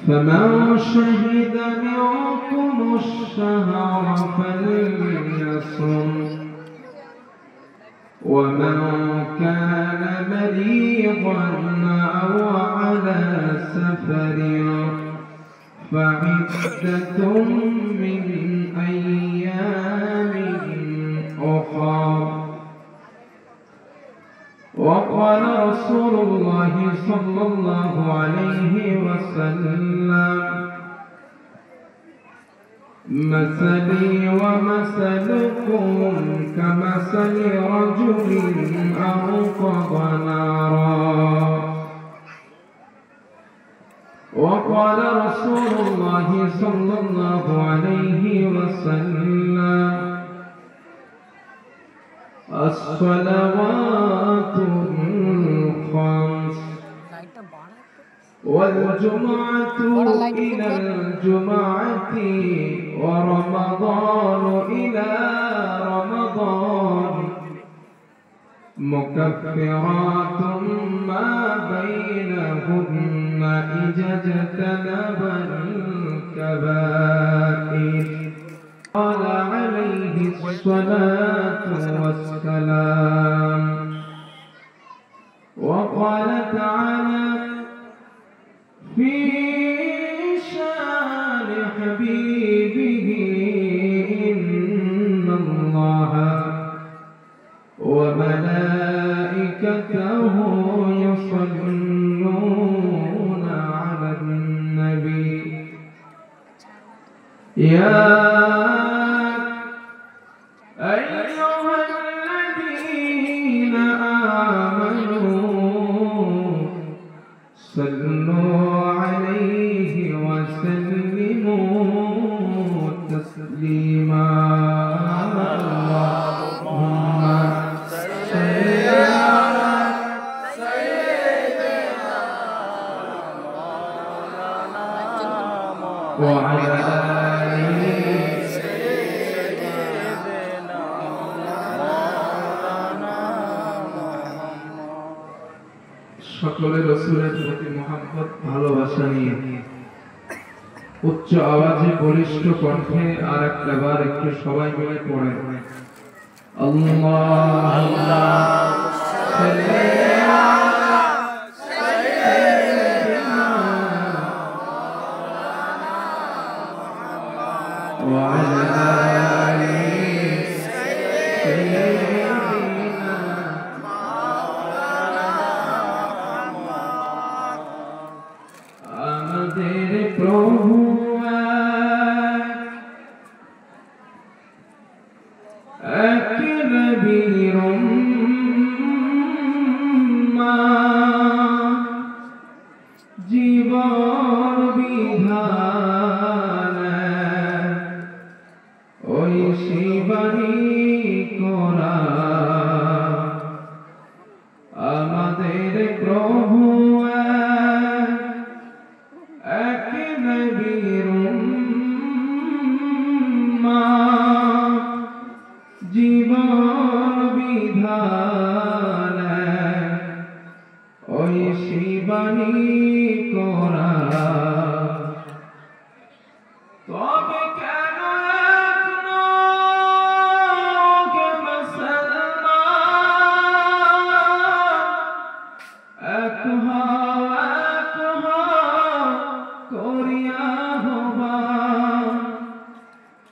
فمن شهد منكم الشهر فليصم ومن كان مريضا أو على سفر فعدة من أيام أخر. وقال رسول الله صلى الله عليه وسلم: مثلي ومثلكم كمثل رجل أوقد نارا. وقال رسول الله صلى الله عليه وسلم: الصلوات الخمس والجمعة إلى الجمعة ورمضان إلى رمضان مكفرات ما بينهن إذا اجتنب الكبائر. قال عليه الصلاة والسلام. وقال تعالى في شان حبيبه: إن الله وملائكته يصلون على النبي يا أيها الذين آمنوا صلوا عليه وسلموا تسليما. اللهم صل على سيدنا وعلى সকলে রাসূলের প্রতি মহব্বত ভালোবাসা নিয়ে উচ্চ আওয়াজে বলিষ্ঠ কণ্ঠে আর একবার একটু সবাই মিলে পড়েন: আল্লাহুম্মা সাল্লি আলা সাইয়্যিদিনা ওয়া আলা আলি সাইয়্যিদিনা। আমাদের প্রভু এক নবীর উম্মাহ, জীবন বিধান ওই শিবানী করা। আমাদের প্রভু এক নবীর উম্মাহ, জীবন বিধান ওই শিবানী করা। তবে কেন এক করিয়া হবা।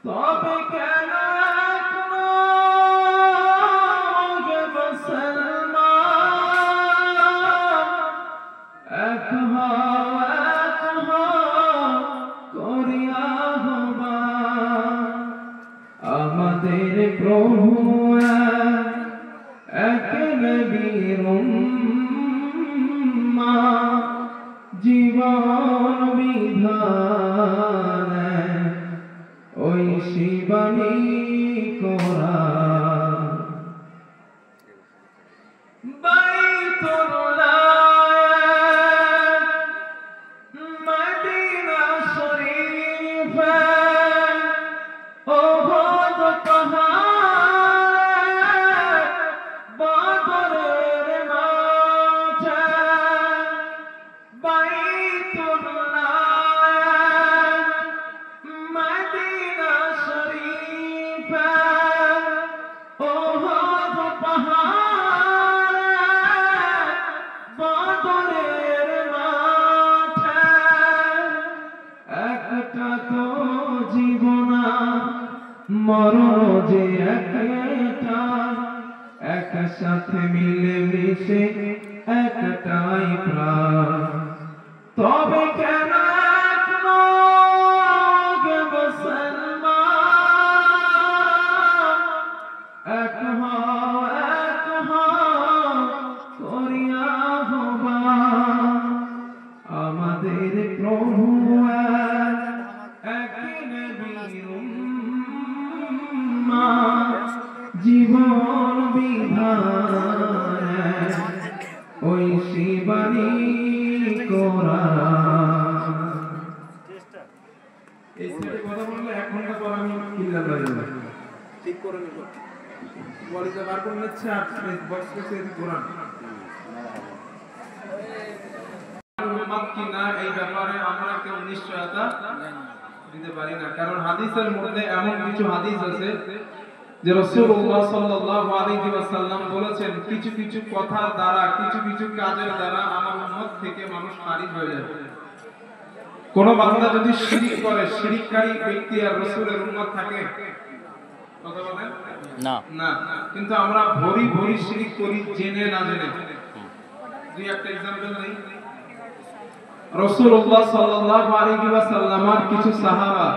তবে কেন এক করিয়া হবা। আমাদের প্রভু এক নবীর উম্মাহ, জীবন বিধান একটাই প্রাণ, তবে কেন আমাদের প্রভু এক নবীর উম্মত, জীবন বিধান ওই শিবানী কোরআন। এই সাইডে কথা বললে 1 ঘন্টা পর আমি কিল্লা বাড়ি যাব, ঠিক করে নেব। বলিতে বার করে নিচ্ছে আর বক্সে সেটি কোরআন উম্মত কি না এই ব্যাপারে আমরা কেউ নিশ্চয়তা দিতে পারি না, কারণ হাদিসের মধ্যে এমন কিছু হাদিস আছে যে রাসূলুল্লাহ সাল্লাল্লাহু আলাইহি ওয়াসাল্লাম বলেছেন কিছু কিছু কথার দ্বারা, কিছু কিছু কাজের দ্বারা আমার উম্মত থেকে মানুষ খারিজ হয়ে যাবে। কোন বান্দা যদি শিরক করে, শিরককারী ব্যক্তি আর রাসূলের উম্মত থাকে, কথা বলেন না না, কিন্তু আমরা ভরি ভরি শিরক করি জেনে না জেনে। দুই একটা एग्जांपल দেই। রাসূলুল্লাহ সাল্লাল্লাহু আলাইহি ওয়াসাল্লামের কিছু সাহাবা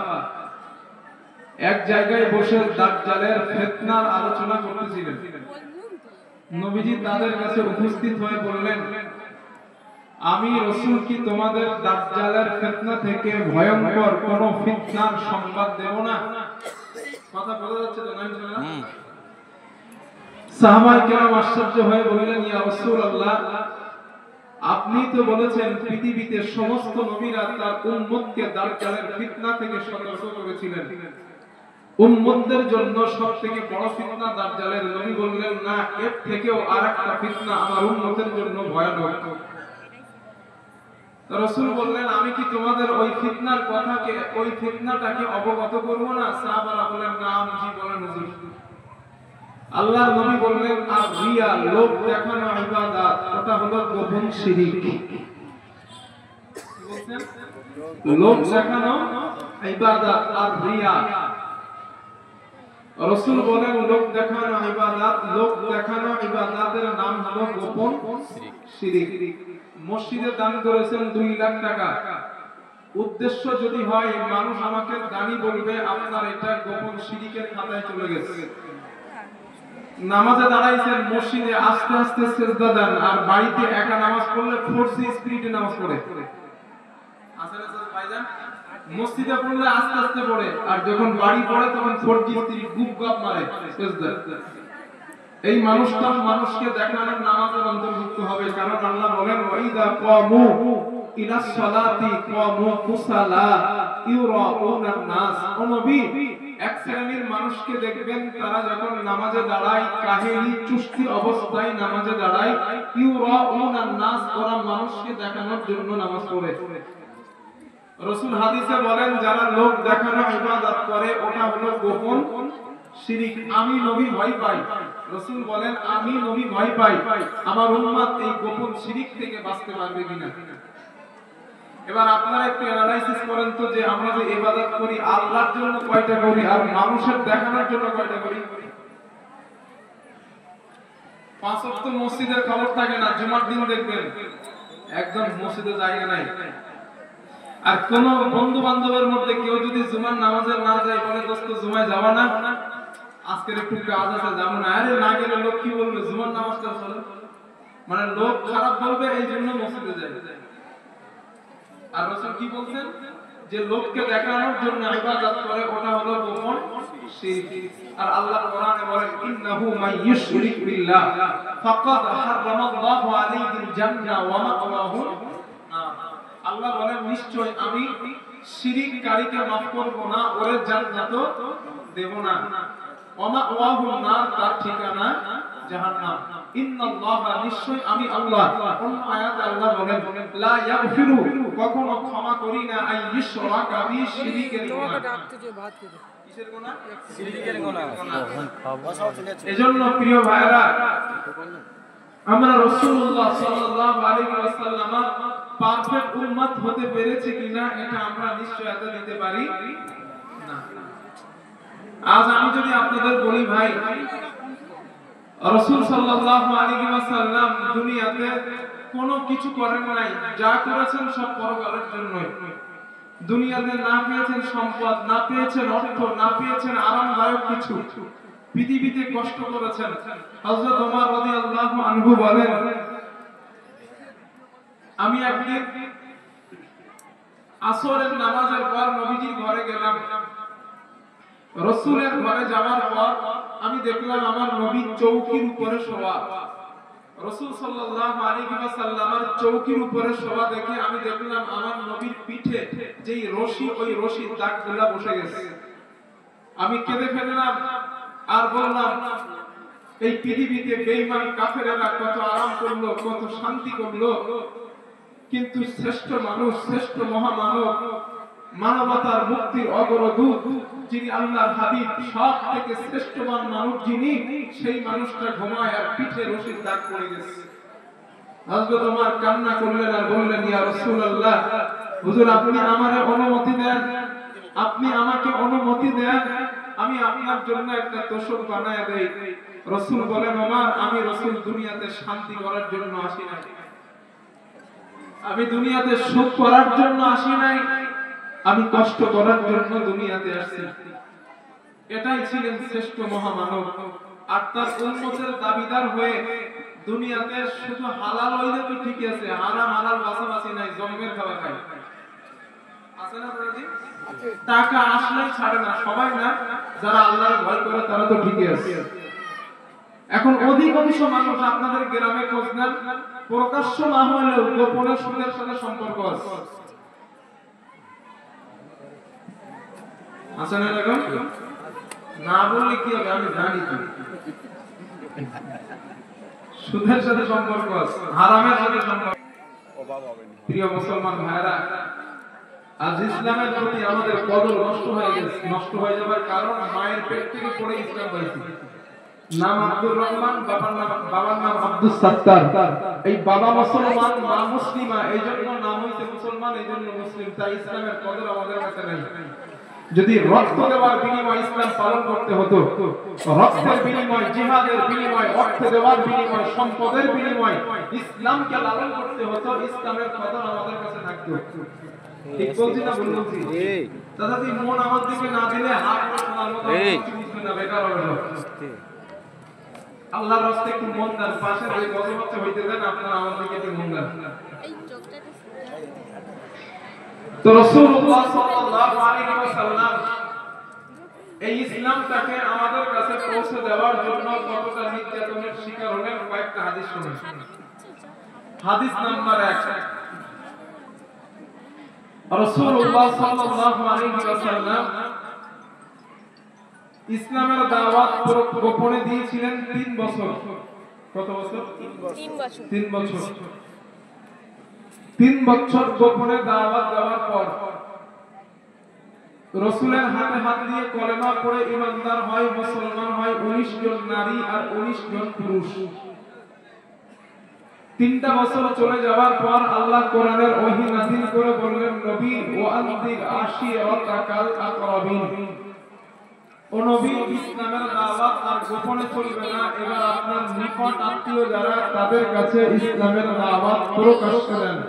এক জায়গায় বসে দাজ্জালের ফিতনার আলোচনা করতেছিলেন। নবীজি তাদের কাছে উপস্থিত হয়ে বললেন, আমি রাসূল কি তোমাদের দাজ্জালের ফিতনা থেকে ভয়ঙ্কর কোন ফিতনার সংবাদ দেব না? কথা বলা যাচ্ছে তো না ইনশাআল্লাহ? সাহাবায়ে কেরাম আশ্চর্য হয়ে বললেন, ইয়া রাসূলুল্লাহ, আপনি তো বলেছেন পৃথিবীতে সমস্ত নবীরা তার উম্মতকে দাজ্জালের ফিতনা থেকে সতর্ক করেছিলেন, উম্মতদের জন্য সবথেকে বড় ফিতনা দাজ্জালের। নবী বললেন, না, এর থেকেও আরেকটা ফিতনা আমার উম্মতের জন্য ভয়ানক। রাসূল বললেন, আমি কি তোমাদের ওই ফিতনার কথাকে, ওই ফিতনাটাকে অবগত করব না? সাহাবারা বলেন, না, জি বলেন হুজুর। আল্লাহর নবী বললেন, আর রিয়া, লোক দেখানো ইবাদত, ওটা হলো গোপন শিরক। কি বলছেন? লোক দেখানো ইবাদত আর রিয়া। রাসূল বলেন, লোক দেখানো ইবাদত, লোক দেখানো ইবাদতের নাম হলো গোপন শিরক। মসজিদে দান করেছেন 2 লাখ টাকা, উদ্দেশ্য যদি হয় মানুষ আমাকে দানি বলবে, আপনার এটা গোপন শিরকের খাতায় চলে গেছে। নামাজে দাঁড়াইছেন, মসজিদে আস্তে আস্তে সিজদা দেন, আর বাড়িতে একা নামাজ পড়লে 4G স্পিডে নামাজ পড়ে। আসলে স্যার ভাইজান, মসজিদে পড়লে আস্তে আস্তে পড়ে, আর যখন বাড়ি পড়ে তখন 4G স্পিড গুপ গাপ মারে সিজদা। এই মানুষটা মানুষকে দেখানোর নামাজের অন্তর্ভুক্ত হবে, কারণ আল্লাহ বলেন, ওয়াইদা কামু ইলাস সালাতি কামু কুসালা ইউরাউনান নাস। ও নবী, এক শ্রেণীর মানুষকে দেখবেন তারা যখন নামাজে দাঁড়ায় কাহিনী চুস্তি অবস্থায় নামাজে দাঁড়ায়, ইউরাউনান নাস, ওরা মানুষকে দেখানোর জন্য নামাজ পড়ে। রাসূল হাদিসে বলেন, যারা লোক দেখানো ইবাদত করে ওটা হলো গোপন শিরক। আমি নবী ভয় পাই, রাসূল বলেন, আমি নবী ভয় পাই আমার উম্মত এই গোপন শিরক থেকে বাঁচতে পারবে কিনা। এবার আপনারা একটু অ্যানালাইসিস করেন তো, যে আমরা যে ইবাদত করি আল্লাহর জন্য কয়টা করি আর মানুষের দেখানোর জন্য কয়টা করি? 5 ওয়াক্ত মসজিদের খবর থাকে না, জুমার দিন দেখবেন একদম মসজিদে জায়গা নাই। আর কোন বন্ধু বান্ধবের মধ্যে কেউ যদি জুমার নামাজে না যায়, বলে দোস্ত জুমায় যাবা না, আজকের একটু কাজ আছে যাবো না। আরে না গেলে লোক কি বলবে, জুমার নামাজটা চলে, মানে লোক খারাপ বলবে, এই জন্য মসজিদে যায়। আর রাসূল কি বলছেন, যে লোককে দেখানোর জন্য ইবাদত করে ওটা হলো গোপন শিরক। আর আল্লাহ কোরআনে বলেন, ইন্নাহু মাইয়ুশরিক বিল্লাহ ফাকাদ হারামাল্লাহু আলাইহিল জান্নাহ ওয়া মাওয়াহু নার। আল্লাহ বলেন, নিশ্চয় আমি শিরককারীকে মাফ করব না, ওরে জান্নাত দেব না। ওয়া মাওয়াহু নার, তার ঠিকানা জাহান্নাম। ইন্নাল্লাহা, নিশ্চয় আমি আল্লাহ। কোন আয়াতে আল্লাহ বলেন, লা ইয়াগফিরু, কখনো ক্ষমা করি না, আইয়ুশরাকা বি, শিরকের গুনাহ। কিসের গুনাহ? শিরকের গুনাহ। এজন্য প্রিয় ভাইরা, আমরা রাসূলুল্লাহ সাল্লাল্লাহু আলাইহি ওয়াসাল্লামের পারফেক্ট উম্মত হতে পেরেছি কিনা এটা আমরা নিশ্চয়তা দিতে পারি না। আজ আমি যদি আপনাদের বলি, ভাই রাসূল সাল্লাল্লাহু আলাইহি ওয়াসাল্লাম দুনিয়াতে কোনো কিছু করেন নাই, যা করেছেন সব পরকালের জন্যই। দুনিয়াতে না পেয়েছেন সম্পদ, না পেয়েছেন অর্থ, না পেয়েছেন আরামদায়ক কিছু, পৃথিবীতে কষ্ট করেছেন। হযরত ওমর রাদিয়াল্লাহু আনহু বলেন, আমি একদিন আসরের নামাজের পর নবীজির ঘরে গেলাম। রাসূলের ঘরে যাওয়ার পর আমি দেখলাম আমার নবী চৌকির উপরে শোয়া। রাসূল সাল্লাল্লাহু আলাইহি ওয়াসাল্লামের চৌকির উপরে শোয়া দেখে আমি দেখলাম আমার নবীর পিঠে যেই রশি, ওই রশির দাগগুলো বসে গেছে। আমি কেঁদে ফেললাম আর বললাম, এই পৃথিবীতে বেঈমান কাফেররা কত আরাম করলো, কত শান্তি করলো, কিন্তু শ্রেষ্ঠ মানুষ, শ্রেষ্ঠ মহামানব, মানবতার মুক্তির অগ্রদূত, যিনি আল্লাহর হাবিব, সব থেকে শ্রেষ্ঠমান মানুষ যিনি, সেই মানুষটা ঘুমায় আর পিঠে রশির দাগ পড়ে গেছে। হযরত ওমর কান্না করলেন আর বললেন, ইয়া রাসূলুল্লাহ, হুজুর আপনি আমারে অনুমতি দেন, আপনি আমাকে অনুমতি দেন, আমি আপনার জন্য একটা তোষক বানায় দেই। রাসূল বলেন, ওমর, আমি রাসূল দুনিয়াতে শান্তি করার জন্য আসি নাই, আমি দুনিয়াতে সুখ করার জন্য আসি নাই, আমি কষ্ট করার জন্য দুনিয়াতে আসছি। এটাই ছিলেন শ্রেষ্ঠ মহামানব। আর তার উম্মতের দাবিদার হয়ে দুনিয়াতে শুধু হালাল হইলে তো ঠিক আছে, হারাম হালাল বাছাবাছি নাই, জন্মের খাবার খায়। আছে না দাদাজি? টাকা আসলেই ছাড়ে না, সবাই না, যারা আল্লাহর ভয় করে তারা তো ঠিকই আছে। এখন অধিকাংশ মানুষ আপনাদের গ্রামে খোঁজ নেন, প্রকাশ্য না হলেও গোপনে সুদের সাথে সম্পর্ক আছে। আছে না এরকম? না বললে কি হবে, আমি জানি তো। সুদের সাথে সম্পর্ক আছে, হারামের সাথে সম্পর্ক। প্রিয় মুসলমান ভাইরা, আজ ইসলামের প্রতি আমাদের কদর নষ্ট হয়ে গেছে। নষ্ট হয়ে যাবার কারণ, মায়ের পেট থেকে পড়ে ইসলাম পাইছি। নাম আব্দুর রহমান, বাবার নাম আব্দুস সাত্তার। এই বাবা মুসলমান, মা মুসলিমা, এইজন্য নাম হইছে মুসলমান, এইজন্য মুসলিম। তাই ইসলামের কদর আমাদের কাছে নাই। যদি রক্ত দেওয়ার বিনিময়ে ইসলাম পালন করতে হতো, রক্তের বিনিময়, জিহাদের বিনিময়, অর্থ দেওয়ার বিনিময়, সম্পদের বিনিময় ইসলামকে লালন করতে হতো, ইসলামের কদর আমাদের কাছে থাকতো। ঠিক বলছি না ভুল বলছি? দাদাজি মন আমার দিকে না দিলে হাত শোনার মতো কিছু বুঝবে না, বেকার হবে। আল্লাহর রাস্তায় একটু মন দেন, পাশে যে গজবাচ্চা হইতে দেন, আপনারা আমার দিকে একটু মন দেন। তো রাসূলুল্লাহ সাল্লাল্লাহু আলাইহি ওয়াসাল্লাম এই ইসলামটাকে আমাদের কাছে পৌঁছে দেওয়ার জন্য কতটা নির্যাতনের শিকার হলেন, কয়েকটা হাদিস শুনুন। হাদিস নাম্বার 1, রাসূলুল্লাহ সাল্লাল্লাহু আলাইহি ওয়াসাল্লাম ইসলামের দাওয়াত গোপনে দিয়েছিলেন 3 বছর। কত বছর? 3 বছর। 3 বছর গোপনে দাওয়াত দেওয়ার পর রাসূলের হাতে হাত দিয়ে কলেমা পড়ে ঈমানদার হয়, মুসলমান হয় 19 জন নারী আর 19 জন পুরুষ। 3টা বছর চলে যাওয়ার পর আল্লাহ কোরআনের ওহী নাযিল করে বললেন, নবী ওয়া আনদির আশিরাতাকাল আকরাবিন, ও নবী, ইসলামের দাওয়াত আর গোপনে চলবে না, এবার আপনার নিকট আত্মীয় যারা, তাদের কাছে ইসলামের দাওয়াত প্রকাশ্যে দেন।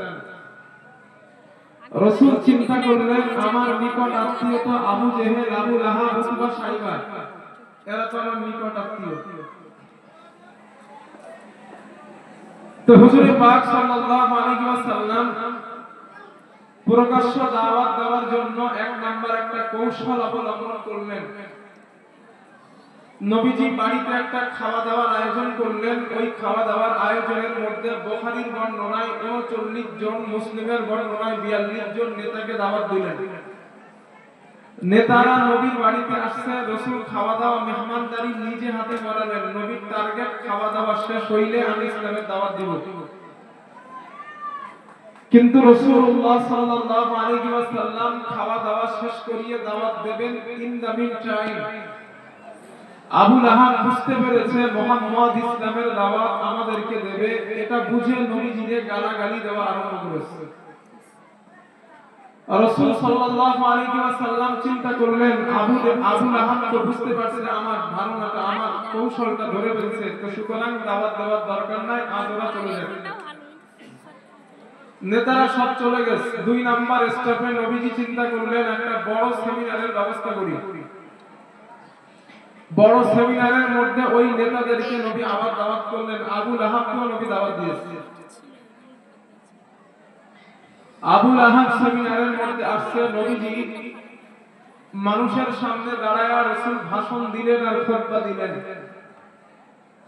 রাসূল চিন্তা করলেন, আমার নিকট আত্মীয় তো আবু জেহেল, আবু লাহাব, উতবা, সাইবা, এরা তো আমার নিকট আত্মীয়। তো হুজুর পাক সাল্লাল্লাহু আলাইহি ওয়াসাল্লাম প্রকাশ্য দাওয়াত দেওয়ার জন্য 1 নাম্বার একটা কৌশল অবলম্বন করলেন। নবীজি বাড়িতে একটা খাওয়া দাওয়ার আয়োজন করলেন। ওই খাওয়া দাওয়ার আয়োজনের মধ্যে বুখারীর বর্ণনায় 39 জন, মুসলিমের বর্ণনায় 42 জন নেতাকে দাওয়াত দিলেন। নেতারা নবীর বাড়িতে আসছে, রাসূল খাওয়া দাওয়া মেহমানদারি নিজে হাতে করালেন। নবীর টার্গেট, খাওয়া দাওয়া শেষ হইলে আমি ইসলামের দাওয়াত দিব। কিন্তু রাসূলুল্লাহ সাল্লাল্লাহু আলাইহি ওয়াসাল্লাম খাওয়া দাওয়া শেষ করিয়ে দাওয়াত দেবেন। In the meantime Abu Lahab বুঝতে পেরেছে মুহাম্মদ ইসলামের দাওয়াত আমাদেরকে দেবে, এটা বুঝে নবীজিকে গালাগালি দেওয়া আরম্ভ করেছে। রাসূল সাল্লাল্লাহু আলাইহি ওয়াসাল্লাম চিন্তা করলেন, আবু লাহাব তো বুঝতে পারছে আমার ধারণাটা, আমার কৌশলটা ধরে ফেলছে, তো সুতরাং দাওয়াত দেওয়ার দরকার নাই, আজ ওরা চলে যাবে। নেতারা সব চলে গেছে, 2 নাম্বার স্টেপে নবীজি চিন্তা করলেন একটা বড় সেমিনারের ব্যবস্থা করি। বড় সেমিনারের মধ্যে ওই নেতাদেরকে নবী আবার দাওয়াত করলেন। আবু লাহাবকেও নবী দাওয়াত দিয়েছেন। আবু লাহাব সেমিনারের মধ্যে আসছে, নবীজি মানুষের সামনে দাঁড়ায় রাসূল ভাষণ দিলেন আর খুতবা দিলেন।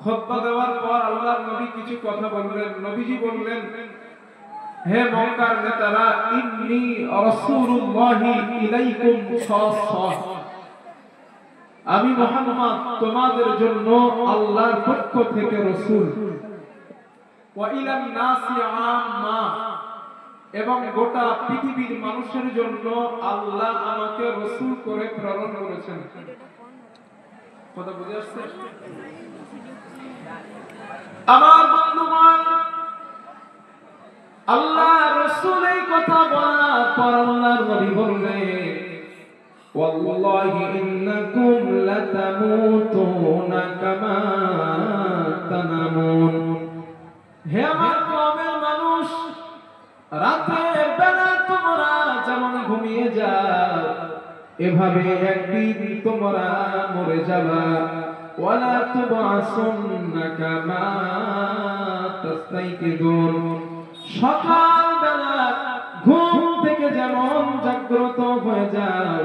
খুতবা দেওয়ার পর আল্লাহর নবী কিছু কথা বললেন। নবীজি বললেন, হে মক্কার নেতারা, ইন্নী রাসূলুল্লাহি ইলাইকুম খাসসাহ, আমি মুহাম্মদ তোমাদের জন্য আল্লাহর পক্ষ থেকে রাসূল, ওয়া ইলান নাসি আম্মা, এবং গোটা পৃথিবীর মানুষের জন্য আল্লাহ আমাকে রাসূল করে প্রেরণ করেছেন। কথা বুঝে আসছে? আমার বন্ধুগণ, আল্লাহ রাসূল এই কথা বলার পর আল্লাহর নবী বললেন, ওয়াল্লাহি ইন্নাকুম লাতামুতুনা কামা তানামুন, হে আমার কওমের মানুষ, রাতের বেলা তোমরা যেমন ঘুমিয়ে যাও, এভাবে একদিন তোমরা মরে যাবা। ওয়ালা তুবআসুন্না কামা তাস্তাইকিদুন, সকাল বেলা ঘুম থেকে যেমন জাগ্রত হয়ে যাও,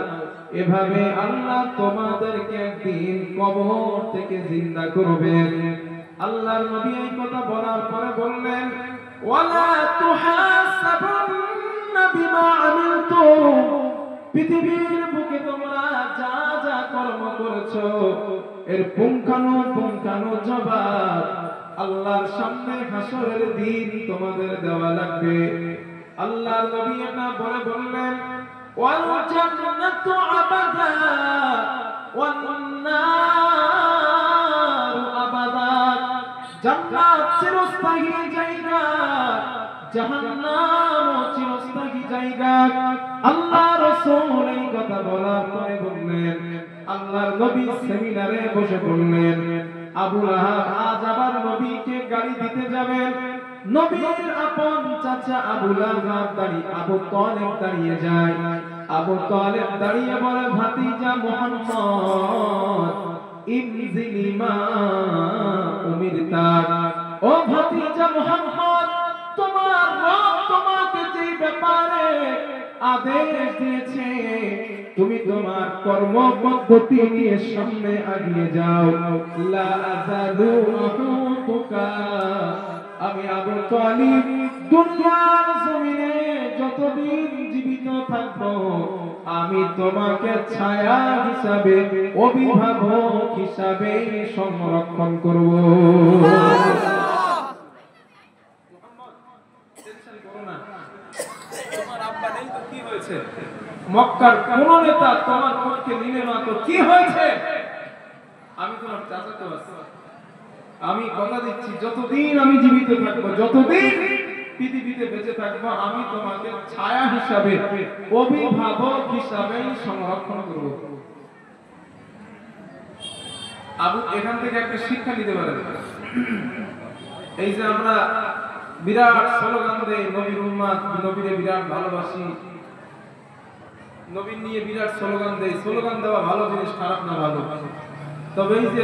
এভাবে আল্লাহ তোমাদেরকে একদিন কবর থেকে জিন্দা করবেন। আল্লাহর নবী এই কথা বলার পরে বললেন, ওয়ালা তুহাসাবুন্না বিমা আমিলতুম, পৃথিবীর বুকে তোমরা যা যা কর্ম করেছো এর পুঙ্খানুপুঙ্খানু জবাব আল্লাহর সামনে হাসরের দিন তোমাদের দেওয়া লাগবে। আল্লাহর নবী এটা বলে বললেন, ওয়াল জান্নাতু আবাদা ওয়ান নারু আবাদা, জান্নাত চিরস্থায়ী জায়গা, জাহান্নাম চিরস্থায়ী জায়গা। আল্লাহ রাসূল এই কথা বলার পরে বললেন, আল্লাহর নবী সেমিনারে বসে বললেন, আবু লাহাব আজ আবার নবীকে গালি দিতে যাবেন। নবীর আপন চাচা আবু লাহাব আবু তালেব দাঁড়িয়ে যায়। আবু তালেব দাঁড়িয়ে বলে, ভাতিজা মুহাম্মদ ইনজিলি মা উমিরতা, ও ভাতিজা মুহাম্মদ, তোমার রব তোমাকে যে ব্যাপারে আদেশ দিয়েছে তুমি তোমার কর্ম পদ্ধতি নিয়ে সামনে এগিয়ে যাও। লা আযালু আহুকা, আমি আবু তালিব দুনিয়ার জমিনে যতদিন জীবিত থাকব আমি তোমাকে ছায়া হিসাবে, অভিভাবক হিসাবে সংরক্ষণ করব। তোমার আব্বা নেই তো কি হয়েছে? মক্কার কোন নেতা তোমার পক্ষে নিবে না তো কি হয়েছে? আমি তোমার চাচাতো আছি। আমি কথা দিচ্ছি, যতদিন আমি জীবিত থাকবো, যতদিন পৃথিবীতে বেঁচে থাকবো, আমি তোমাকে ছায়া হিসাবে, অভিভাবক হিসাবে সংরক্ষণ করব। আবু এখান থেকে একটা শিক্ষা নিতে পারেন। এই যে আমরা বিরাট স্লোগান দেই, নবীর উম্মত, নবীরে বিরাট ভালোবাসি, নবীর নিয়ে বিরাট স্লোগান দেই। স্লোগান দেওয়া ভালো জিনিস, খারাপ না, ভালো। তবে এই যে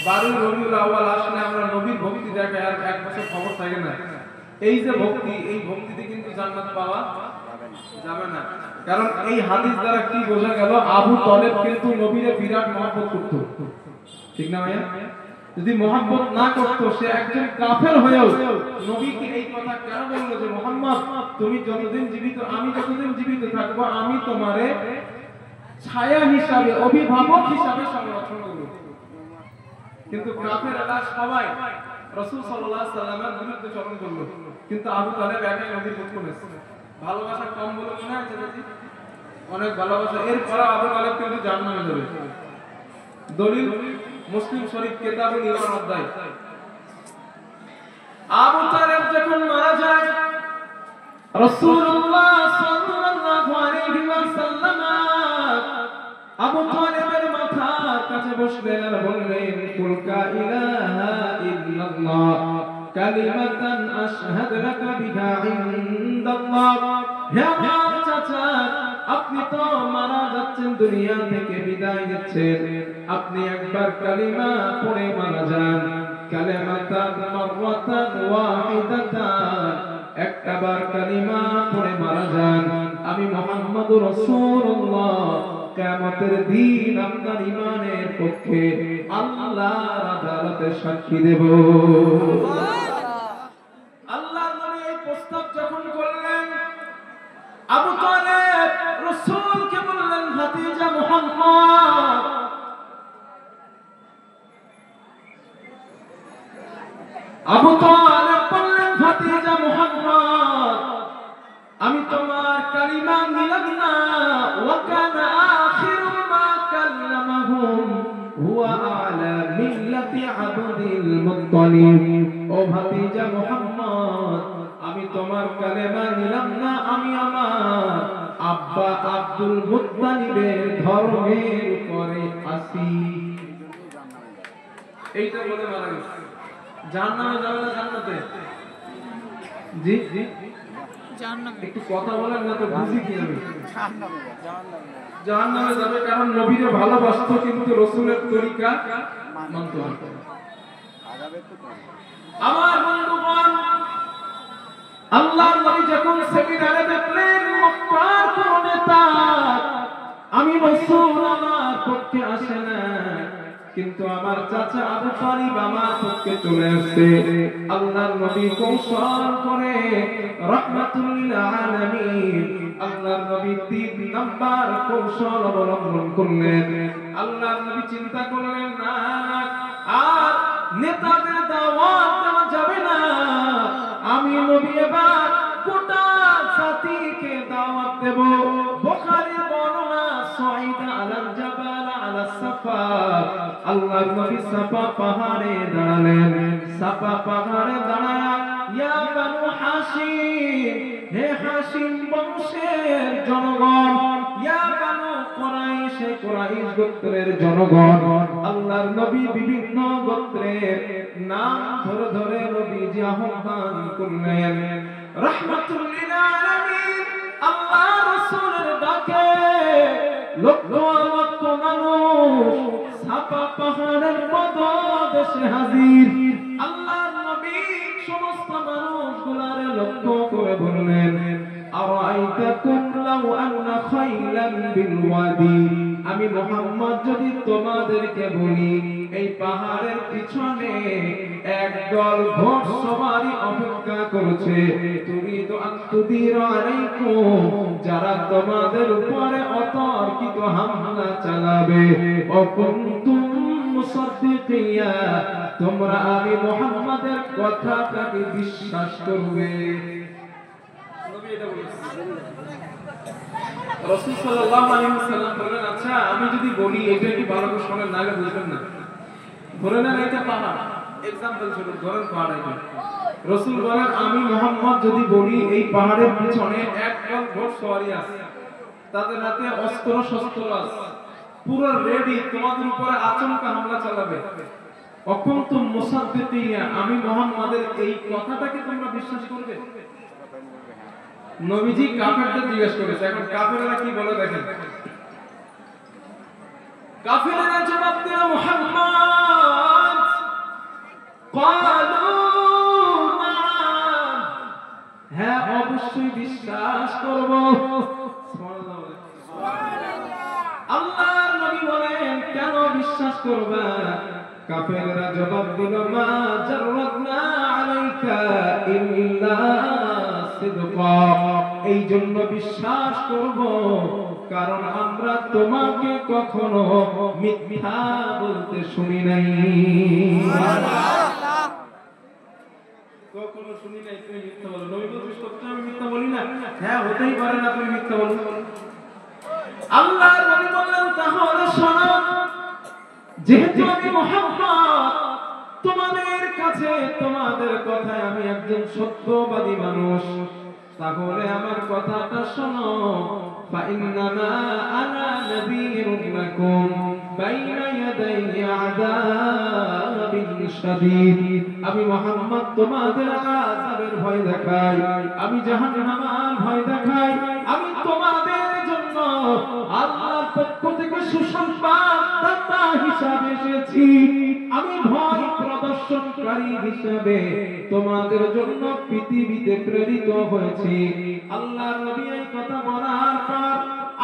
12 রবিউল আউয়াল আসলে আমরা নবীর ভক্তি দেখাই, আর এক বছর খবর থাকে না। এই যে ভক্তি, এই ভক্তিতে কিন্তু জান্নাত পাওয়া যাবে না। কারণ এই হাদিস দ্বারা কি বোঝা গেল, আবু তালেব কিন্তু নবীরে বিরাট মহব্বত করত, ঠিক না ভাইয়া? যদি মহব্বত না করত, সে একজন কাফের হয়েও নবীকে এই কথা কেন বললো যে মুহাম্মদ তুমি যতদিন জীবিত, আমি যতদিন জীবিত থাকবো আমি তোমারে ছায়া হিসাবে, অভিভাবক হিসাবে সংরক্ষণ করব। কিন্তু কাফেররা সবাই রাসূল সাল্লাল্লাহু আলাইহি সাল্লামের বিরুদ্ধে চরণ করলো, কিন্তু আবু তালেব একাই নবীর পক্ষ নিয়েছে। ভালোবাসা কম বলে মনে হয় যে অনেক ভালোবাসা, এরপর আবু তালেব কিন্তু জান্নাতে যাবে। দলিল মুসলিম শরীফ কিতাবুল ঈমান অধ্যায়। আবু তালেব যখন মারা যায়, রাসূলুল্লাহ সাল্লাল্লাহু আলাইহি ওয়াসাল্লাম আবু তালেবের মাথার কাছে বসলেন আর বললেন, কুল কা ইলাহা ইল্লাল্লাহ, কালিমাতান আশহাদু লাকা বিহা ইনদাল্লাহ। হে আমার চাচা, আপনি তো মারা যাচ্ছেন, দুনিয়া থেকে বিদায় নিচ্ছেন, আপনি একবার কালিমা পড়ে মারা যান। কালিমাতান মাররাতান ওয়াহিদাতান, একবার কালিমা পড়ে মারা যান। আমি মুহাম্মদুর রাসূলুল্লাহ কিয়ামতের দিন আপনার ঈমানের পক্ষে আল্লাহর আদালতে সাক্ষী দেব। আল্লাহর নবী এই প্রস্তাব যখন করলেন, আবু তালেব রাসূলকে বললেন, ভাতিজা মুহাম্মদ, আবু তালেব বললেন, ভাতিজা মুহাম্মদ, আমি তোমার কালিমা নিলাম না। ওয়া কানা আখিরু মা কাল্লামাহুম হুয়া আলা মিল্লাতি আবদিল মুত্তালিব। ও ভাতিজা মুহাম্মদ, আমি তোমার কালিমা নিলাম না, আমি আমার আব্বা আব্দুল মুত্তালিবের ধর্মের উপরে আছি। এইটা বলে মারা গেছে। জান্নাতে যাবে না জান্নাতে? জি জি, একটু কথা বলেন না তো বুঝি কি আমি। জাহান্নামে যাবে, কারণ নবীকে ভালোবাসতো কিন্তু রাসূলের তরিকা মানতো না। আমার বন্ধুগণ, আল্লাহর নবী যখন সেমিনারে দেখলেন মক্কার কোন নেতা আমি রাসূল আমার পক্ষে আসে না, কিন্তু আমার চাচা আবু তালিব আমার পক্ষে চলে আসছে। আল্লাহর নবী কৌশল করে রাহমাতুল লিল আলামিন, আল্লাহর নবী 3 নাম্বার কৌশল অবলম্বন করলেন। আল্লাহর নবী চিন্তা করলেন, না আর নেতাদের দাওয়াত দেওয়া যাবে না, আমি নবী এবার গোটা জাতিকে দাওয়াত দেব। বুখারীর বর্ণনা, সাইদা আলাল জাবাল আলা সাফা, আল্লাহর নবী সাফা পাহাড়ে দাঁড়ালেন। সাফা পাহাড়ে দাঁড়ায়া, ইয়া বানু হাশিম, হে হাশিম বংশের জনগণ, ইয়া বানু কুরাইশ, কুরাইশ গোত্রের জনগণ। আল্লাহর নবী বিভিন্ন গোত্রের নাম ধরে ধরে নবীজি আহ্বান করলেন। রাহমাতুল লিল আলামিন, আল্লাহর রাসূলের ডাকে লক্ষ লক্ষ মানুষ সাফা পাহাড়ের পদদেশে হাজির। আল্লাহর নবী সমস্ত মানুষগুলার লক্ষ্য করে বললেন, আরাইতাকুম লাউ আন্না খাইলান বিল ওয়াদি, আমি মুহাম্মদ যদি তোমাদেরকে বলি এই পাহাড়ের পিছনে একদল ঘোড়সওয়ারি অপেক্ষা করছে, তুরিদু আন তুদির আলাইকুম, যারা তোমাদের উপরে অতর্কিত হামলা চালাবে, অকুনতুম মুসাদ্দিকিয়া, তোমরা আমি মুহাম্মাদের কথাটাকে বিশ্বাস করবে। নবী এটা বলেছেন। রাসূল সাল্লাল্লাহু আলাইহি ওয়াসাল্লাম বলেন, আচ্ছা আমি যদি বলি, এটা কি ভালো করে শুনেন, না হলে বুঝবেন না। ধরে নেন এটা পাহাড়, एग्जांपल শুনুন, ধরেন পাহাড় এটা। রাসূল বলেন, আমি মুহাম্মদ যদি বলি এই পাহাড়ের পিছনে একদল ঘোড়সওয়ারি আছে, তাদের হাতে অস্ত্র শস্ত্র আছে, পুরো রেডি তোমাদের উপরে আচমকা হামলা চালাবে, অকুনতুম মুসাদ্দিকিয়া, আমি মুহাম্মাদের এই কথাটাকে তোমরা বিশ্বাস করবে? নবীজি কাফেরদের জিজ্ঞেস করেছে। এখন কাফেররা কি বলে দেখেন। কাফেররা জবাব দিল, মুহাম্মদ, ক্বালু না'ম, হ্যাঁ অবশ্যই বিশ্বাস করব। সুবহানাল্লাহ। আল্লাহর নবী বলেন, কেন বিশ্বাস করবা? কাফেররা জবাব দিল, মা জাররাতনা আলাইকা ইল্লা সিদকা, এই জন্য বিশ্বাস করব কারণ আমরা তোমাকে কখনো মিথ্যা বলতে শুনি নাই। সুবহানাল্লাহ। কখনো শুনি নাই তুমি মিথ্যা বলো। নবী বলছে, সত্য আমি মিথ্যা বলি না? হ্যাঁ, হতেই পারে না তুমি মিথ্যা বলো। আল্লাহর নবী বললেন, তাহলে শোনো, যেহেতু আমি মুহাম্মদ তোমাদের কাছে তোমাদের কথায় আমি একজন সত্যবাদী মানুষ, তাহলে আমার কথাটা শোনো। ফাইন্নামা আনা নাযীরুন লাকুম বাইনা ইয়াদাই আযাবিন শাদীদ, আমি মুহাম্মদ তোমাদের আযাবের ভয় দেখাই, আমি জাহান্নামের ভয় দেখাই, আমি তোমাদের জন্য আল্লাহর পক্ষ থেকে সুসংবাদ দাতা হিসাবে এসেছি, আমি ভয় প্রদর্শনকারী হিসাবে তোমাদের জন্য পৃথিবীতে প্রেরিত হয়েছি। আল্লাহর নবী এই কথা বলার পর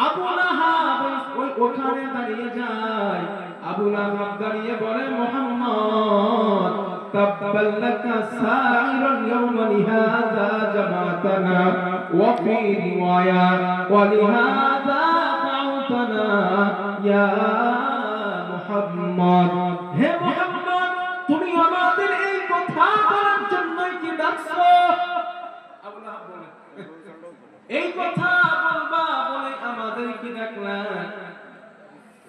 আবু লাহাব ওখানে দাঁড়িয়ে যায়। আবু লাহাব দাঁড়িয়ে বলে, মুহাম্মদ তাব্বাল লাকা সাইরাল ইয়াওমা লিহাযা জামাতানা ওয়া ফি রিওয়ায়া ওয়া লিহাযা দাউতানা ইয়া মুহাম্মদ। হে মুহাম্মদ, তুমি আমাদের এই কথা বলার জন্যই কি ডাকছো? আবু লাহাব বলে, এই কথা বলবা বলে আমাদের কি ডাকলা?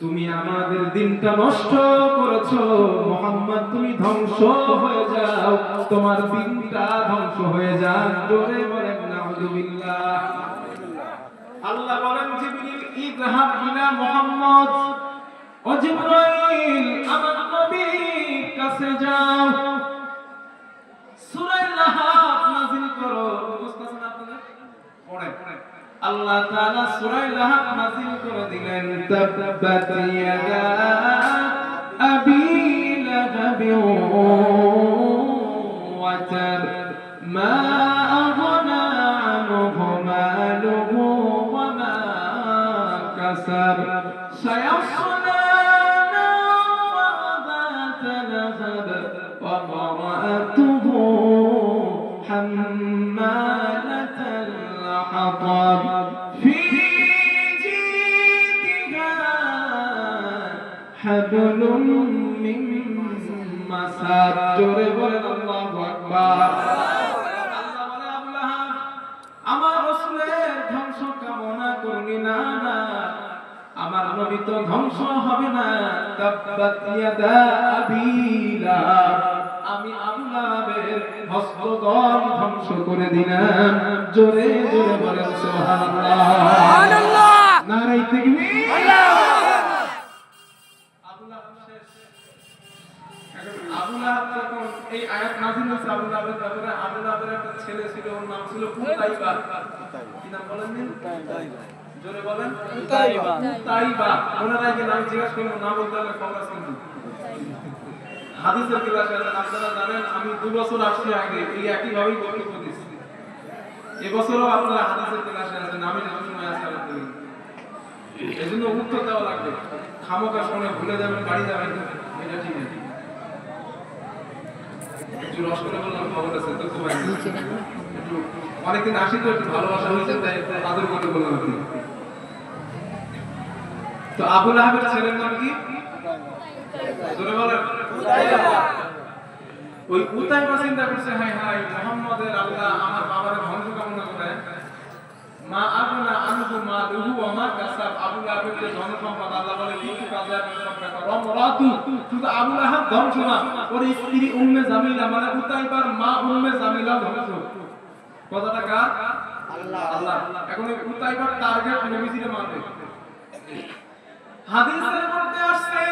তুমি আমাদের দিনটা নষ্ট করেছো মুহাম্মদ, তুমি ধ্বংস হয়ে যাও, তোমার দিনটা ধ্বংস হয়ে যাক। জোরে বলেন নাউযুবিল্লাহ। আল্লাহ বলেন, জিবরিল ইযহাব ইলা মুহাম্মদ, ও জিবরাইল আমার নবীর কাছে যাও, সূরা লাহাব নাযিল করো। বুঝতেছেন আপনারা? পড়েন। আল্লাহ তাআলা সূরা লাহাব নাযিল করে দিলেন, তাব্বাত ইয়াদা আবি লাহাব ওয়া তাব মা আগনা আনহু মালুহু ওয়া মা কাসাব সায়াসলা নারান যাতা লাহাব ওয়া মারাতুহু হাম্মালাতাল হাতাব ফি জিদিহা হাবলুম মিন মাসাদ। জোরে বলেন আল্লাহু আকবার। আল্লাহ বলে, আবু লাহাব আমার রাসূলের ধ্বংস কামনা করলি না, না আমার নবী তো ধ্বংস হবে না। তাব্বাত ইয়াদা আবি লাহাব, আমি আবু লাহাবের হস্তদ্বয় ধ্বংস করে দিলাম। জোরে জোরে বলেন সুবহানাল্লাহ, সুবহানাল্লাহ, নারে তাকবীর। আবু লাহাব শেষ। আবু লাহাব যখন এই আয়াত নাযিল হয়েছে আবু লাহাবের ব্যাপারে, আবু লাহাবের একটা ছেলে ছিল, ওর নাম ছিল উতাইবা। কি নাম বলেন? উতাইবা। জোরে বলেন উতাইবা। উতাইবা। ওনারা যে নাম জিজ্ঞাসা করলো, না বলতে হবে খবর আছে কিন্তু। হাদিসের ক্লাসে আপনারা জানেন আমি 2 বছর আসছি আগে এই একই ভাবেই বক্তব্য দিয়েছি। এবছরও আপনারা হাদিসের ক্লাসে আছেন, আমি যত সময় আসছি আপনাদের এজন্য উত্তর দেওয়া লাগবে। খামোকা শুনে ভুলে যাবেন, বাড়ি যাবেন, এটা ঠিক আছে। একটু রস করে বললাম খবর আছে তো খুব একটু অনেকদিন আসি তো একটু ভালোবাসা হয়েছে, তাই আদর করে বললাম আপনি। তো আবু লাহাবের ছেলের নাম কি? জোরে বলেন উতাইবা। ওই উতাইবা চিন্তা করছে, হায় হায় মুহাম্মদের আল্লাহ আমার বাবার ধ্বংস কামনা করে, মা আগনা আনহু মালুহু ওয়া মা কাসাব। আবু লাহাবের যে ধন সম্পদ, আল্লাহ বলে কিছু কাজে রমরাতু, শুধু আবু লাহাব ধ্বংস না, ওর স্ত্রী উম্মে জামিলা মানে উতাইবার মা উম্মে জামিলা ধ্বংস। কথাটা কার? আল্লাহ। আল্লাহ। এখন এই উতাইবার টার্গেট নবীজির মারবে। হাদিসের মধ্যে আসছে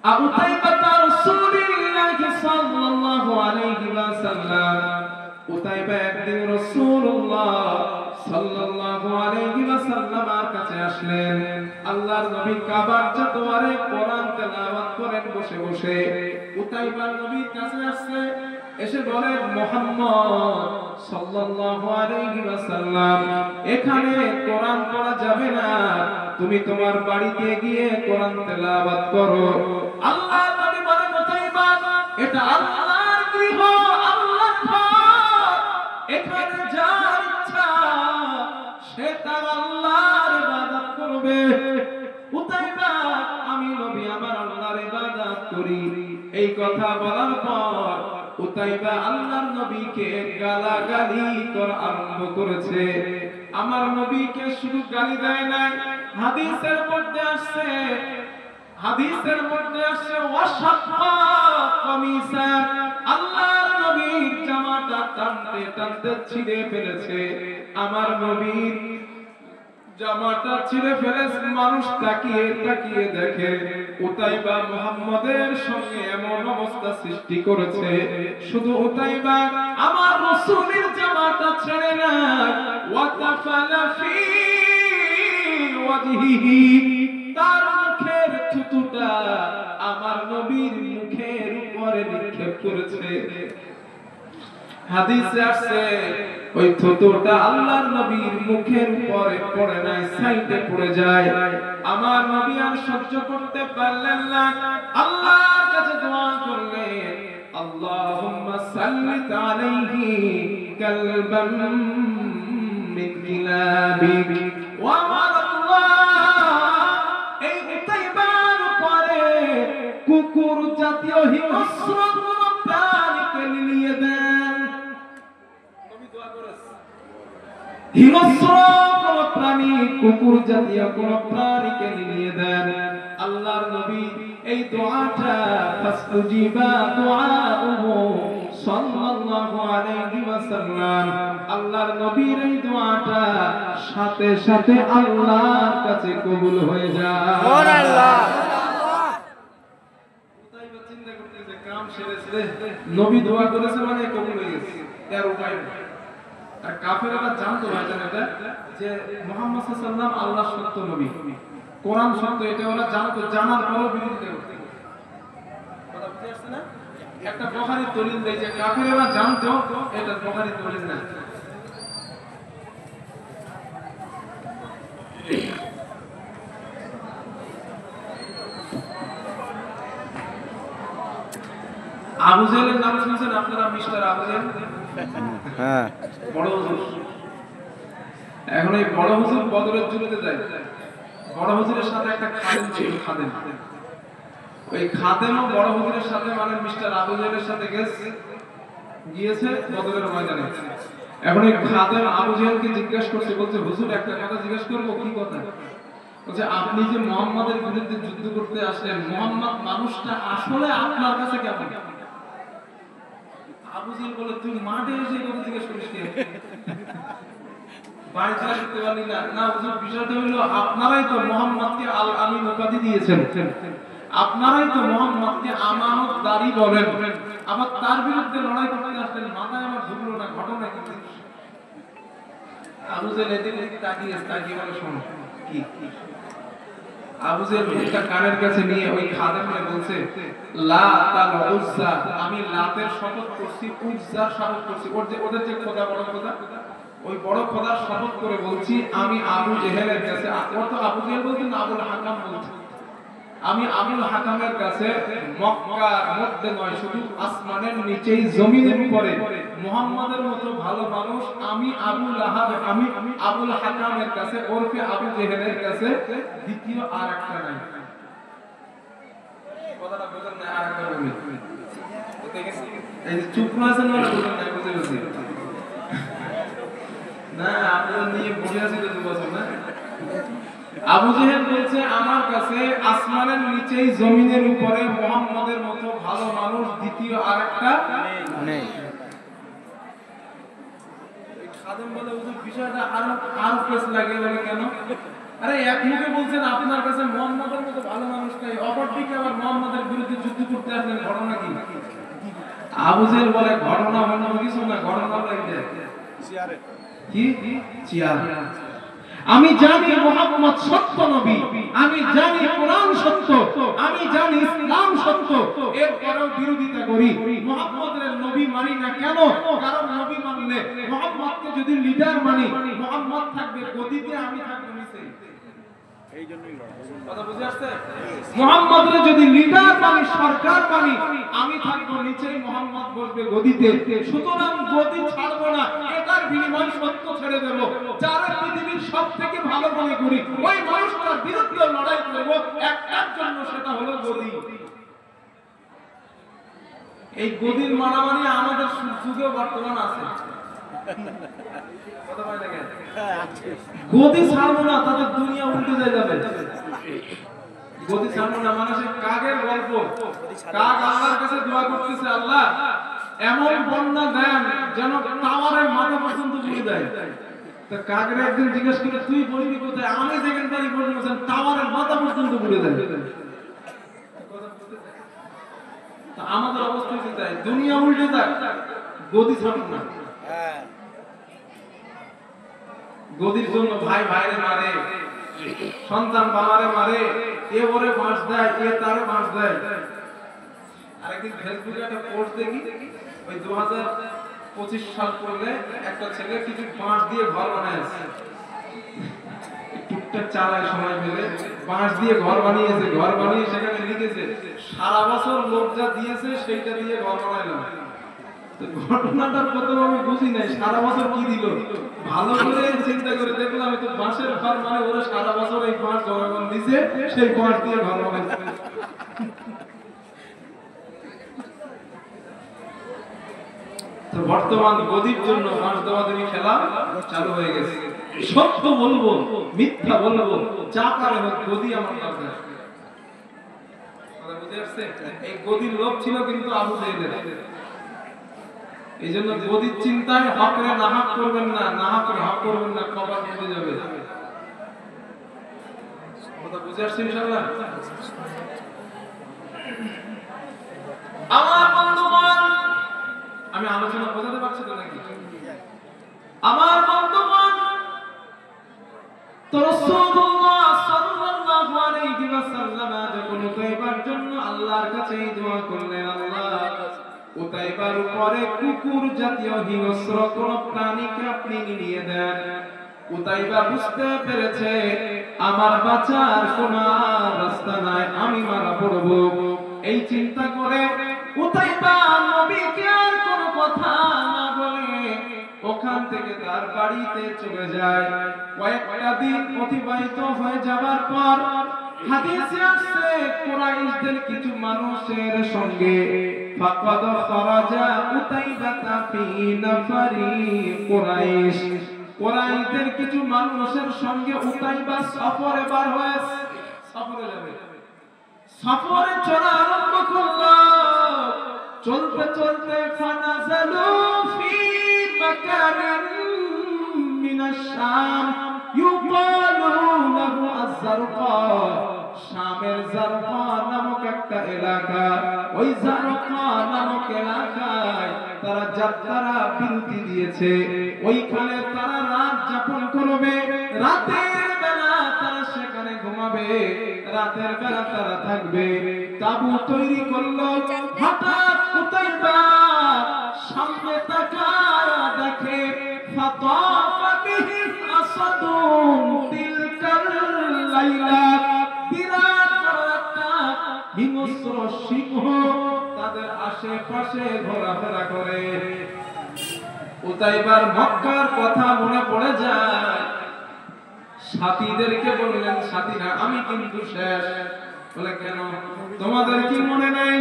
আবু তাইবা রাসূলুল্লাহ সাল্লাল্লাহু আলাইহি ওয়াসাল্লাম, উতাইবা একদিন রাসূলুল্লাহ সাল্লাল্লাহু আলাইহি ওয়াসাল্লামের কাছে আসলেন। আল্লাহর নবী কাবার দুয়ারে কোরআন তেলাওয়াত করেন বসে বসে। উতাইবা নবীর কাছে আসছে, এসে বলেন, মুহাম্মদ সাল্লাল্লাহু আলাইহি ওয়াসাল্লাম এখানে কোরআন পড়া যাবে না, তুমি তোমার বাড়িতে গিয়ে কোরআন তেলাওয়াত করো। আল্লাহর নবী বলেন, উতাইবা এটা আল্লাহর গৃহ, আল্লাহর ঘর, এখানে যার ইচ্ছা সে তার আল্লাহর ইবাদত করবে। উতাইবা আমি নবী আমার আল্লাহর ইবাদত করি। এই কথা বলার পর উতাইবা আল্লাহর নবীকে গালাগালি করা আরম্ভ করেছে। আমার নবীকে শুধু গালি দেয় নাই, হাদিসের মধ্যে আসছে ওয়াশাক্কা কামিসা, আল্লাহর নবীর জামাটা টানতে টানতে ছিঁড়ে ফেলেছে। আমার নবীর জামাটা ছিঁড়ে ফেলে মানুষ তাকিয়ে তাকিয়ে দেখে উতাইবা মুহাম্মাদের সঙ্গে এমন অবস্থা সৃষ্টি করেছে। শুধু উতাইবা আমার রাসূলের জামাটা ছেড়ে না, ওয়াতাফালা ফি ওয়াজহিহি, তার মুখের থুতুটা আমার নবীর মুখের উপরে নিক্ষেপ করেছে। হাদিসে আসছে ওই থুতুটা আল্লাহর নবীর মুখের উপরে পড়ে নাই, সাইডে পড়ে যায়। আমার নবী আর সহ্য করতে পারলেন না, আল্লাহর কাছে দোয়া করলেন, আল্লাহুম্মা সাল্লিত আলাইহি কালবাম মিন কিলাবিক, ওয়া আল্লাহ এই উতাইবার উপরে কুকুর জাতীয় হিংস্র কোন প্রাণীকে নিয়ে দেন। হিংস্র কোন প্রাণী, কুকুর জাতীয় কোন প্রাণীকে নিয়ে দেন। আল্লাহর নবী এই দোয়াটা ফাসতুজিবা দুআউহু সাল্লাল্লাহু আলাইহি ওয়াসাল্লাম, আল্লাহর নবীর এই দোয়াটা সাথে সাথে আল্লাহর কাছে কবুল হয়ে যায়। সুবহানাল্লাহ। উতাইবা চিন্তা করতেছে কাম সেরেছে, নবী দোয়া করেছে মানে কবুল হয়ে গেছে, এর উপায় নেই। আর কাফেররা জানতো ভাইজান এটা যে মুহাম্মদ সাল্লাল্লাহু আলাইহি ওয়াসাল্লাম আল্লাহর সত্য নবী, কোরআন সত্য, এটা ওরা জানতো, জানার পরও বিরোধিতা করতে। কথা বুঝতে আসছে না? একটা বুখারী দলিল দেয় যে কাফেররা জানতো এটা বুখারী দলিল না। আবু জেহেলের নাম শুনছেন আপনারা? মিস্টার আবু জেহেল, হ্যাঁ, বড় হুজুর। এখন এই বড় হুজুর বদরের যুদ্ধে যায়। বড় হুজুরের সাথে একটা খাদেম ছিল, খাদেম। ওই খাদেমও বড় হুজুরের সাথে মানে মিস্টার আবু জেহেলের সাথে গিয়েছে বদরের ময়দানে। এখন এই খাদেম আবু জেহেলকে জিজ্ঞেস করছে, বলছে হুজুর একটা কথা জিজ্ঞেস করবো। কি কথা? বলছে আপনি যে মুহাম্মাদের বিরুদ্ধে যুদ্ধ করতে আসলেন, মুহাম্মদ মানুষটা আসলে আপনার কাছে কেমন? আবু জেহেল বলে, তুই মাঠে এসে কথা জিজ্ঞেস করিস কেন? বাড়িতে আসতে পারলি না? না হুজুর, বিষয়টা হলো আপনারাই তো মুহাম্মদকে আল আমিন উপাধি দিয়েছেন, আপনারাই তো মুহাম্মদকে আমানতদারি বলেন, আবার তার বিরুদ্ধে লড়াই করতে আসলেন, মাথায় আমার ঢুকলো না, ঘটনা কি? আবু জেহেল এদিকে তাকিয়ে বলে, শোন কি? আবু জেহেল মুখটা কানের কাছে নিয়ে ওই খাদেমকে বলছে, লাত আল উজ্জা, আমি লাতের শপথ করছি, উজ্জার শপথ করছি, ওদের যে খোদা, বড় খোদা, ওই বড় খোদার শপথ করে বলছি, আমি আবু জেহেলের কাছে, ওর তো আবু জেহেল বলছেন না, আবুল হাকাম বলছে, আমি আবুল হাকামের কাছে মক্কার মধ্যে নয়, শুধু আসমানের নিচেই জমিনের উপরে মুহাম্মাদের মতো ভালো মানুষ আমি আবুল লাহাব, আমি আবুল হাকামের কাছে ওরফে আবু জেহেলের কাছে দ্বিতীয় আর একটা নাই। কথাটা বুঝেন না? আর একটা বলি, এই চুপ আছেন না, বুঝেন না? বুঝে বুঝি না, আপনারা নিয়ে বসে আছি তো 2 বছর না। আবু জেহেল বলছে আমার কাছে আসমানের নিচেই জমিনের উপরে মুহাম্মাদের মতো ভালো মানুষ দ্বিতীয় আরেকটা নেই। খাদেম বলে, হুজুর বিষয়টা আরো কেস লাগে। বলে কেন? আরে এক মুখে বলছেন আপনার কাছে মুহাম্মাদের মতো ভালো মানুষ নাই, অপরদিকে আবার মুহাম্মাদের বিরুদ্ধে যুদ্ধ করতে আসলেন, ঘটনা কি? আবু জেহেল বলে, ঘটনা অন্য কিছু না, ঘটনা লাগে চেয়ারে। কি চেয়ার? আমি জানি মুহাম্মদ সত্য নবী, আমি জানি কোরআন সত্য, আমি জানি ইসলাম সত্য, এরপরেও বিরোধিতা করি, মুহাম্মদের নবী মানি না। কেন? কারণ নবী মানলে মুহাম্মদকে যদি লিডার মানি, মুহাম্মদ থাকবে গদিতে, আমি থাকবো নিচে। এইজন্যই কথা বুঝে আসছে? মুহাম্মদরে যদি লিডার মানি, সরকার মানি, আমি থাকবো নিচে, মুহাম্মদ বসবে গদিতে। সুতরাং গদি ছাড়বো না, এটার বিনিময়ে সত্য ছেড়ে দেব। যারা পৃথিবীর সবথেকে ভালো মনে করি, ওই মানুষটার বিরুদ্ধে লড়াই করব একটার জন্য, সেটা হলো গদি। এই গদির মারামারি আমাদের যুগে বর্তমান আছে। কথা বলে দেখেন, গদি ছাড়বো না, তাদের দুনিয়া উল্টে যাবে। গদি ছাড়বো না মানে সে কাগের গল্প। কাগ আল্লাহর কাছে দোয়া করতেছে, আল্লাহ এমন বন্যা দেন যেন টাওয়ারের মাথা পর্যন্ত ডুবে যায়। তা কাকরে একদিন জিজ্ঞেস করে তুই পড়বি কোথায়, আমি সেকেন্ডারি পড়বো টাওয়ারের মাথা পর্যন্ত ঘুরে যায়। আমাদের অবস্থা হচ্ছে তাই, দুনিয়া উল্টে যাক, গদি ছাড়ুন না। গদির জন্য ভাই ভাইরে মারে, সন্তান বাবারে মারে, এ ওরে বাঁশ দেয়, এ তারে বাঁশ দেয়। আরেকদিন ফেসবুকে একটা পোস্ট দেখি, ওই 2025 সাল করলে একটা ছেলে কিছু বাঁশ দিয়ে ঘর বানাইছে, টুকটাক চালায় সময় পেলে বাঁশ দিয়ে ঘর বানিয়েছে, ঘর বানিয়ে সেখানে লিখেছে সারা বছর লোক যা দিয়েছে সেইটা দিয়ে ঘর বানাইলাম। তো ঘটনাটার প্রথম আমি বুঝি নাই সারা বছর কি দিল, ভালো করে চিন্তা করে দেখলাম তো বাঁশের ঘর মানে ওরা সারা বছর এই বাঁশ জনগণ দিছে, সেই বাঁশ দিয়ে ঘর বানাইছে। তো বর্তমান গদির জন্য বাঁশ দেওয়াদেরই খেলা চালু হয়ে গেছে। সত্য বলবো মিথ্যা বলবো যা পারে হোক, গদি আমার দরকার। কথা বুঝে আসছে? এই গদির লোভ ছিল কিন্তু আবু জাহেলের। এই জন্য গদির চিন্তায় হকরে নাহাক করবেন না, নাহাকরে হক করবেন না, কপাল কেটে যাবে। কথা বুঝে আসছে ইনশাআল্লাহ? আমার বন্ধুগণ, আমি আলোচনা বোঝাতে পারছি তো নাকি? আমার বন্ধুগণ, তো রাসূলুল্লাহ সাল্লাল্লাহু আলাইহি ওয়াসাল্লাম যখন উতাইবার জন্য আল্লাহর কাছে দোয়া করলেন, আল্লাহ উতাইবার উপরে কুকুর জাতীয় হিংস্র কোন প্রাণীকে আপনি নিয়ে দেন। উতাইবা বুঝতে পেরেছে আমার বাঁচার কোনো রাস্তা নাই, আমি মারা পড়ব। এই চিন্তা করে উতাইবা নবীকে আর কোনো কথা না বলে ওখান থেকে তার বাড়িতে চলে যায়। কয়েকটা দিন অতিবাহিত হয়ে যাবার পর হাদিসে আছে কুরাইশদের কিছু মানুষের সঙ্গে ফাকাদ খারাজা উতাইবা ফি নাফারি কুরাইশ, কুরাইশদের কিছু মানুষের সঙ্গে উতাইবা সফরে বার হয়েছে, সফরে যাবে। সফরে চলা আরম্ভ করলো, চলতে চলতে ফানাজালু ফি মাকানিন মিনাশ শাম ইউকালু লাহু আয-যারকা, শামের জারকা নামক একটা এলাকা, ওই জারকা নামক এলাকায় তারা যাত্রা বিরতি দিয়েছে। ওইখানে তারা রাত যাপন করবে, রাতের বেলা তারা সেখানে ঘুমাবে, রাতের বেলা তারা থাকবে। তাবু তৈরি করলো। হঠাৎ উতাইবা সামনে তাকায় দেখে ফাতাফা বিহি আসাদুন তিলকাল লাইলা, বিরাট একটা হিংস্র সিংহ তাদের আশেপাশে ঘোরাফেরা করে। উতাইবার মক্কার কথা মনে পড়ে যায়, সাথীদেরকে বললেন, সাথীরা আমি কিন্তু শেষ। বলে কেন, তোমাদের কি মনে নাই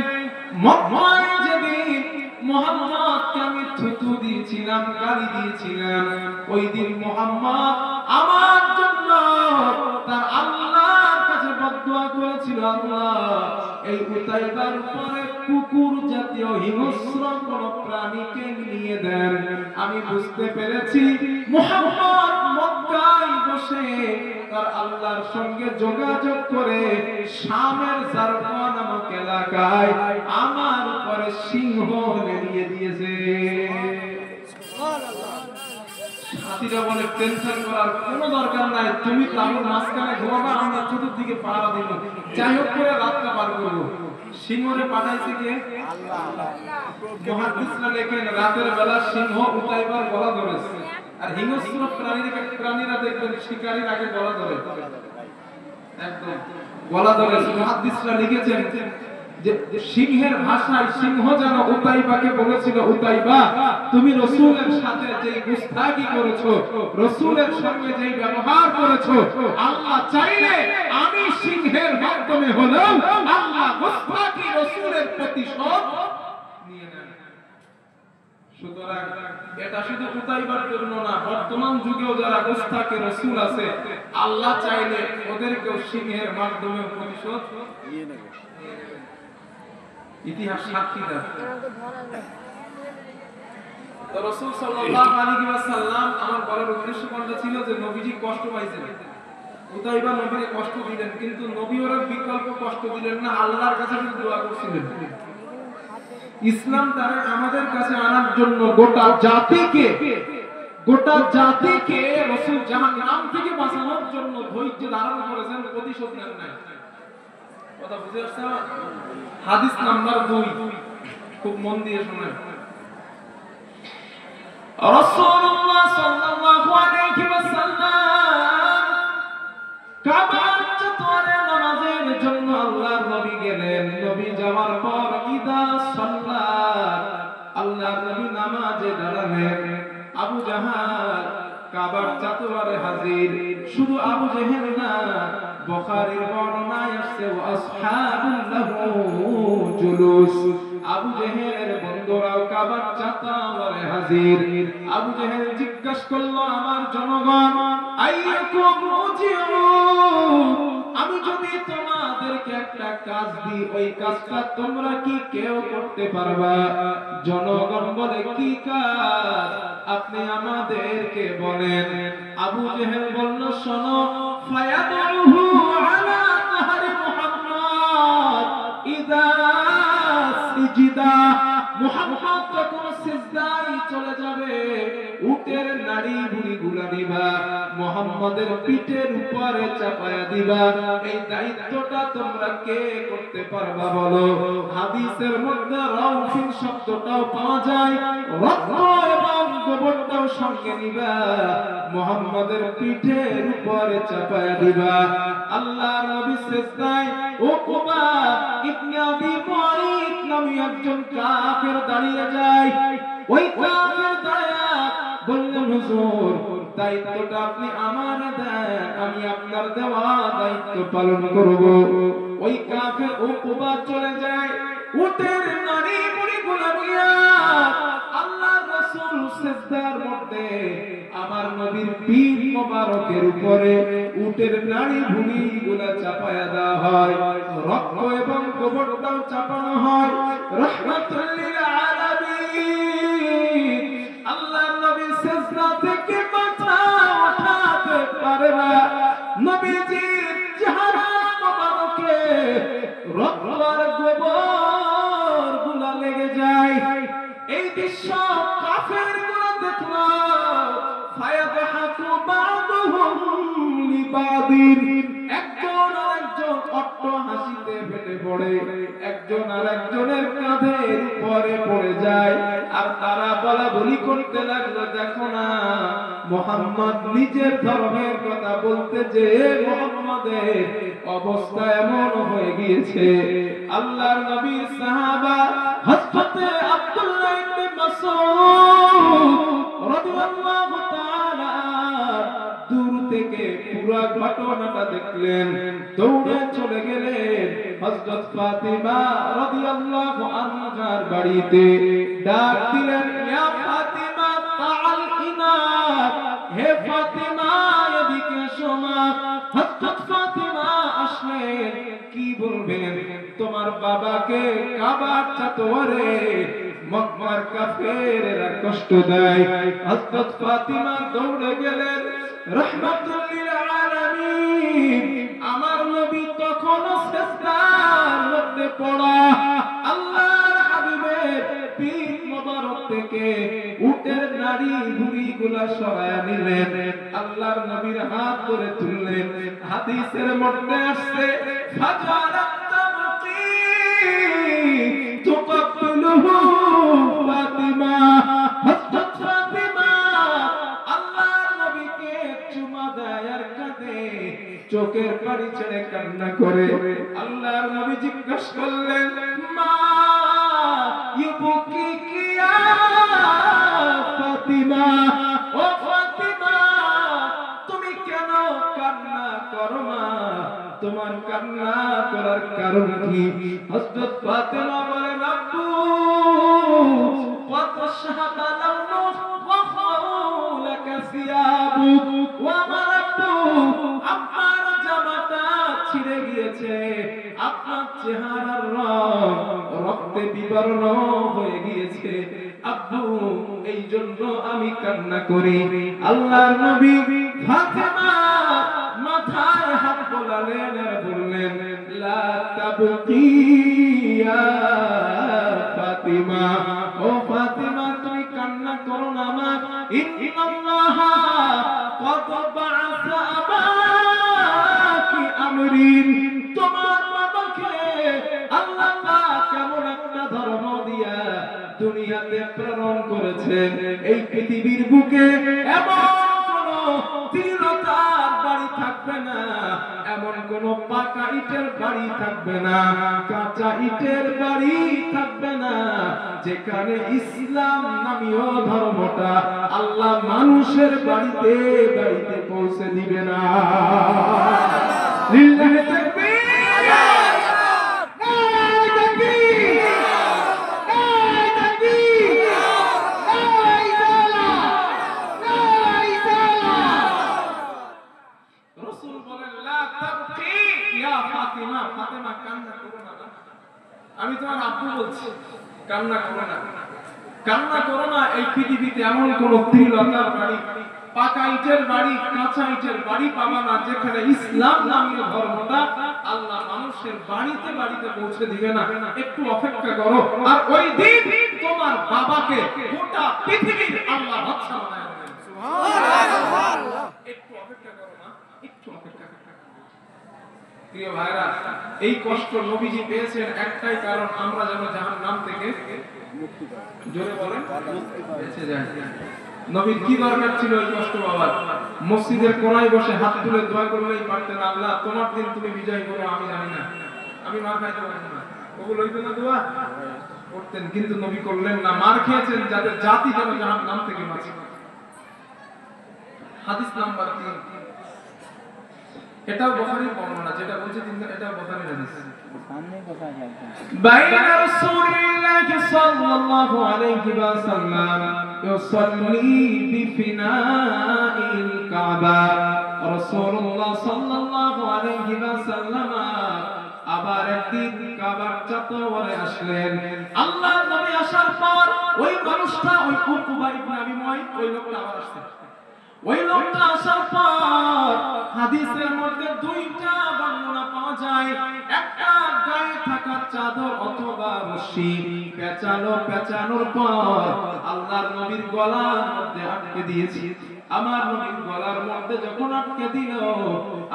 মক্কায় যেদিন মুহাম্মদকে আমি থুতু দিয়েছিলাম, গালি দিয়েছিলাম, ওই দিন মুহাম্মদ আমার জন্য তার আল্লাহর কাছে বদদুয়া করেছিল, আল্লাহ এই উতাইবার উপরে কুকুর জাতীয় হিংস্র কোন প্রাণীকে নিয়ে দেন। আমি বুঝতে পেরেছি মুহাম্মদ মক্কায় বসে তার আল্লাহর সঙ্গে যোগাযোগ করে শামের জারকা নামক এলাকায় আমার উপরে সিংহ নিয়ে দিয়েছে। সাথীরা বলে টেনশন করার কোনো দরকার নাই, তুমি তাবুর মাঝখানে ঘুমাবা, আমরা চতুর্দিকে পাহারা দিব, যাই হোক করে রাতটা পার করবো। সিংহরে পাঠাইছে কে? আল্লাহ। মুহাদ্দিসরা লেখেন রাতের বেলা সিংহ উতাইবার গলা ধরেছে। আর হিংস্র প্রাণীরা দেখবেন শিকারীর আগে গলা ধরে, একদম গলা ধরে। মুহাদ্দিসরা লিখেছেন যে সিংহের ভাষায় সিংহ যেন উতাইবাকে বলেছিল, উতাইবা তুমি রাসূলের সাথে যে গুস্তাখি করেছো, রাসূলের সঙ্গে যে ব্যবহার করেছো, আল্লাহ চাইলে আমি সিংহের মাধ্যমে হলেও আল্লাহ গুস্তাখি রাসূলের প্রতিশোধ নিয়ে নেন। সুতরাং এটা শুধু উতাইবার জন্য না, বর্তমান যুগেও যারা গুস্তাখি রাসূল আছে আল্লাহ চাইলে ওদেরকেও সিংহের মাধ্যমে প্রতিশোধ নিয়ে নেবে। ইতিহাস সাক্ষী দেয়। তো রাসূল সাল্লাল্লাহু আলাইহি ওয়াসাল্লাম আমার বলার উদ্দেশ্য কোনটা ছিল যে নবীজি কষ্ট পাইছেন, উতাইবা নবীকে কষ্ট দিলেন, কিন্তু নবী ওরা বিকল্প কষ্ট দিলেন না, আল্লাহর কাছে দোয়া করছিলেন ইসলাম তারা আমাদের কাছে আনার জন্য। গোটা জাতিকে রাসূল জাহান্নাম থেকে বাঁচানোর জন্য ধৈর্য ধারণ করেছেন, প্রতিশোধ নেন নাই। কথা বুঝে আসছে? হাদিস নাম্বার 2, খুব মন দিয়ে শুনেন। রাসূলুল্লাহ সাল্লাল্লাহু আলাইহি ওয়াসাল্লাম কাবার চত্বরে নামাজের জন্য আল্লাহর নবী গেলেন। নবী যাওয়ার পর ইদা সাল্লাত, আল্লাহর নবী নামাজে দাঁড়ালেন। আবু জাহাল কাবার চত্বরে হাজির। শুধু আবু জাহেল না, বুখারীর বর্ণনায় আছে ওয়া আসহাবুল লাহু জুলুস, আবু জাহেলের বন্ধুরাও কাবার চত্বরে হাজির। আবু জাহেল জিজ্ঞাসা করলো, আমার জনগণ, আইয়াকুম মুজিউন, আমি যদি তোমাদেরকে একটা কাজ দিই, ওই কাজটা তোমরা কি কেউ করতে পারবা? জনগণ বলে, কি কাজ? আপনি আমাদেরকে বলেন। আবু জাহেল বলল, শোনো, ফায়াদুহু আলা তাহরি মুহাম্মদ ইদা সিজদা, মুহাম্মদ যখন সিজদায় চলে যাবে, উটের নাড়ি ভুঁড়িগুলা দিবা, মুহাম্মাদের পিঠের উপরে চাপায়া দিবা। এই দায়িত্বটা তোমরা কে করতে পারবা বলো? হাদিসের মধ্যে রাউফিন শব্দটাও পাওয়া যায়, রক্ত এবং গোবরটাও সঙ্গে নিবা, মুহাম্মাদের পিঠের উপরে চাপায়া দিবা। আল্লাহর নবী সিজদায় উকবা ইবনে আবি মুআইত নামে একজন কাফের দাঁড়িয়ে যায়। ওই কাফের দাঁড়িয়ে বললেন, হুজুর, দায়িত্বটা আপনি আমার দেন, আমি আপনার দেওয়া দায়িত্ব পালন করব। ওই কাফের উকবা চলে যায়, উটের নাড়ি ভুঁড়িগুলো নিয়ে আল্লাহর রাসূল সিজদার মধ্যে আমার নবীর পিঠ মোবারকের উপরে উটের নাড়ি ভুঁড়িগুলো চাপায়া দেওয়া হয়, রক্ত এবং গোবরটাও চাপানো হয়। রাহমাতুল লিল আলামিন, আল্লাহর নবী সিজদা থেকে মাথা উঠাতে পারে না। নবীজির চেহারা মোবারকে রক্ত আর গোবরগুলো লেগে যায়। এই দৃশ্য কাফেরগুলো দেখলো, ফায়াদহাকু বা'দুহুম লিবাদিন, একজন আরেকজন অট্ট হাসিতে ফেটে পড়ে, একজন আরেকজনের কাঁধের উপরে পড়ে যায়। আর তারা বলাবলি করতে লাগলো, দেখো না, মুহাম্মদ নিজের ধর্মের কথা বলতে যে মুহাম্মাদের অবস্থা এমন হয়ে গিয়েছে। আল্লাহর নবীর সাহাবা হযরতে আব্দুল্লাহ ইবনে মাসউদ রাদিয়াল্লাহু তাআলা দূর থেকে পুরো ঘটনাটা দেখলেন, দৌড়ে চলে গেলেন হযরত ফাতিমা রাদিয়াল্লাহু আনহার বাড়িতে। ডাক দিলেন, ইয়া ফাতিমা তাআল ইনা, হে ফাতিমা এদিকে এসো মা। হযরত ফাতিমা আসলেন, কি বলবেন? তোমার বাবাকে কাবার চত্বরে মক্কার কাফেররা কষ্ট দেয়। হযরত ফাতিমা দৌড়ে গেলেন। রাহমাতুল লিল আলামিন, আমার নবী তখনও সিজদার মধ্যে পড়া। আল্লাহর হাবিবের পিঠ মোবারক থেকে উটের নাড়ি ভুঁড়িগুলা সরায়া নিলেন, আল্লাহর নবীর হাত ধরে তুললেন। হাদিসের মধ্যে আসছে, ফাজারাত তাবকি তুকাব্বিলুহু ফাতিমা, হযরত ফাতিমা আল্লাহর নবীকে চুমা দেয় আর কাঁদে, চোখের পানি ছেড়ে কান্না করে। আল্লাহর নবী জিজ্ঞাসা করলেন, মা ইউবকি কিয়া ফাতিমা, ও ফাতিমা তুমি কেন কান্না করো মা? তোমার কান্না করার কারণ কি? হযরত ফাতিমা বলেন, আব্বু কত শাহাদা লাউনু ওয়া খাউলাকা সিয়াবুক, ওয়া আমার আব্বু, আপনার জামাটা ছিঁড়ে গিয়েছে, আপনার চেহারার রং রক্তে বিবর্ণ হয়ে গিয়েছে। আব্বু এই জন্য আমি কান্না করি। আল্লাহর নবী ফাতেমা মাথায় হাত বোলালেন আর বললেন, লা তাবকি ইয়া ফাতিমা, ও ফাতিমা তুমি কান্না করো না মা, ইন্নাল্লাহা ক্বাদ বা'আসা আবাকি আমরিন, তোমার বাবাকে আল্লাহ পাক কেমন একটা ধর্ম দিয়া দুনিয়াতে প্রেরণ করেছেন। এই পৃথিবীর বুকে এমন কোন তিলতার বাড়ি থাকবে না, এমন কোন পাকা ইটের বাড়ি থাকবে না, কাঁচা ইটের বাড়ি থাকবে না, যেখানে ইসলাম নামীয় ধর্মটা আল্লাহ মানুষের বাড়িতে বাড়িতে পৌঁছে দিবে না। লিল্লাহি তাকবীর। আমি তোমার আব্বু বলছি, কান্না করো না, কান্না করো না। এই পৃথিবীতে এমন কোন ত্রিলতার বাড়ি, পাকা ইটের বাড়ি, কাঁচা ইটের বাড়ি পাবা না, যেখানে ইসলাম নামীয় ধর্মটা আল্লাহ মানুষের বাড়িতে বাড়িতে পৌঁছে দিবে না। একটু অপেক্ষা করো, আর ওই দিন তোমার বাবাকে গোটা পৃথিবীর আল্লাহ বাদশা বানায় দেবেন। সুবহানাল্লাহ। একটু অপেক্ষা করো না, একটু অপেক্ষা করো। প্রিয় ভাইরা, এই কষ্ট নবীজি পেয়েছেন একটাই কারণ, আমরা যেন জাহান্নাম থেকে মুক্তি পাই। জোরে বলেন, মুক্তি পেয়েছে যায়। নবীর কি দরকার ছিল এই কষ্ট পাওয়ার? মসজিদের কোণায় বসে হাত তুলে দোয়া করলেই পারতেন, আল্লাহ তোমার দিন তুমি বিজয় করো, আমি জানি না, আমি মার খাইতে পারবো না, ওগুলো হইতো না দোয়া করতেন। কিন্তু নবী করলেন না, মার খেয়েছেন যাদের জাতি যেন জাহান্নাম থেকে বাঁচে। হাদিস নাম্বার 3, এটাও বুখারীর বর্ণনা, যেটা বলছে কিন্তু এটাও বুখারীর হাদিস। সামনে কথা আছে, বাইনা রাসূলিল্লাহি সাল্লাল্লাহু আলাইহি ওয়াসাল্লাম ইউসাল্লি বিফিনাইল কাবা, রাসূলুল্লাহ সাল্লাল্লাহু আলাইহি ওয়াসাল্লাম আবার একদিন কাবার চত্বরে আসলেন। আল্লাহর নবী আসার পর ওই মানুষটা, ওই উকবা ইবনে আবি মুআইত, ওই লোকটা আবার আসছে। ওই লোকটা আসার পর হাদিসের মধ্যে দুইটা বর্ণনা পাওয়া যায়। একটা গায়ে থাকা চাদর অথবা রশি পেঁচানোর পর আল্লাহর নবীর গলার মধ্যে আটকে দিয়েছে। আমার নবীর গলার মধ্যে যখন আটকে দিল,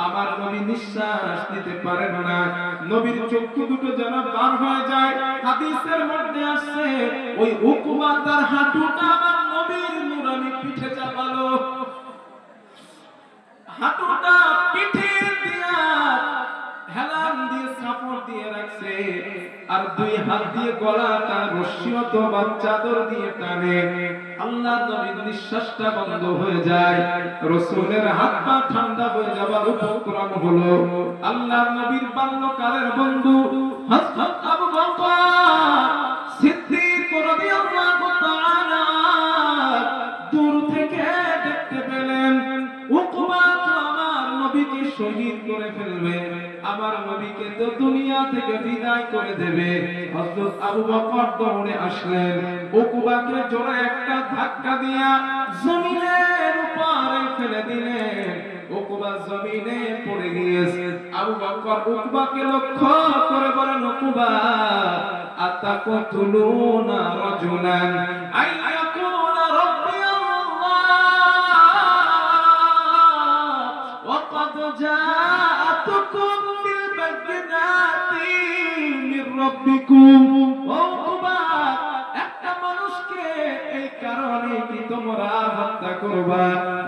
আমার নবী নিঃশ্বাস নিতে পারেন না, নবীর চক্ষু দুটো যেন বার হয়ে যায়। হাদিসের মধ্যে আসছে ওই উকবা তার হাঁটুটা আমার নবীর নুরানি পিঠে চাপালো, হাঁটুটা পিঠে দিয়া হেলান দিয়ে সাপোর্ট দিয়ে রাখছে, আর দুই হাত দিয়ে গলাটা রশি অথবা চাদর দিয়ে টানে। আল্লাহর নবীর নিঃশ্বাসটা বন্ধ হয়ে যায়, রাসূলের হাত পা ঠান্ডা হয়ে যাবার উপক্রম হলো। আল্লাহর নবীর বাল্যকালের বন্ধু হযরত আবু বকর সিদ্দিক রাদিয়াল্লাহু তাআলা দূর থেকে দেখতে পেলেন উকবা আমার নবীকে শহীদ করে ফেলবে, আমার নবীকে তো দুনিয়া থেকে বিদায় করে দেবে। হযরত আবু বকর দৌড়ে আসলেন, উকবাকে জোরে একটা ধাক্কা দিয়া জমিনের উপরে ফেলে দিলেন। উকবা জমিনে পড়ে গিয়েছে। আবু বকর উকবাকে লক্ষ্য করে বলেন, উকবা আতাকতুলুনা রাজুলান আইয়াকুনা রাব্বি وقد جاءتكم بالبينات من ربكم। একটা মানুষকে এই কারণে কি তোমরা হত্যা করবা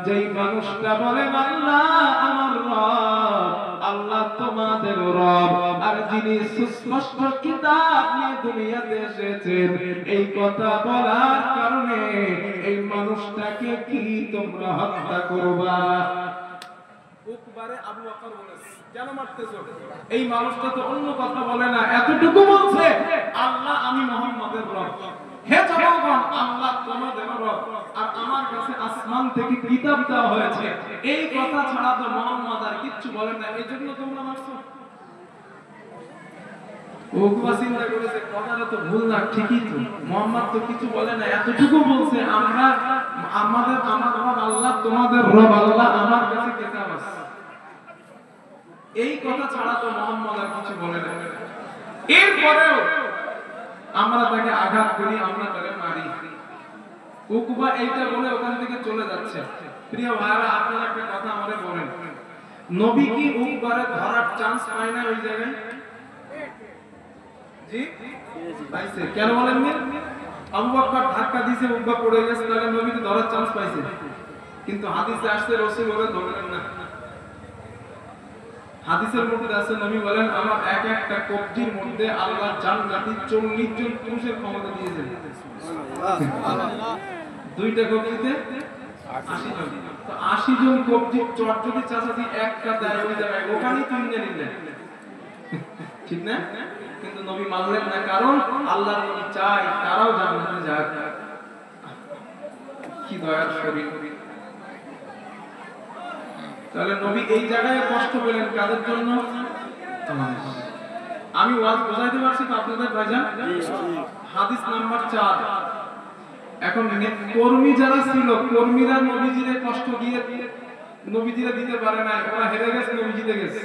যেই মানুষটা বলেন আল্লাহ আমার রব, আল্লাহ তোমাদের রব, আর যিনি সুস্পষ্ট কিতাব নিয়ে দুনিয়াতে এসেছেন, এই কথা বলার কারণে এই মানুষটাকে কি তোমরা হত্যা করবা? উকবারে আবু বকর বলেছে, কেন মারতেছো? এই মানুষটা তো অন্য কথা বলে না, এতটুকু বলছে আল্লাহ আমি মুহাম্মাদের রব। হে জনগণ, আল্লাহ তোমাদের রব, আর আমার কাছে আসমান থেকে কিতাব দেওয়া হয়েছে, এই কথা ছাড়া তো মুহাম্মদ আর কিচ্ছু বলেন না, এজন্য তোমরা মারছো। উকবা চিন্তা করেছে কথাটা তো ভুল না, ঠিকই তো, মুহাম্মদ তো কিছু বলে না, এতটুকু বলছে আমরা আমাদের আমার রব আল্লাহ, তোমাদের রব আল্লাহ, আমার কাছে কিতাব আছে। এই কথা ছাড়া তো মুহাম্মদ আর কিছু বলে না। এরপরেও আমরা তাকে আঘাত করি, আমরা তাকে মারি। উকবা এইটা বলে ওখান থেকে চলে যাচ্ছে। প্রিয় ভাইরা, আপনারা একটা কথা আমারে বলেন, নবী কি উকবারে ধরার চান্স পায় না ওই জায়গায়? জি পাইছে। কেন বলেন? আবু বকর ধাক্কা দিয়েছে, উকবা পড়ে গেছে, তাহলে নবী তো ধরার চান্স পাইছে। কিন্তু হাদিসে আসছে রাসূল ওরে ধরলেন না। হাদিসের মধ্যে আছে নবী বলেন, আমার এক একটা কবজির মধ্যে আল্লাহ জান্নাতি 40 জন পুরুষের ক্ষমতা দিয়েছেন। সুবহানাল্লাহ। দুইটা কবজিতে 80 জন। তো 80 জন কবজির চট যদি চাচাজি একটা দেয় ওই জায়গায়, ওখানেই তুলে নিলেন, ঠিক না? কিন্তু নবী মানলেন না, কারণ আল্লাহর নবী চাই তারাও জান্নাতে যাক। কি দয়ার শরীর। তাহলে নবী এই জায়গায় কষ্ট পেলেন কাদের জন্য? আমি ওয়াজ বোঝাইতে পারছি তো আপনাদের ভাইজান? হাদিস নাম্বার 4। এখন কর্মী যারা ছিল, কর্মীরা নবীজিরে কষ্ট দিয়ে নবীজিরে দিতে পারে না, ওরা হেরে গেছে, নবীজিতে গেছে।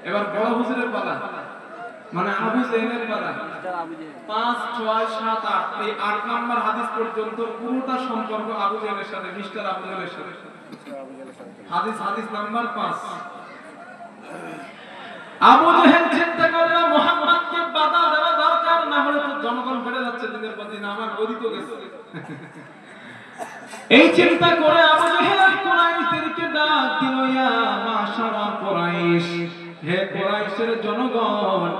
এবার বড় হুজুরের পালা, মানে আবু জেহেলের পালা। 5, 6, 7, 8 এই 8 নাম্বার হাদিস পর্যন্ত পুরোটা সম্পর্ক আবু জেহেলের সাথে, মিস্টার আবু জেহেলের সাথে। হাদিস নাম্বার 5। আবু জেহেল চিন্তা করলো মুহাম্মদকে বাধা দেওয়া দরকার, না হলে তো জনগণ বেড়ে যাচ্ছে দিনের পর দিন, আমার গদি তো গেছে। এই চিন্তা করে আবু জেহেল কুরাইশদেরকে ডাক দিল, ইয়া মাশারা কুরাইশ, হে কুরাইশের জনগণ,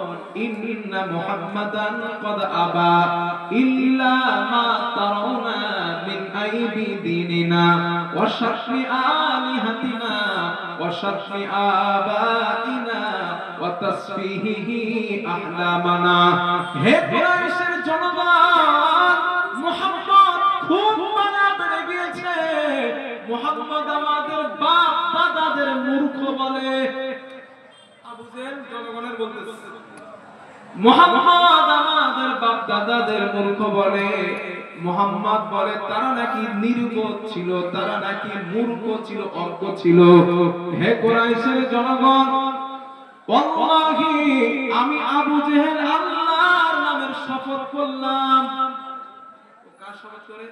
ইন্না মুহাম্মাদান ক্বাদ আবা ইল্লা মা তারাউনা মিন আইবি দীনিনা ওয়া শাররি আলিহাতিনা ওয়া শাররি আবাইনা ওয়া তাসফিহি আহলামানা। হে কুরাইশের জনগণ, মুহাম্মদ খুব মানা বেড়ে গিয়েছে, মুহাম্মদ আমাদের বাপ দাদাদের মূর্খ বলে। আবু জেহেল জনগণের বলতেছে, মুহাম্মদ আমাদের বাপ দাদাদের মূর্খ বলে। মুহাম্মদ বলে তারা নাকি নির্বোধ ছিল, তারা নাকি মূর্খ ছিল, অজ্ঞ ছিল। হে কুরাইশের জনগণ, ওয়াল্লাহি আমি আবু জেহেল আল্লাহর নামের শপথ করলাম। কার শপথ করে?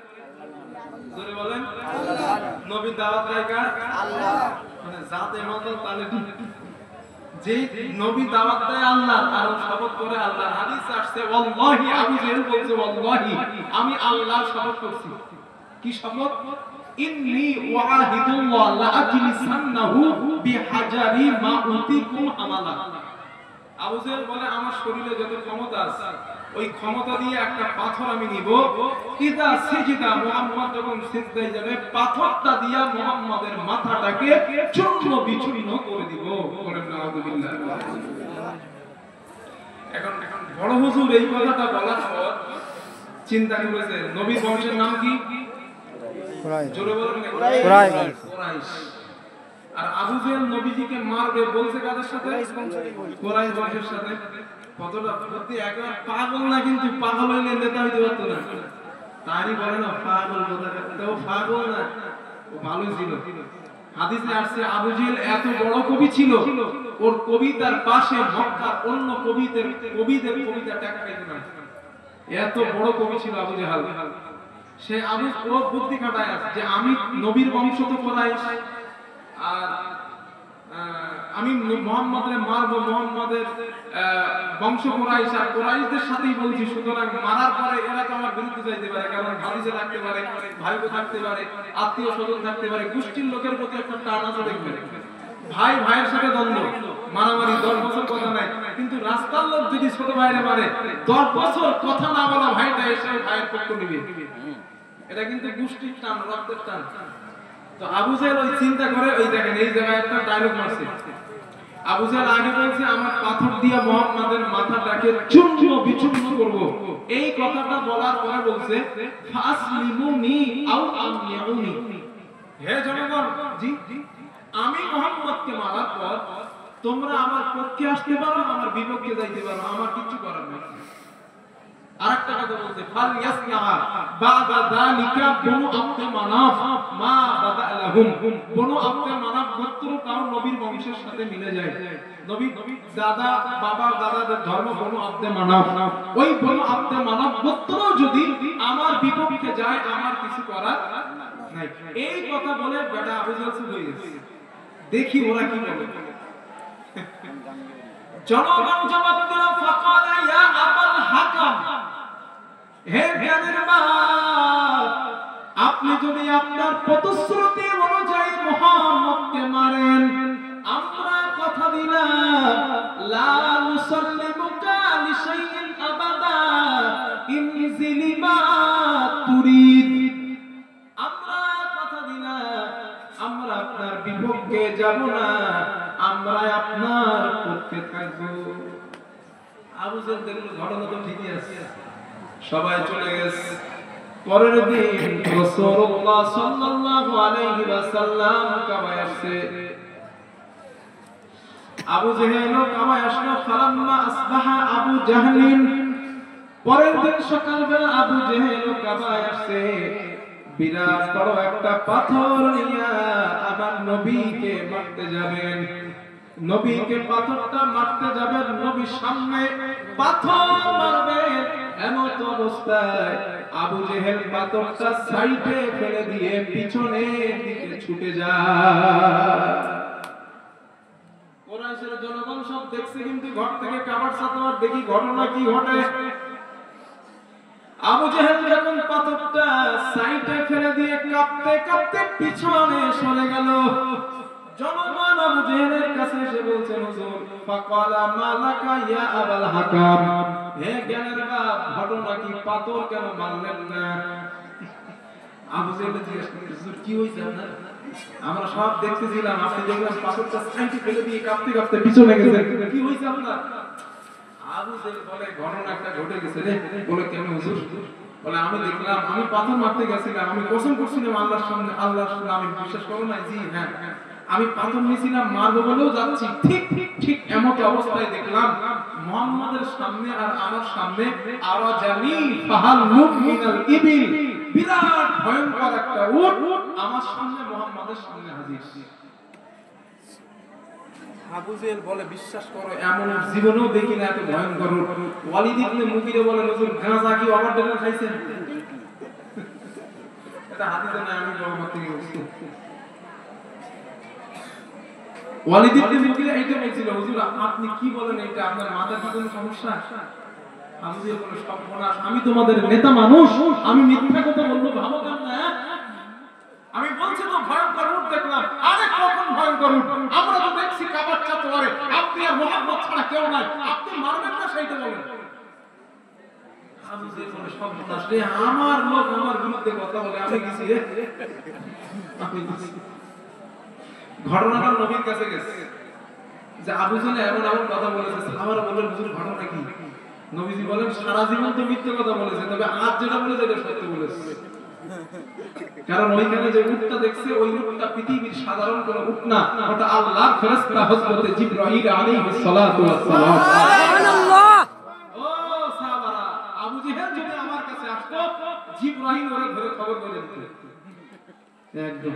জোরে বলেন। আল্লাহ। নবী দাওয়াত দেয় কার? আল্লাহ। মানে জাতে মতো তালে যে নবী দাওয়াত দেয় আল্লাহ, আর শপথ করে আল্লাহ। হাদিসে আসছে ওয়াল্লাহি, আবু জেহেল বলছে ওয়াল্লাহি আমি আল্লাহর শপথ করছি। কি শপথ? ইন্নী ওয়াহিদুল্লাহ লা আজলিসান্নাহু বিহাজারি মা উতিকুম আমালা। আবু জেহেল বলে আমার শরীরে যত ক্ষমতা আছে, ওই ক্ষমতা দিয়ে একটা পাথর আমি নিব, ইদা সিজদা মুহাম্মদ যখন সিজদায় যাবে, পাথরটা দিয়া মুহাম্মাদের মাথাটাকে চূর্ণ বিচূর্ণ করে দিব। বলেন নাউযুবিল্লাহ। এখন বড় হুজুর এই কথাটা বলার পর চিন্তা করেছে নবীর বংশের নাম কি? কুরাইশ। জোরে বলেন কুরাইশ। আর আবু জেহেল নবীজিকে মারবে বলছে কাদের সাথে? কুরাইশ বংশের সাথে। কতটা বুদ্ধি! একবার পাগল না, কিন্তু পাগল হইলে নেতা হইতে পারতো না। তারই বলে না পাগল, ও পাগল না, ও ভালো ছিল। হাদিসে আসছে আবু জেহেল এত বড় কবি ছিল, ওর কবিতার পাশে মক্কার অন্য কবিদের কবিতা টাকাইতো না। এত বড় কবি ছিল আবু জেহেল। সে ও বুদ্ধি খাটায় আছে যে আমি নবীর বংশ তো কুরাইশ, আর আমি মুহাম্মদের মারবো, মুহাম্মদের বংশ কুরাইশ, আর কুরাইশদের সাথেই বলছি, সুতরাং মারার পরে এরা তো আমার বিরুদ্ধে যাইতে পারে, কারণ ভাতিজা থাকতে পারে, ভাইপো থাকতে পারে, আত্মীয় স্বজন থাকতে পারে, গোষ্ঠীর লোকের প্রতি একটা টান আছে দেখবে। ভাই ভাইয়ের সাথে দ্বন্দ্ব, মারামারি 10 বছর কথা নাই, কিন্তু রাস্তার লোক যদি ছোট ভাইরে মারে 10 বছর কথা না বলা ভাইটা এসে ভাইয়ের পক্ষ নিবে। এটা কিন্তু গোষ্ঠীর টান, রক্তের টান। তো আবু জেহেল ওই চিন্তা করে, ওই দেখেন এই জায়গায় একটা ডায়লগ মারছে। আবু জেহেল আগে বলছে আমার পাথর দিয়ে মুহাম্মাদের মাথাটাকে চূর্ণ বিচূর্ণ করব। এই কথাটা বলার পরে বলছে ফাসলিমুনি আও আমনিউনি। হে জনগণ, জি আমি মুহাম্মদকে মারার পর তোমরা আমার পক্ষে আসতে পারো, আমার বিপক্ষে যাইতে পারো, আমার কিছু করার নেই। আরেকটা কথা বলতে, ফাল ইয়াসনাহা বাদা যালিকা বনু আব্দ মানাফ মা বাদা লাহুম। বনু আব্দ মানাফ গোত্র কারণ নবীর বংশের সাথে মিলে যায়। নবীর দাদা বাবা দাদাদের ধর্ম বনু আব্দ মানাফ। ওই বনু আব্দ মানাফ গোত্র যদি আমার বিপক্ষে যায়, আমার কিছু করার নাই। এই কথা বলে বেটা আবু জাহল হয়ে গেছে। দেখি ওরা কি বলে। জনগণ জবাব দিল, ফাকালা ইয়া আবাল হাকাম, হে জ্ঞানের বাপ, আপনি যদি আপনার প্রতিশ্রুতি অনুযায়ী মুহাম্মদকে মারেন, আমরা কথা দিলাম লা নুসাল্লিমুকা লিশাইইন আবাদা ইনজিলি মা তুরিদ। আমরা কথা দিলাম আমরা আপনার বিপক্ষে যাব না, আমরা আপনার পক্ষে থাকব। আবু জাহল দেখলো ঘটনা তো ঠিকই আছে, সবাই চলে গেছে। পরের দিন রাসূলুল্লাহ সাল্লাল্লাহু আলাইহি ওয়াসাল্লাম কাবায় আসছে। আবু জাহল কাবায় আসলো। ফালাম্মা আসবাহা আবু জাহলিন, পরের দিন সকালবেলা আবু জাহল কাবায় আসছে। বিরাট বড় একটা পাথর নিয়ে আমার নবীকে মারতে যাবেন। নবীকে পাথরটা মারতে যাবেন, নবীর সামনে পাথর মারবেন। এমন অবস্থায় আবু জাহল পাথরটা সাইডে ফেলে দিয়ে পিছনের দিকে ছুটে যায়। কুরাইশের জনগণ সব দেখছে, কিন্তু ঘর থেকে কাবার সাতবার দেখি ঘটনা কি ঘটে। আবু জাহল যখন পাথরটা সাইডে ফেলে দিয়ে কাঁপতে কাঁপতে পিছনে সরে গেল, জনগণ আবু জাহলের কাছে এসে বলছে, হুজুর ফাকালা মালাকা ইয়া আবাল হাকাম, হে জ্ঞানের বাপ, ঘটনা কি, পাথর কেন মারলেন না? আবু জাহল জিজ্ঞেস করছে, হুজুর কি হইছে আপনার? আমরা সব দেখতেছিলাম, আপনি দেখলাম পাথরটা সাইডে ফেলে দিয়ে কাঁপতে কাঁপতে পিছনে গেছেন, কি হইছে আপনার? আবু জাহল বলে, ঘটনা একটা ঘটে গেছে রে। বলে কেন হুজুর? বলে আমি দেখলাম, আমি পাথর মারতে গেছিলাম, আমি কসম করছিলাম আল্লাহর সামনে, আল্লাহর সামনে আমি বিশ্বাস করো না। জি হ্যাঁ, আমি পাথর নিয়েছিলাম, মারবো বলেও যাচ্ছি, ঠিক ঠিক ঠিক এমন অবস্থায় দেখলাম মুহাম্মাদের সামনে আর আমার সামনে আরা জানি ফাহাল মুক মিনাল ইবিল, বিরাট ভয়ঙ্কর একটা উট আমার সামনে মুহাম্মাদের সামনে হাজির। আবু জাহল বলে, বিশ্বাস করো এমন জীবনেও দেখি না এত ভয়ঙ্কর উট। ওয়ালিদ ইবনে মুগিরা বলে, হুজুর গাঁজা কি ওভারডোজ খাইছেন? এটা হাদিসে না, আমি মুহাম্মদ থেকে বলছি। ওয়ালিদ ইবনে মুগিরা এইটা বলছিল, হুজুর আপনি কি বলেন, এটা আপনার মাথার কি কোনো সমস্যা? আবু জাহল বলে, সর্বনাশ, আমি তোমাদের নেতা মানুষ, আমি মিথ্যা কথা বলবো ভাবো কেন না? আমি বলছি তো ভয়ঙ্কর উট দেখলাম। আরে কখন ভয়ঙ্কর উট? আমরা তো দেখছি কাবার চত্বরে, আপনি আর মুহাম্মদ ছাড়া কেউ নাই, আপনি মারবেন না সেইটা বলেন। আবু জাহল বলে, সর্বনাশ রে, আমার লোক আমার বিরুদ্ধে কথা বলে, আমি গেছি রে, আমি গেছি। ঘটনাটা নবীর কাছে গেছে যে আবু জাহল এমন এমন কথা বলেছে। সাহাবারা বললেন, হুজুর ঘটনা কি? নবীজি বলেন, সারা জীবন তো মিথ্যে কথা বলেছে, তবে আজ যেটা বলেছে এটা সত্য বলেছে। কারণ ওইখানে যে উটটা দেখছে, ওই উটটা পৃথিবীর সাধারণ কোন উট না, ওটা আল্লাহর ফেরেশতা হযরত জিবরাইল আলাইহিস সালাতু ওয়াস সালাম। সুবহানাল্লাহ। ও সাহাবারা, আবু জাহল যদি আমার কাছে আসতো, জিবরাইল ওরে ধরে খবর বলে দিত একদম।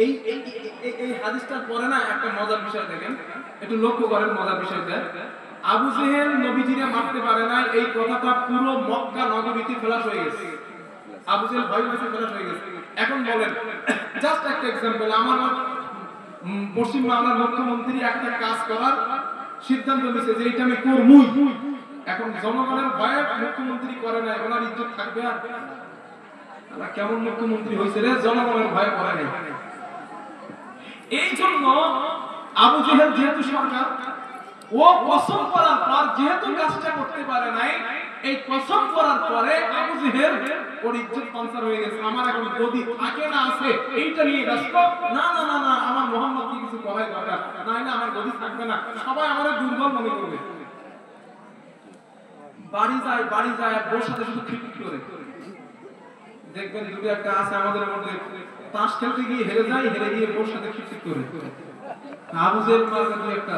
এই এই এই হাদিসটার পরে না একটা মজার বিষয় দেখেন, একটু লক্ষ্য করেন মজার বিষয়টা। আবু জাহল নবীজিরে মারতে পারে না, এই কথাটা পুরো মক্কা নগরীতে ফ্ল্যাশ হয়ে গেছে। আবু জাহল ভয় পেয়ে ফ্ল্যাশ হয়ে গেছে। এখন বলেন, জাস্ট একটা एग्जांपल, আমার পশ্চিম বাংলার মুখ্যমন্ত্রী একটা কাজ করার সিদ্ধান্ত নিয়েছে যে এটা আমি করবই। এখন জনগণের ভয়ে মুখ্যমন্ত্রী করে না, ওনার ইজ্জত থাকবে? আর আল্লাহ কেমন মুখ্যমন্ত্রী হইছে রে, জনগণের ভয়ে করে নাই। এই জন্য আবু জাহল যেহেতু সরকার, ও কসম করার পর যেহেতু কাজটা করতে পারে নাই, এই কসম করার পরে আবু জাহল ওর ইজ্জত পাঞ্চার হয়ে গেছে। আমার এখন গদি থাকে না আছে এইটা নিয়ে ব্যস্ত, না না না না, আমার মুহাম্মদকে কিছু করাই দরকার, নাই না আমার গদি থাকবে না, সবাই আমারে দুর্বল মনে করবে। বাড়ি যায় আর বোর সাথে শুধু খিটখিট করে। দেখবেন দুটো একটা আছে আমাদের মধ্যে, তাস খেলতে গিয়ে হেরে যায়, হেরে গিয়ে বোর সাথে খিটখিট করে। আবু জেহেল মার্কা দুই একটা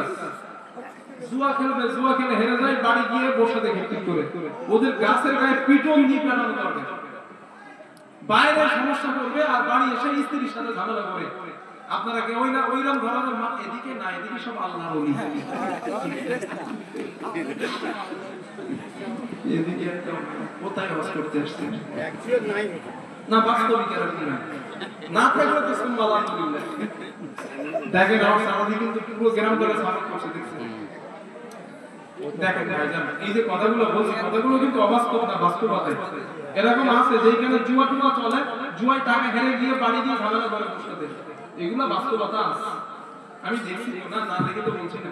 জুয়া খেলবে, জুয়া খেলে হেরে যায়, বাড়ি গিয়ে বসে দেখে ঠিক করে ওদের গাছের গায়ে পিটন দিয়ে পেটানো করবে, বাইরে সমস্যা করবে, আর বাড়ি এসে স্ত্রীর সাথে ঝামেলা করে। আপনারা কেউ না ওইরকম ধরনের মা এদিকে না, এদিকে সব আল্লাহর ওলি, এদিকে একটা কোথায় হজ করতে আসছে না, বাস্তবিক এরকম না, না থাকলে তো সুবহানাল্লাহ আলহামদুলিল্লাহ। দেখেন আমার সারাদিন কিন্তু পুরো গ্রাম ধরে সাফাত করছে, দেখছেন? দেখেন ভাইজান, এই যে কথাগুলো বলছি, কথাগুলো কিন্তু অবাস্তব না, বাস্তবতা। এরকম আছে যেখানে জুয়া টুয়া চলে, জুয়ায় টাকা হেরে গিয়ে বাড়ি গিয়ে ঝামেলা করে বসতে, এগুলা বাস্তবতা আছে, আমি দেখছি না, না দেখে তো বলছি না।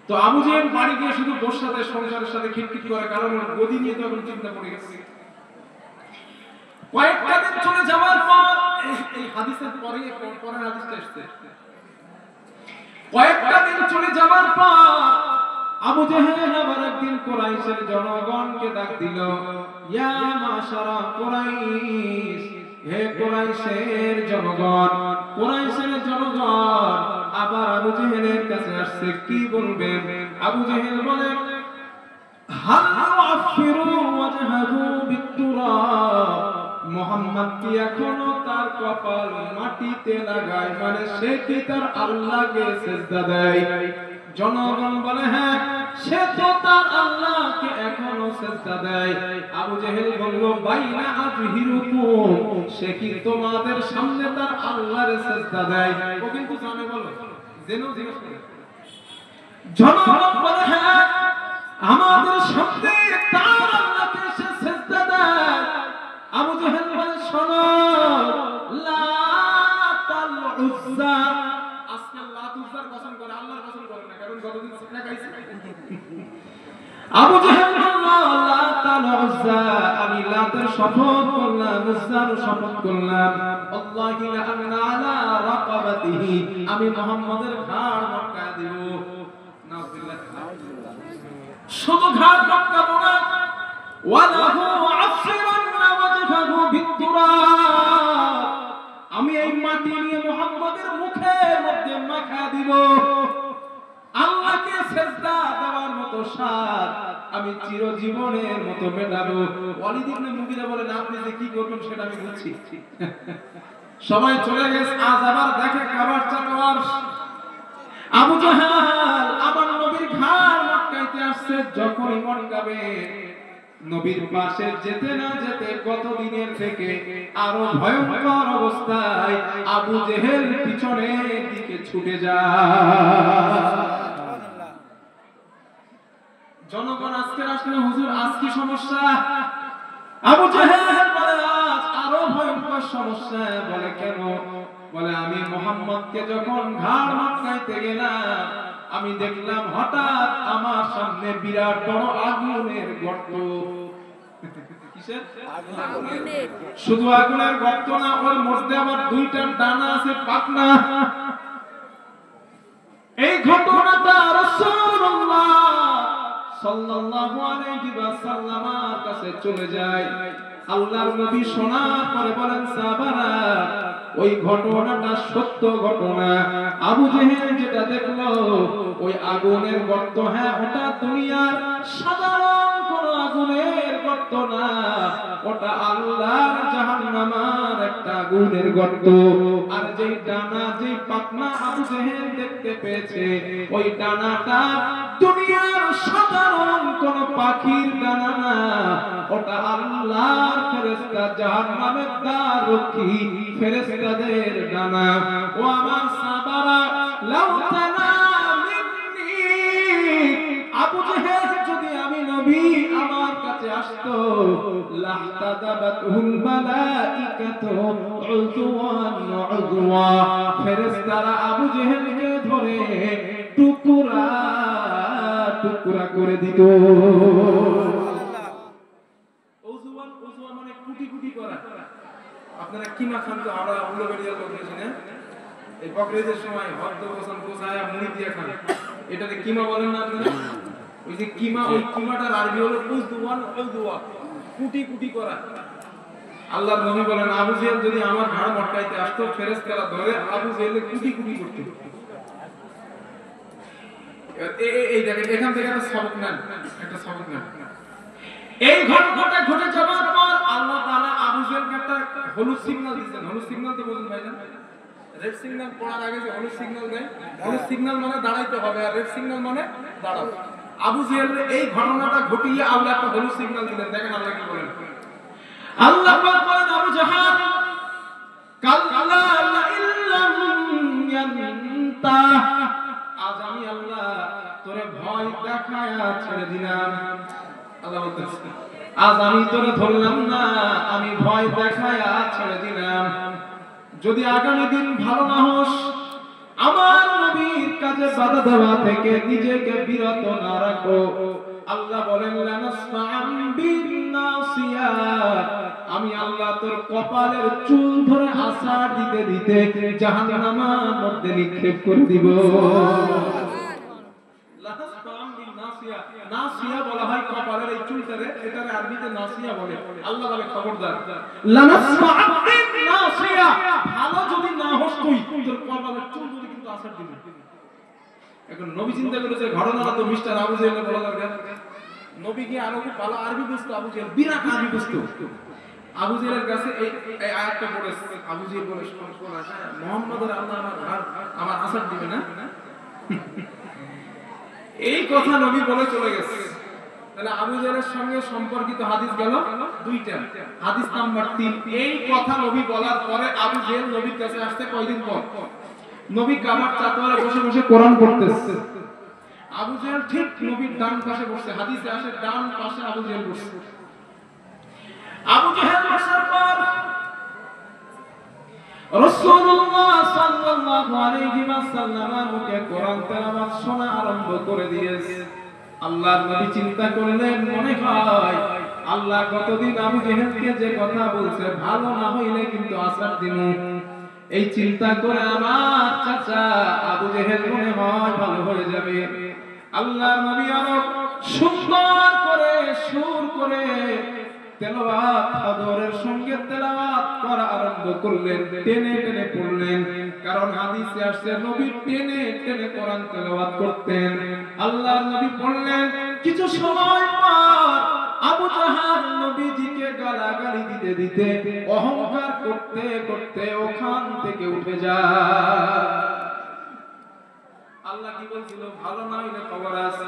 তো আবু জেহেল বাড়ি গিয়ে শুধু বোর সাথে সংসারের সাথে খিটখিট করে, কারণ ওর গদি নিয়ে তো এখন চিন্তা পড়ে গেছে। কয়েকটা দিন চলে যাওয়ার পর, এই হাদিসের পরে পরের হাদিসটা আসছে, কয়েকটা দিন চলে যাওয়ার পর আবু জেহেল আবার একদিন কুরাইশের জনগণকে ডাক দিল, ইয়া মাশারা কুরাইশ, হে কুরাইশের জনগণ, কুরাইশের জনগণ আবার আবু জেহেলের কাছে আসছে, কি বলবেন? আবু জেহেল বলে, হাল আফিরু ওয়াজহাহু বিতুরাব, মুহাম্মদ কি এখনো তার কপাল মাটিতে লাগায়, মানে সে কি তার আল্লাহকে সিজদা দেয়? জনগণ বলে, হ্যাঁ, সে তো তার আল্লাহকে এখনো সিজদা দেয়। আবু জেহেল বলল, বাইনা আযহিরুকুম, সে কি তোমাদের সামনে তার আল্লাহর সিজদা দেয়? ও কিন্তু জানে, বলো জেনো জিজ্ঞেস করে। জনগণ বলে, হ্যাঁ, আমাদের সামনে তার আল্লাহকে সে সিজদা দেয়। আবু জেহেল বলে, শোনো, লাতাল উজ্জা, আজকে লাত উজ্জার কসম করে, আল্লাহর কসম করে না, কারণ গতদিন সিনা খাইছে। আবু জেহেল বলল, লাতাল উজ্জা, আমি লাতের শপথ করলাম, উজ্জার শপথ করলাম, আল্লাহি লা আন্না আলা রাকাবাতিহি, আমি মুহাম্মাদের ঘাড় মক্কা দিব। নাউযুবিল্লাহ, শুধু ঘাড় মক্কা না, ওয়ালাহু আফিরান্না ওয়াজহাহু বিতুরাব, আমি এই মাটি নিয়ে মুহাম্মাদের মুখের মধ্যে মাখা দিব। আল্লাহকে সিজদা দেওয়ার মতো স্বাদ আমি চিরজীবনের মতো মেটাবো। ওয়ালিদ ইবনে মুগিরা বলেন, আপনি যে কি করবেন সেটা আমি বুঝছি। সবাই চলে গেছে, আজ আবার দেখে খাবার চাকর আবু জাহাল আবার নবীর ঘাড় মক্কাতে আসছে। যখনই মক্কাবে নবীর পাশে যেতে না যেতে কত দিনের থেকে আরো ভয়ঙ্কর অবস্থায় আবু জেহেল পিছনের দিকে ছুটে যায়। জনগণ আজকে আসলে, হুজুর আজ কি সমস্যা? আবু জেহেল বলে, আজ আরো ভয়ঙ্কর সমস্যা। বলে, কেন? বলে, আমি মুহাম্মদকে যখন ঘাড় মক্কাইতে গেলাম, আমি দেখলাম হঠাৎ আমার সামনে বিরাট বড় আগুনের গর্ত। কিসের? শুধু আগুনের গর্ত না, ওর মধ্যে আবার দুইটা ডানা আছে, পাখনা। এই ঘটনাটা রাসূলুল্লাহ সাল্লাল্লাহু আলাইহি ওয়াসাল্লামের কাছে চলে যায়। আল্লাহর নবী শোনার পরে বলেন, সাহাবারা, ওই ঘটনাটা সত্য ঘটনা। আবু জেহেল যেটা দেখলো ওই আগুনের গর্ত, হ্যাঁ, ওটা দুনিয়ার সাধারণ কোন আগুনের গর্ত না, ওটা আল্লাহর জাহান্নামের একটা আগুনের গর্ত। আর যেই ডানা, যেই পাখনা আবু জেহেল দেখতে পেয়েছে, ওই ডানাটা দুনিয়ার সাধারণ কোন পাখির ডানা না, ওটা আল্লাহর ফেরেশতা, জাহান্নামের দ্বাররক্ষী ফেরেশতাদের ডানা। ও আমার সাহাবারা, লাউ তানা মিন্নি, আবু জেহেল যদি আমি নবী আমার কাছে আসতো, লাহতাদাবাতুল মালাইকাতু উযওয়ান উযওয়া, ফেরেশতারা আবু জেহেলকে ধরে টুকরা টুকরা করে দিত। উযওয়ান উযওয়া মানে কুটি কুটি করা। আপনারা কিমা খান তো, আমরা উল্লাবেড়িয়া লোক গেছি না, এই বকরিদের সময় হদ্দ বসান কোসায়া মুড়ি দিয়ে খান, এটাকে কিমা বলেন না আপনারা? ওই যে কিমা, ওই কিমাটার আরবি হলো উযওয়ান উযওয়া, কুটি কুটি করা। আল্লাহর নবী বলেন আবু জেহেল যদি আমার ঘাড় মটকাইতে আসতো ফেরেশতারা ধরে আবু জেহেলের কুটি কুটি করত। এই দেখেন এখান থেকে একটা সবক নেন, একটা সবক নেন। এই ঘটনাটা ঘটে যাওয়ার পর আল্লাহ তাআলা আবু জেহেলকে একটা হলুদ সিগন্যাল দিয়েছেন। হলুদ সিগন্যাল তো বুঝুন ভাই না, রেড সিগন্যাল পড়ার আগে যে হলুদ সিগন্যাল দেয়, হলুদ সিগন্যাল মানে দাঁড়াইতে হবে আর রেড সিগন্যাল মানে দাঁড়াও। আবু জেহেল এই ঘটনাটা ঘটিয়ে আল্লাহ একটা হলুদ সিগন্যাল দিলেন। দেখেন আল্লাহ কি বলেন। আল্লাহ পাক বলেন আবু জাহাল কাল্লা লা ইল্লাম ইয়ান্তা, আজ আমি আল্লাহ তোরে ভয় দেখায়া ছেড়ে দিলাম। আল্লাহ বলতেছে আজ আমি তোরে ধরলাম না, আমি ভয় দেখায়া ছেড়ে দিলাম। যদি আগামী দিন ভালো না হোস, আমার নবীর কাছে বাধা দেওয়া থেকে নিজেকে বিরত না রাখো, আল্লাহ বলেন লানাসফা'আন বিন-নাসিয়া, আমি আল্লাহ তোর কপালের চুল ধরে আছাড় দিতে দিতে জাহান্নামের মধ্যে নিক্ষেপ করে দিব। লানাসফা'আন বিন-নাসিয়া, নাসিয়া বলা হয় কপালের এই চুলটারে, এটারে আরবিতে নাসিয়া বলে। আল্লাহ বলে খবরদার লানাসফা'আন বিন-নাসিয়া, ভালো যদি না হোস তুই তোর কপালের চুল ধরে কিন্তু আছাড় দিবি। এখন নবী চিন্তা করেছে ঘটনাটা তো মিস্টার আবু জেহেলের বলা দরকার। নবী কি আরো খুব ভালো আরবি বুঝতো, আবু জেহেল বিরাট আরবি বুঝতো। আবু জেহেলের কাছে এই আয়াতটা পড়েছে। আবু জেহেল বলে মুহাম্মদের আল্লাহ আমার আসার দিবে না, এই কথা নবী বলে চলে গেছে। তাহলে আবু জেহেলের সঙ্গে সম্পর্কিত হাদিস গেল দুইটা। হাদিস নাম্বার 3, এই কথা নবী বলার পরে আবু জেহেল নবীর কাছে আসতে কয়দিন পর নবী কাবার চারপাশে বসে বসে কোরআন পড়তেছে। আবু জেহেল ঠিক নবীর ডান পাশে বসে, হাদিসে আসে ডান পাশে আবু জেহেল বসে। আবু জেহেল বসার পর রাসূলুল্লাহ সাল্লাল্লাহু আলাইহি ওয়াসাল্লামের মুখে কোরআন তেলাওয়াত শোনা আরম্ভ করে দিয়েছে। আল্লাহর নবী চিন্তা করলেন, মনে হয় আল্লাহ কতদিন আবু জেহেলকে যে কথা বলছে ভালো না হইলে কিন্তু আসার দিমু, এই চিন্তা করে আমার চাচা আবু জেহেল মনে হয় ভালো হয়ে যাবে। আল্লাহর নবী আরো সুন্দর করে সুর করে তেলাওয়াত আদরের সঙ্গে তেলাওয়াত করা আরম্ভ করলেন, টেনে টেনে পড়লেন। কারণ হাদিসে আসছে নবী টেনে টেনে কোরআন তেলাওয়াত করতেন। আল্লাহর নবী পড়লেন, কিছু সময় পর আবু জাহাল নবীজিকে গালাগালি দিতে দিতে অহংকার করতে করতে ওখান থেকে উঠে যায়। আল্লাহ কি বলছিল, ভালো না হইলে খবর আছে,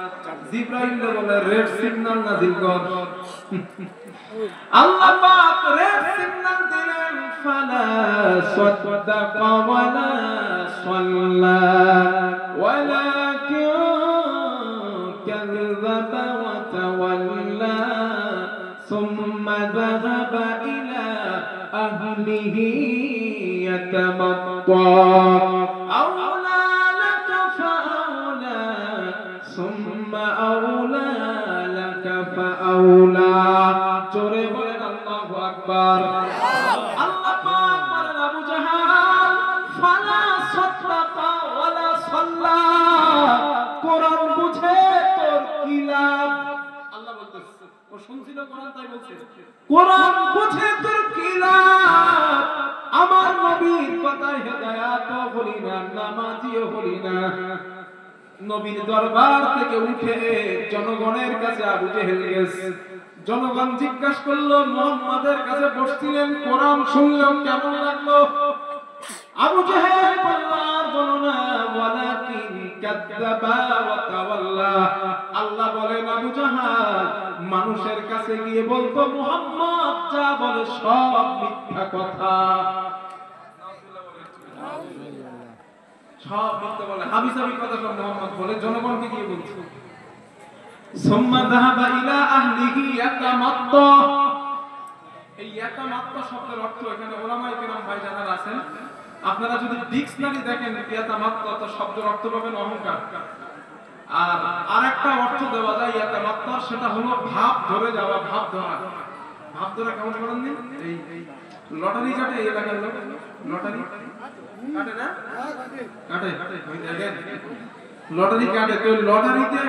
জিবরাইল বলে রেড সিগন্যাল নাযিল কর। আল্লাহ পাক রেড সিগন্যাল দিলেন, ফালা সাদ্দাকা ওয়ালা সাল্লা ওয়ালাকিন কাযযাবা ওয়া তাওয়াল্লা সুম্মা যাহাবা ইলা আহলিহি ইয়াতামাত্তা আওলা লাকা ফাআওলা সুম্মা আওলা লাকা ফাআওলা। জোরে বলেন আল্লাহু আকবার। আল্লাহ পাক বলেন আবু জাহাল ফালা সাদ্দাকা ওয়ালা সাল্লা, কোরআন বুঝে তোর কি লাভ। আল্লাহ বলতেছে ও শুনছিল কোরআন তাই বলছে, কোরআন বুঝে তোর কি লাভ। আমার নবীর কথায় হেদায়েত হলি না, নামাজিও হলি না। নবীর দরবার থেকে উঠে জনগণের কাছে আবু জেহেল গেছে। জনগণ জিজ্ঞাসা করলো, মুহাম্মাদের কাছে বসছিলেন, কোরআন শুনলাম কেমন লাগলো? আবু জেহেল বলল, আর বলো না, ওয়ালাকিন কাযযাবা ওয়া তাওয়াল্লা। আল্লাহ বলেন আবু জাহাল মানুষের কাছে গিয়ে বলতো মুহাম্মদ যা বলে সব মিথ্যা কথা, সব মিথ্যা বলে, হাবিজাবি কথা সব মুহাম্মদ বলে। জনগণকে গিয়ে বলছে সুম্মা যাহাবা ইলা আহলিহি ইয়াতামাত্তা। এই ইয়াতামাত্তা শব্দের অর্থ এখানে উলামায়ে কেরাম ভাই যারা আছেন, আপনারা যদি ডিকশনারি দেখেন ইয়াতামাত্তা তো শব্দের অর্থ পাবেন অহংকার। আর আরেকটা অর্থ দেওয়া যায় ইয়াতামাত্তা, সেটা হলো ভাব ধরে যাওয়া, ভাব ধরা। ভাব ধরা কেমন করেন দিন, এই লটারি কাটে, এই এলাকার লোক লটারি কাটে না, কাটে ওই দেখেন লটারি কাটে, তো লটারিতে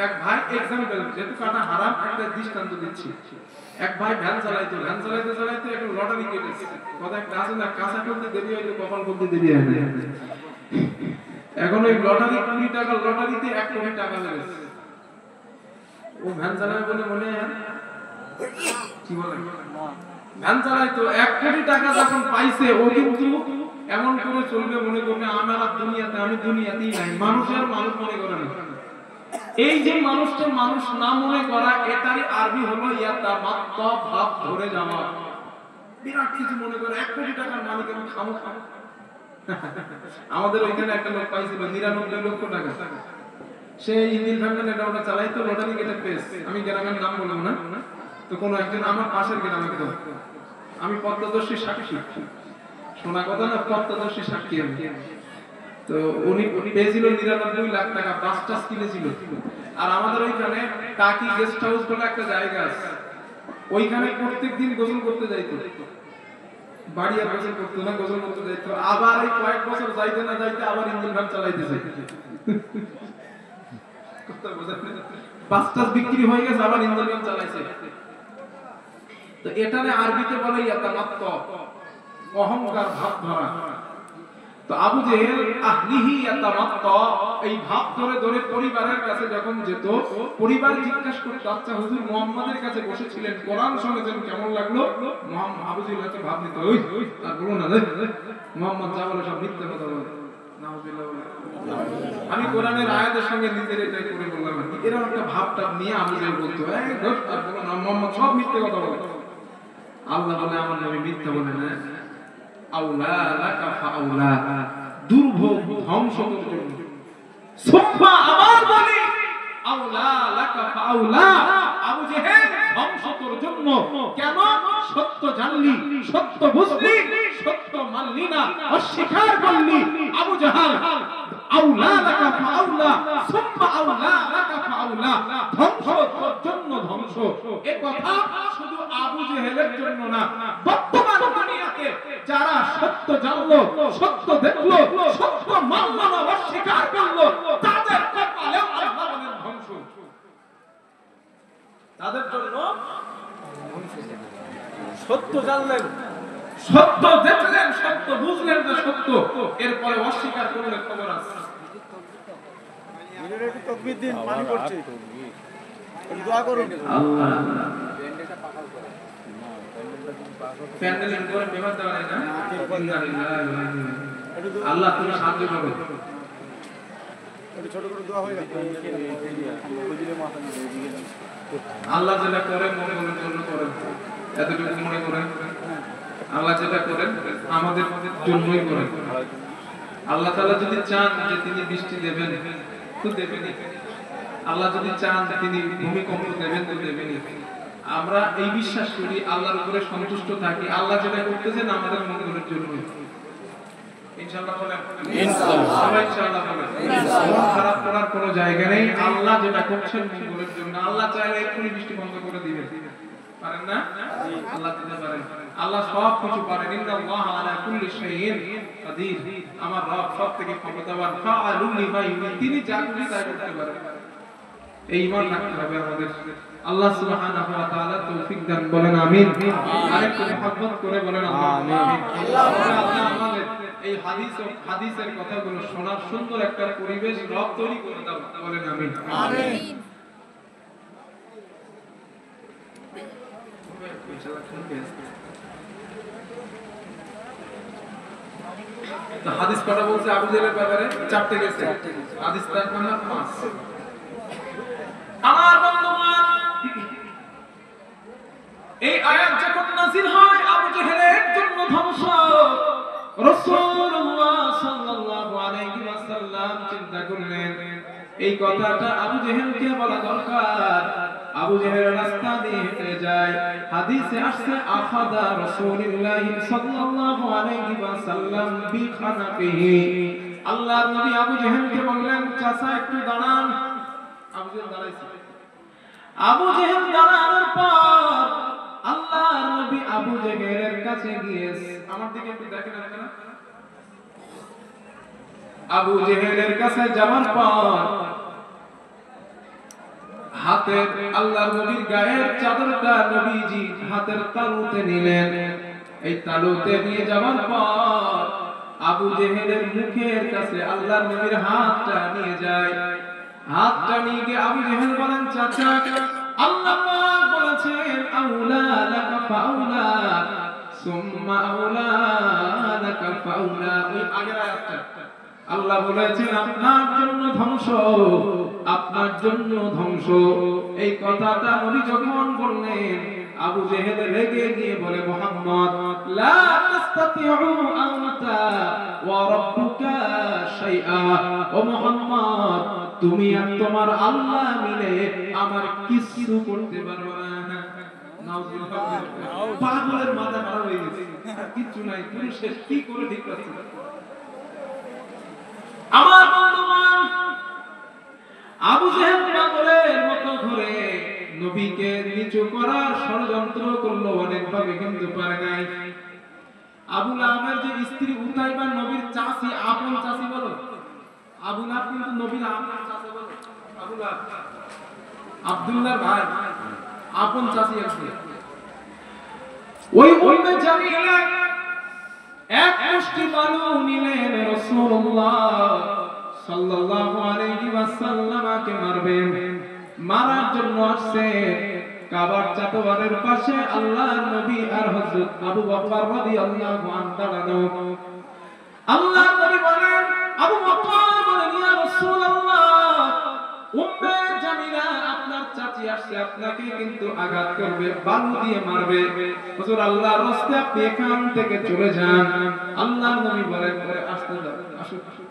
এক ভাই এক্সাম্পল, যেহেতু কাটা হারাম একটা দৃষ্টান্ত দিচ্ছি। এক ভাই ভ্যান চালাইতে একটা লটারি কেটেছে। কথা একটা আছে না, কাঁচা করতে দেরি হইলে কপাল করতে দেরি হয় না। এখন ওই লটারি 20 টাকা লটারিতে 1 কোটি টাকা লেগেছে। ও ভ্যান চালাবে বলে মনে হয় কি বলে ভ্যান চালাইতো 1 কোটি টাকা যখন পাইছে, ও কিন্তু এমন করে চলবে মনে করবে আমার দুনিয়াতে, আমি দুনিয়াতেই নাই, মানুষের মানুষ মনে করে না। এই যে মানুষটা মানুষ না মনে করা, এটারই আরবি হলো ইয়াতামাত্তা, ভাব ধরে যাওয়া। বিরাট কিছু মনে করে 1 কোটি টাকার মালিক আমি খামো। আমাদের ওইখানে একটা লোক পাইছিল 99 লক্ষ টাকা, সেই ইঞ্জিন ভ্যান এটা ওটা চালাইতো, লটারি কেটে পেয়েছে। আমি গ্রামের নাম বলবো না, তো কোনো একজন আমার পাশের গ্রামে গেল, আমি প্রত্যক্ষদর্শী সাক্ষী, শোনা কথা না, প্রত্যক্ষদর্শী সাক্ষী আমি। তো উনি পেয়েছিল 99 লাখ টাকা, বাস টাস কিনেছিল। আর আমাদের ওইখানে টাকি গেস্ট হাউস বলে একটা জায়গা আছে, ওইখানে প্রত্যেকদিন গোসল করতে যাইতো। বাড়ি আর গোসল করতো না, গোসল করতে যাইতো। আবার এই কয়েক বছর যাইতে না যাইতে আবার ইঞ্জিন ভ্যান চালাইতেছে। বাস টাস বিক্রি হয়ে গেছে, আবার ইঞ্জিন ভ্যান চালাইছে। তো এটারে আরবিতে বলে ইয়াতামাত্তা, অহংকার, ভাব ধরা। তো আবু জেহেল আহলিহি ইয়াতামাত্তা, এই ভাব ধরে ধরে পরিবারের কাছে যখন যেত, পরিবার জিজ্ঞাসা করতো, আচ্ছা হুজুর মুহাম্মাদের কাছে বসেছিলেন, কোরআন শুনেছেন, কেমন লাগলো? আবু জেহেল হচ্ছে ভাব নিত, ওই আর বলো না রে, মুহাম্মদ যা বলে সব মিথ্যা কথা বলে। নাউজুবিল্লাহ বলে। আমি কোরআনের আয়াতের সঙ্গে নিজের এটাই করে বললাম আর কি। এরকম একটা ভাবটা নিয়ে আবু জেহেল বলতো, এই দোস্ত আর বলো না, মুহাম্মদ সব মিথ্যা কথা বলে। আল্লাহ বলে আমার নবী মিথ্যা বলে না। আউলা লাকা ফাউলা, দুর্ভোগ ধ্বংস তোর জন্য। সুম্মা আবার বলি আউলা লাকা ফাউলা, আবু জেহেল ধ্বংস তোর জন্য। কেন? সত্য জানলি, সত্য বুঝলি, সত্য মানলি না, অস্বীকার করলি। আবু জাহাল আউলা লাকা ফাউলা, সুম্মা আউলা লাকা ফাউলা, ধ্বংস তোর জন্য ধ্বংস। এই কথা শুধু আবু জেহেলের জন্য না, বর্তমান দুনিয়াতে যারা সত্য জানলো, সত্য দেখলো, সত্য মানল না, অস্বীকার করলো, তাদের কপালেও আল্লাহ বলেন ধ্বংস। তাদের জন্য সত্য জানলেন, সত্য দেখলেন, সত্য বুঝলেন যে সত্য, এরপরে অস্বীকার করলে খবর আছে। একটু তাকবীর দিন, পানি পড়ছে, দোয়া করুন। আল্লাহ প্যান্ডেলের উপরে পেপার দেওয়া হয় না, আল্লাহ তুমি সাহায্য করো। ছোট করে দোয়া হয়ে গেছে। আল্লাহ যেটা করেন মঙ্গলের জন্য করেন, এতটুকু মনে করেন। আল্লাহ যেটা করেন আমাদের জন্যই করেন। আল্লাহ তাআলা যদি চান যে তিনি বৃষ্টি দেবেন তো দেবেনই, আল্লাহ যদি চান তিনি ভূমিকম্প দেবেন তো দেবেনই। আমরা এই বিশ্বাস করি, আল্লাহর উপরে সন্তুষ্ট থাকি, আল্লাহ যেটা করতেছেন আমাদের মঙ্গলের জন্য। ইনশাআল্লাহ বলেন, ইনশাআল্লাহ, সবাই ইনশাআল্লাহ বলেন। মন খারাপ করার কোনো জায়গা নেই, আল্লাহ যেটা করছেন মঙ্গলের জন্য। আল্লাহ চাইলে এক্ষুনি বৃষ্টি বন্ধ করে দিবেন, পারেন না? আল্লাহ দিতে পারেন, আল্লাহ সব কিছু পারেন। ইন্নাল্লাহা আলা কুল্লি শাইইন কাদির, আমার রব সব থেকে ক্ষমতাবান। ফাআলুল লিমা ইউরিদ, তিনি যা খুশি তাই করতে পারেন। এই ঈমান রাখতে হবে আমাদের। আল্লাহ সুবহানাহু ওয়া তাআলা তৌফিক দান, বলেন আমিন। আরেকটু মুহাব্বত করে বলেন আমিন। আল্লাহ আমাদের এই হাদিসের কথাগুলো শোনার সুন্দর একটা পরিবেশ রব তৈরি করে দাও, বলেন আমিন। আমিন। তো হাদিস কথা বলছে আবু জেহেলের ব্যাপারে, 4টে গেছে হাদিস, তার নাম্বার 5। আমার বন্ধুগণ, এই আয়াত যখন নাযিল হয় আবু জেহেলের জন্য ধ্বংস, রাসূলুল্লাহ সাল্লাল্লাহু আলাইহি ওয়াসাল্লাম চিন্তা করলেন এই কথাটা আবু জেহেলকে বলা দরকার। আবু জেহেল রাস্তা দিয়ে হেঁটে যায়, হাদিসে আসছে আখাদা রাসূলুল্লাহ সাল্লাল্লাহু আলাইহি ওয়াসাল্লাম বিখানাফিহি, আল্লাহর নবী আবু জেহেলকে বললেন চাচা একটু দাঁড়ান। আবু জেহেল দাঁড়াইছে। আবু জেহেল দাঁড়ানোর পর আল্লাহর নবী আবু জেহেলের কাছে গিয়ে, আমার দিকে একটু দেখেন আপনারা, আবু জেহেলের কাছে যাওয়ার পর হাতের আল্লাহর নবীর গায়ের চাদরটা নবীজি হাতের তালুতে নিলেন। এই তালুতে নিয়ে যাওয়ার পর আবু জেহেলের মুখের কাছে আল্লাহর নবীর হাতটা নিয়ে যায়। হাতটা নিয়ে গিয়ে আবু জেহেল বলেন, চাচা আল্লাহ পাক বলেছেন আউলা লাকা ফাউলা সুম্মা আউলা লাকা ফাউলা। ওই আগের আয়াতটা আল্লাহ বলেছেন আপনার জন্য ধ্বংস, আপনার জন্য ধ্বংস। এই কথাটা নবী যখন বললেন আবু জেহেল রেগে গিয়ে বলে, মুহাম্মদ লা তাসতাতিউ আনতা ওয়া রাব্বুকা শাইআ। ও মুহাম্মদ তুমি আর তোমার আল্লাহ মিলে আমার কিছু করতে পারবে না। নাউজুবিল্লাহ। পাগলের মাথা খারাপ হয়ে গেছে, কিছু নাই, তুমি শেষ কি করে ঠিক করতে আমার বন্ধুগণ। আবু জেহেল পাগলের মতো ঘুরে নবীকে নিচু করার ষড়যন্ত্র করলো অনেকভাবে, কিন্তু পারে নাই। আবু লাহাবের যে স্ত্রী উতাইবা নবীর চাচি, আপন চাচি বলো। আবু লাহাব কিন্তু নবীর আপন চাচা বলো। আবু লাহাব আব্দুল্লাহর ভাই, আপন চাচি আছে। ওই উম্মে জামিলা এক মুষ্টি বালু নিলেন, রাসূলুল্লাহ সাল্লাল্লাহু আলাইহি ওয়াসাল্লামকে মারবেন। মারার জন্য আসছে কাবার চাতওয়ারের পাশে আল্লাহর নবী আর হযরত আবু বকর রাদিয়াল্লাহু আনহু দাঁড়ানো। আল্লাহর নবী বলেন, আবু বকর বলেন, ইয়া রাসূলুল্লাহ উম্মে জামিলা আপনার চাচি আসছে, আপনাকে কিন্তু আঘাত করবে, বালু দিয়ে মারবে। হুজুর আল্লাহর রাস্তে আপনি এখান থেকে চলে যান। আল্লাহর নবী বলেন, আসতে দাও, আসো আসো।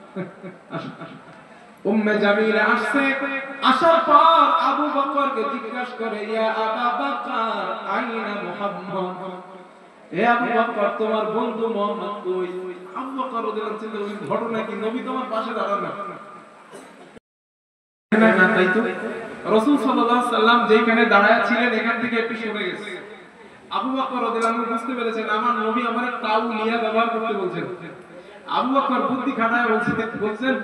উম্মে জামিলা আসছে, আসার পর আবু বকরকে জিজ্ঞাসা করে, ইয়া আবু বকর আইনা মুহাম্মদ। হে আবু বকর তোমার বন্ধু মুহাম্মদ কই? আবু বকর রাদিয়াল্লাহু আনহু বলেন, ঘটনা কি নবী তোমার পাশে দাঁড়ানো না, তাই তো রাসূল সাল্লাল্লাহু আলাইহি সাল্লাম যেখানে দাঁড়ায় ছিলেন এখান থেকে একটু সরে গেছে। আবু বকর রাদিয়াল্লাহু আনহু বুঝতে পেরেছেন আমার নবী আমারে তাউলিয়া ব্যবহার করতে বলছেন। আবু বকর বুদ্ধি খাটায় বলছেন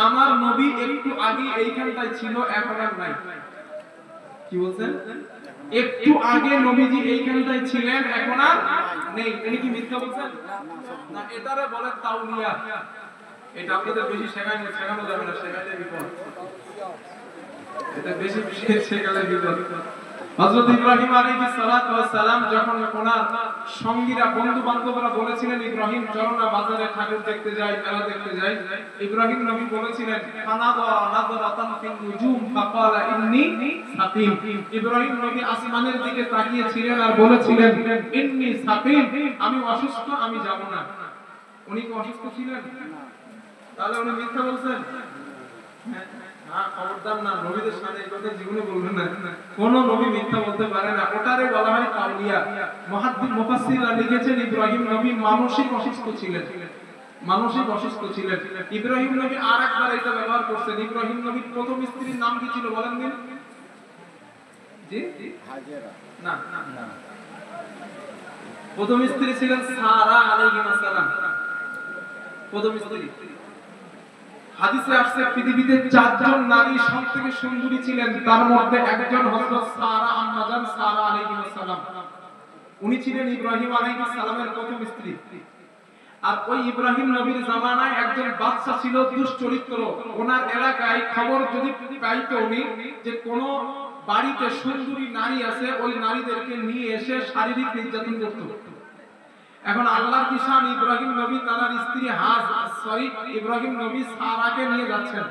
আমার নবী একটু আগে এইখানটায় ছিল, এখন আর নাই। কি বলছেন? একটু আগে নবীজি এইখানটায় ছিলেন, এখন আর নেই। তিনি কি মিথ্যা বলছেন? না, এটারে বলে তাউলিয়া। এটা আপনাদের বেশি শেখানো যাবে না, শেখালে বিপদ। এটা বেশি শেখালে বিপদ। হযরত ইব্রাহিম আলাইহিস সালাতু ওয়াস সালাম যখন ওনার সঙ্গীরা বন্ধু বান্ধবরা বলেছিলেন ইব্রাহিম চলো না বাজারে ঠাকুর দেখতে যাই, মেলা দেখতে যাই, ইব্রাহিম নবী বলেছিলেন ফানাদা নাযরাতান ফিন নুজুম ফাকালা ইন্নী সাকিম। ইব্রাহিম নবী আসমানের দিকে তাকিয়েছিলেন আর বলেছিলেন ইন্নী সাকিম, আমি অসুস্থ, আমি যাব না। উনি কি অসুস্থ ছিলেন? তাহলে উনি মিথ্যা বলছেন? খবরদার না, নবীদের সামনে এই কথা জীবনে বলবেন না। কোন নবী মিথ্যা বলতে পারে না, ওটারে বলা হয় তাওলিয়া। মুহাদ্দিস মুফাসসিররা লিখেছেন ইব্রাহিম নবী মানসিক অসুস্থ ছিলেন, মানসিক অসুস্থ ছিলেন। ইব্রাহিম নবী আরেকবার এটা ব্যবহার করছেন। ইব্রাহিম নবীর প্রথম স্ত্রীর নাম কি ছিল বলেন দিন? জি হাজেরা। না না, প্রথম স্ত্রী ছিলেন সারা আলাইহিস সালাম, প্রথম স্ত্রী। হাদিসে আসছে পৃথিবীতে 4 জন নারী সবথেকে সুন্দরী ছিলেন, তার মধ্যে একজন হযরত সারা আম্মা জান সারা আলাইহিস সালাম। উনি ছিলেন ইব্রাহিম আলাইহিস সালামের প্রথম স্ত্রী। আর ওই ইব্রাহিম নবীর জামানায় একজন বাদশা ছিল দুশ্চরিত্র। ওনার এলাকায় খবর যদি পাইতো উনি যে কোন বাড়িতে সুন্দরী নারী আছে, ওই নারীদেরকে নিয়ে এসে শারীরিক নির্যাতন করত। এখন আল্লাহর কি শান, ইব্রাহিম নবী তার স্ত্রী ইব্রাহিম নবী সারাকে নিয়ে যাচ্ছেন।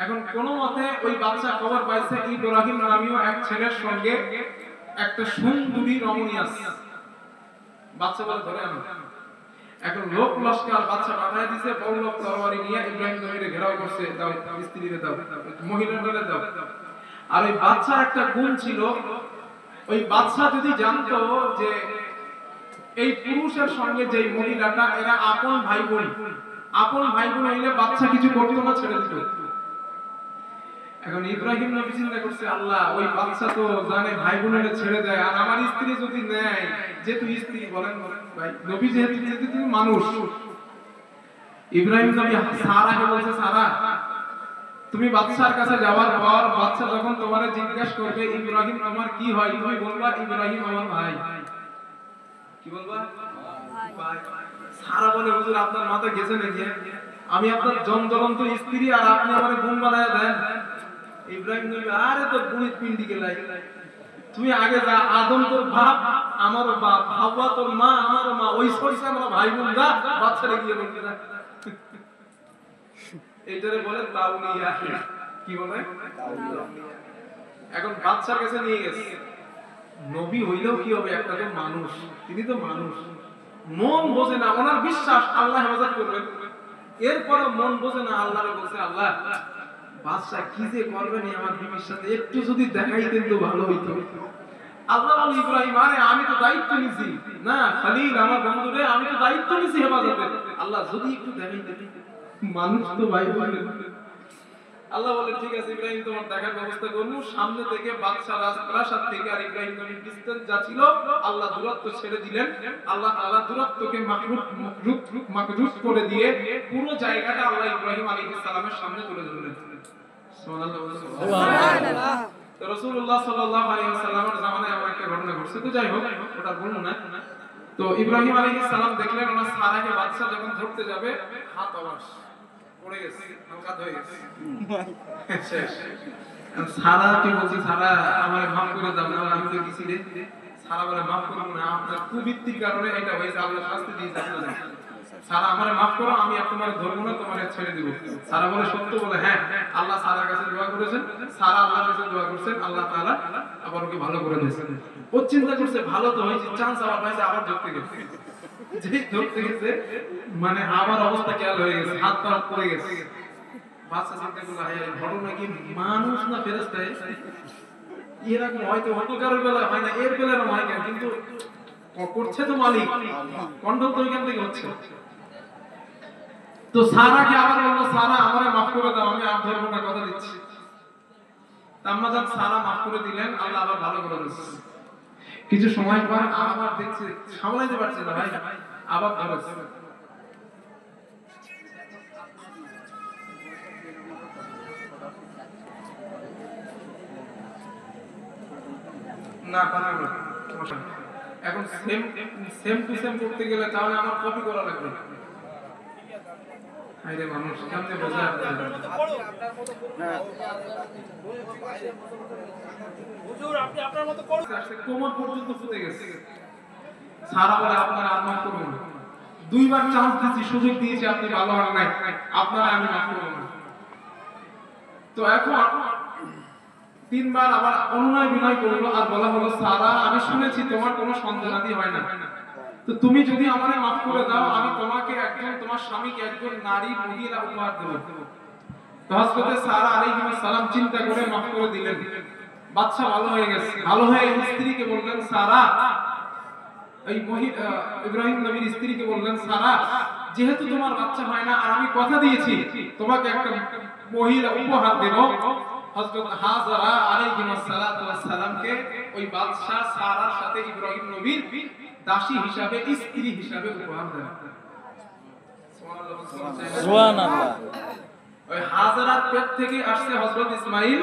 এখন কোন মতে ওই বাদশা খবর পাইছে ইব্রাহিম নামীয় এক ছেলের সঙ্গে একটা সুন্দরী রমণী আছে। বাদশা বলে ধরে আনো। এখন লোক লস্কর বাদশা পাঠায় দিয়েছে, বড় লোক তরবারি নিয়ে ইব্রাহিম নবীকে ঘেরাও করছে, দাও স্ত্রীরে দাও, মহিলাটারে দাও। আর ওই বাদশার একটা গুণ ছিল, ওই বাদশা যদি জানতো যে এই পুরুষের সঙ্গে যে মহিলাটা এরা আপন ভাই বোন, আপন ভাই বোন হইলে বাচ্চা কিছু করতো না, ছেড়ে দিত। এখন ইব্রাহিম নবী চিন্তা করছে আল্লাহ ওই বাচ্চা তো জানে ভাই বোনেরা ছেড়ে দেয়, আর আমার স্ত্রী যদি নেয়, যেহেতু স্ত্রী বলেন ভাই নবী যেহেতু মানুষ, ইব্রাহিম নবী সারাকে বলছে, সারা তুমি বাদশার কাছে যাওয়ার পর বাদশা যখন তোমারে জিজ্ঞাসা করবে ইব্রাহিম আমার কি হয়, তুমি বলবা ইব্রাহিম আমার ভাই। কি বলবা? ভাই। সারা বলে, হুজুর আপনার মাথা গেছে নাকি? আমি আপনার জমজলন্ত স্ত্রী আর আপনি আমারে গুণ বানায় দেন। ইব্রাহিম নবী, আরে তো বুড়ি পিন্ডি গেলাই, তুই আগে যা, আদম তোর বাপ আমারও বাপ, হাওয়া তোর মা আমারও মা, ওই সরিষা আমরা ভাই বোন, যা বাচ্চারে গিয়ে বলতে না। এইটারে বলে তাওলিয়া। কি বলে? এখন বাচ্চার কাছে নিয়ে গেছে। নবী হইলেও কি হবে, একটা তো মানুষ, তিনি তো মানুষ, মন বোঝে না, ওনার বিশ্বাস আল্লাহ হেফাজত করবেন, এরপরও মন বোঝে না। আল্লাহরে বলছে, আল্লাহ বাদশা কি যে করবেন আমার বিবির সাথে, একটু যদি দেখাইতেন তো ভালো হইতো। আল্লাহ বলে, ইব্রাহিম আরে আমি তো দায়িত্ব নিছি না, খলিল আমার বন্ধুরে, আমি তো দায়িত্ব নিছি হেফাজতের। আল্লাহ যদি একটু দেখাইতেন, মানুষ তো ভাই বলেন। আল্লাহ বলে, ঠিক আছে ইব্রাহিম তোমার দেখার ব্যবস্থা করবো। সামনে থেকে বাদশা রাজপ্রাসাদ থেকে আর ইব্রাহিম নবীর ডিসটেন্স যা ছিল আল্লাহ দূরত্ব ছেড়ে দিলেন। আল্লাহ তাআলা দূরত্বকে মাকরুফ করে দিয়ে পুরো জায়গাটা আল্লাহ ইব্রাহিম আলাইহিস সালামের সামনে তুলে ধরলেন। সুবহানাল্লাহ। তো রাসূলুল্লাহ সাল্লাল্লাহু আলাইহি ওয়াসাল্লামের জামানায় এমন একটা ঘটনা ঘটছে, তো যাই হোক ওটা বলবো না। তো ইব্রাহিম আলাইহিস সালাম দেখলেন ওনার সারাকে বাদশা যখন ধরতে যাবে, হাত অবশ পড়ে গেছে, হালকাত হয়ে গেছে। সারা কি বলছি, সারা আমারে মাফ করে দাও না, আমি তো কিছু রে। সারা বলে, মাফ করব না, আপনার কুবৃত্তির কারণে এটা হয়েছে, আল্লাহ শাস্তি দিয়েছে আপনাদের। সারা আমারে মাফ করো, আমি আর তোমার ধর্ম না, তোমারে ছেড়ে দেব। সারা বলে, সত্য বলে, হ্যাঁ আল্লাহ সারার কাছে দোয়া করেছেন, সারা আল্লাহর কাছে দোয়া করছেন, আল্লাহ তাআলা আবার ওকে ভালো করে দিয়েছেন। ও চিন্তা করছে ভালো তো হয়েছে, চান্স আবার পাইছে, আবার ধরতে গেছে। যেই ধরতে গেছে মানে আমার অবস্থা খেয়াল হয়ে গেছে, হাত পা পড়ে গেছে। বাচ্চা চিন্তা করলো, হায় ঘটনা কি মানুষ না ফেরেশতা? এরকম হয়তো অন্য কারোর বেলা হয় না, এর বেলা হয় কেন? কিন্তু করছে তো মালিক, কন্ট্রোল তো এখান থেকে হচ্ছে। তো সারাকে আবার বললো, সারা আমারে মাফ করে দাও, আমি আর ধরবো না, কথা দিচ্ছি। আম্মাজান সারা মাফ করে দিলেন, আল্লাহ আবার ভালো করে দিয়েছে। কিছু সময় পর আবার দেখছে সামলাইতে পারছে না ভাই, আবার ধরেছে। না পারবে না, এখন সেম টু সেম করতে গেলে তাহলে আমার কপি করা লাগবে। আরে মানুষ কেমনে বোঝায় হুজুর, আপনি আপনার মতো করুন। কোমর পর্যন্ত ফুটে গেছে। সারা বলে, আপনারা আর মাফ করবেন না, দুইবার চান্স দিয়েছি, সুযোগ দিয়েছি, আপনি ভালো হন নাই, আপনারা আমি মাফ করব না। তো এখন তিনবার আবার অনুনয় বিনয় করলো, আর বলা হলো, সারা আমি শুনেছি তোমার কোনো সন্তানাদি হয় না, তো তুমি যদি আমারে মাফ করে দাও, আমি তোমাকে একজন, তোমার স্বামীকে একজন নারী মহিলা উপহার দেব। তো হযরত সারা আলাইহিস সালাম চিন্তা করে মাফ করে দিলেন। বাদশা ভালো হয়ে গেছে। ভালো হয়ে স্ত্রীকে বললেন, সারা, এই ইব্রাহিম নবীর স্ত্রীকে বললেন, সারা যেহেতু তোমার বাচ্চা হয় না আর আমি কথা দিয়েছি তোমাকে একটা মহিলা উপহার দেব, হযরত হাজরা আলাইহিস সালাতু ওয়াস সালামকে ওই বাদশা সারার সাথে ইব্রাহিম নবীর দাসী হিসাবে, স্ত্রী হিসাবে উপহার দেন। সুবহানাল্লাহ। ওই হাজরার পেট থেকে আসছে হযরত ইসমাঈল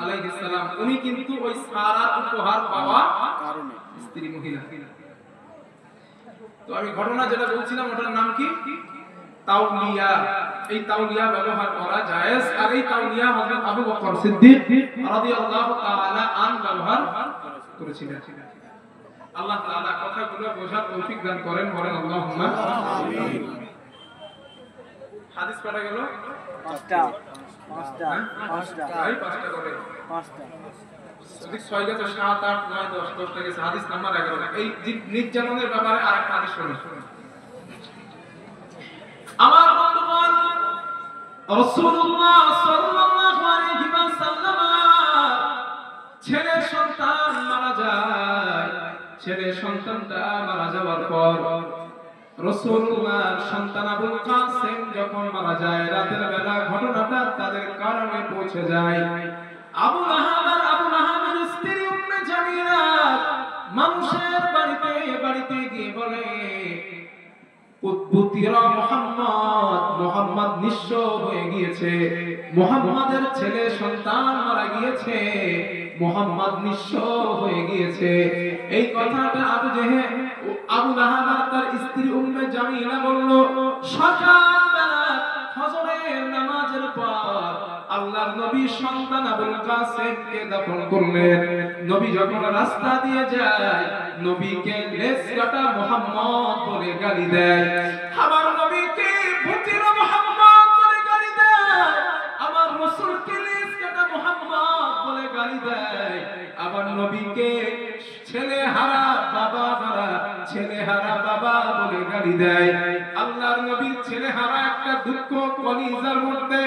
আলাইহিস সালাম, উনি কিন্তু ওই সারার উপহার পাওয়া কারণে স্ত্রী মহিলা। তো আমি ঘটনা যেটা বলছিলাম ওটার নাম কি? তাওলিয়া। এই তাওলিয়া ব্যবহার করা জায়েজ, আর এই তাওলিয়া হযরত আবু বকর সিদ্দিক রাদিয়াল্লাহু তাআলা আন ব্যবহার করেছিলেন। আল্লাহ তাআলা কথাগুলো বোঝার তৌফিক দান করেন, বলেন আল্লাহুম্মা আমিন। হাদিস পড়া গেল পাঁচটা করে, যদি 6 গেছে 7 8 9 10 10টা গেছে। হাদিস নাম্বার 11। এই নির্যাতনের ব্যাপারে আরেকটা হাদিস শুনুন। আমার বন্ধুগণ, রাসূলুল্লাহ সাল্লাল্লাহু আলাইহি ওয়াসাল্লাম ছেলে সন্তান মারা যায়। ছেলে সন্তানটা মারা যাওয়ার পর রাসূলুল্লাহর সন্তান আবুল কাসেম যখন মারা যায়, রাতের বেলা ঘটনাটা তাদের কারণে পৌঁছে যায়। আবু লাহাবের স্ত্রী উম্মে জামিলা মানুষের বাড়িতে গিয়ে বলে, উদ্ভূতিরা মুহাম্মদ মুহাম্মদ নিঃস্ব হয়ে গিয়েছে, মুহাম্মাদের ছেলে সন্তান মারা গিয়েছে, মুহাম্মদ নিঃস্ব হয়ে গিয়েছে। এই কথাটা আবু লাহাব আর তার স্ত্রী উম্মে জামিলা বলল। সকালবেলা ফজরের নামাজের পর আল্লাহর নবী সন্তান আবুল কাসেমকে দাফন করলেন। নবী যখন রাস্তা দিয়ে যায়, নবীকে লেজ কাটা মুহাম্মদ বলে গালি দেয়। আমার নবীকে ভুতিরা মুহাম্মদ বলে গালি দেয়। আমার রাসূলকে লেজ কাটা মুহাম্মদ বলে গালি দেয়। আমার নবীকে ছেলেহারা বাবা বলে গালি দেয়। আল্লাহর নবীর ছেলেহারা একটা দুঃখ কলিজার মধ্যে,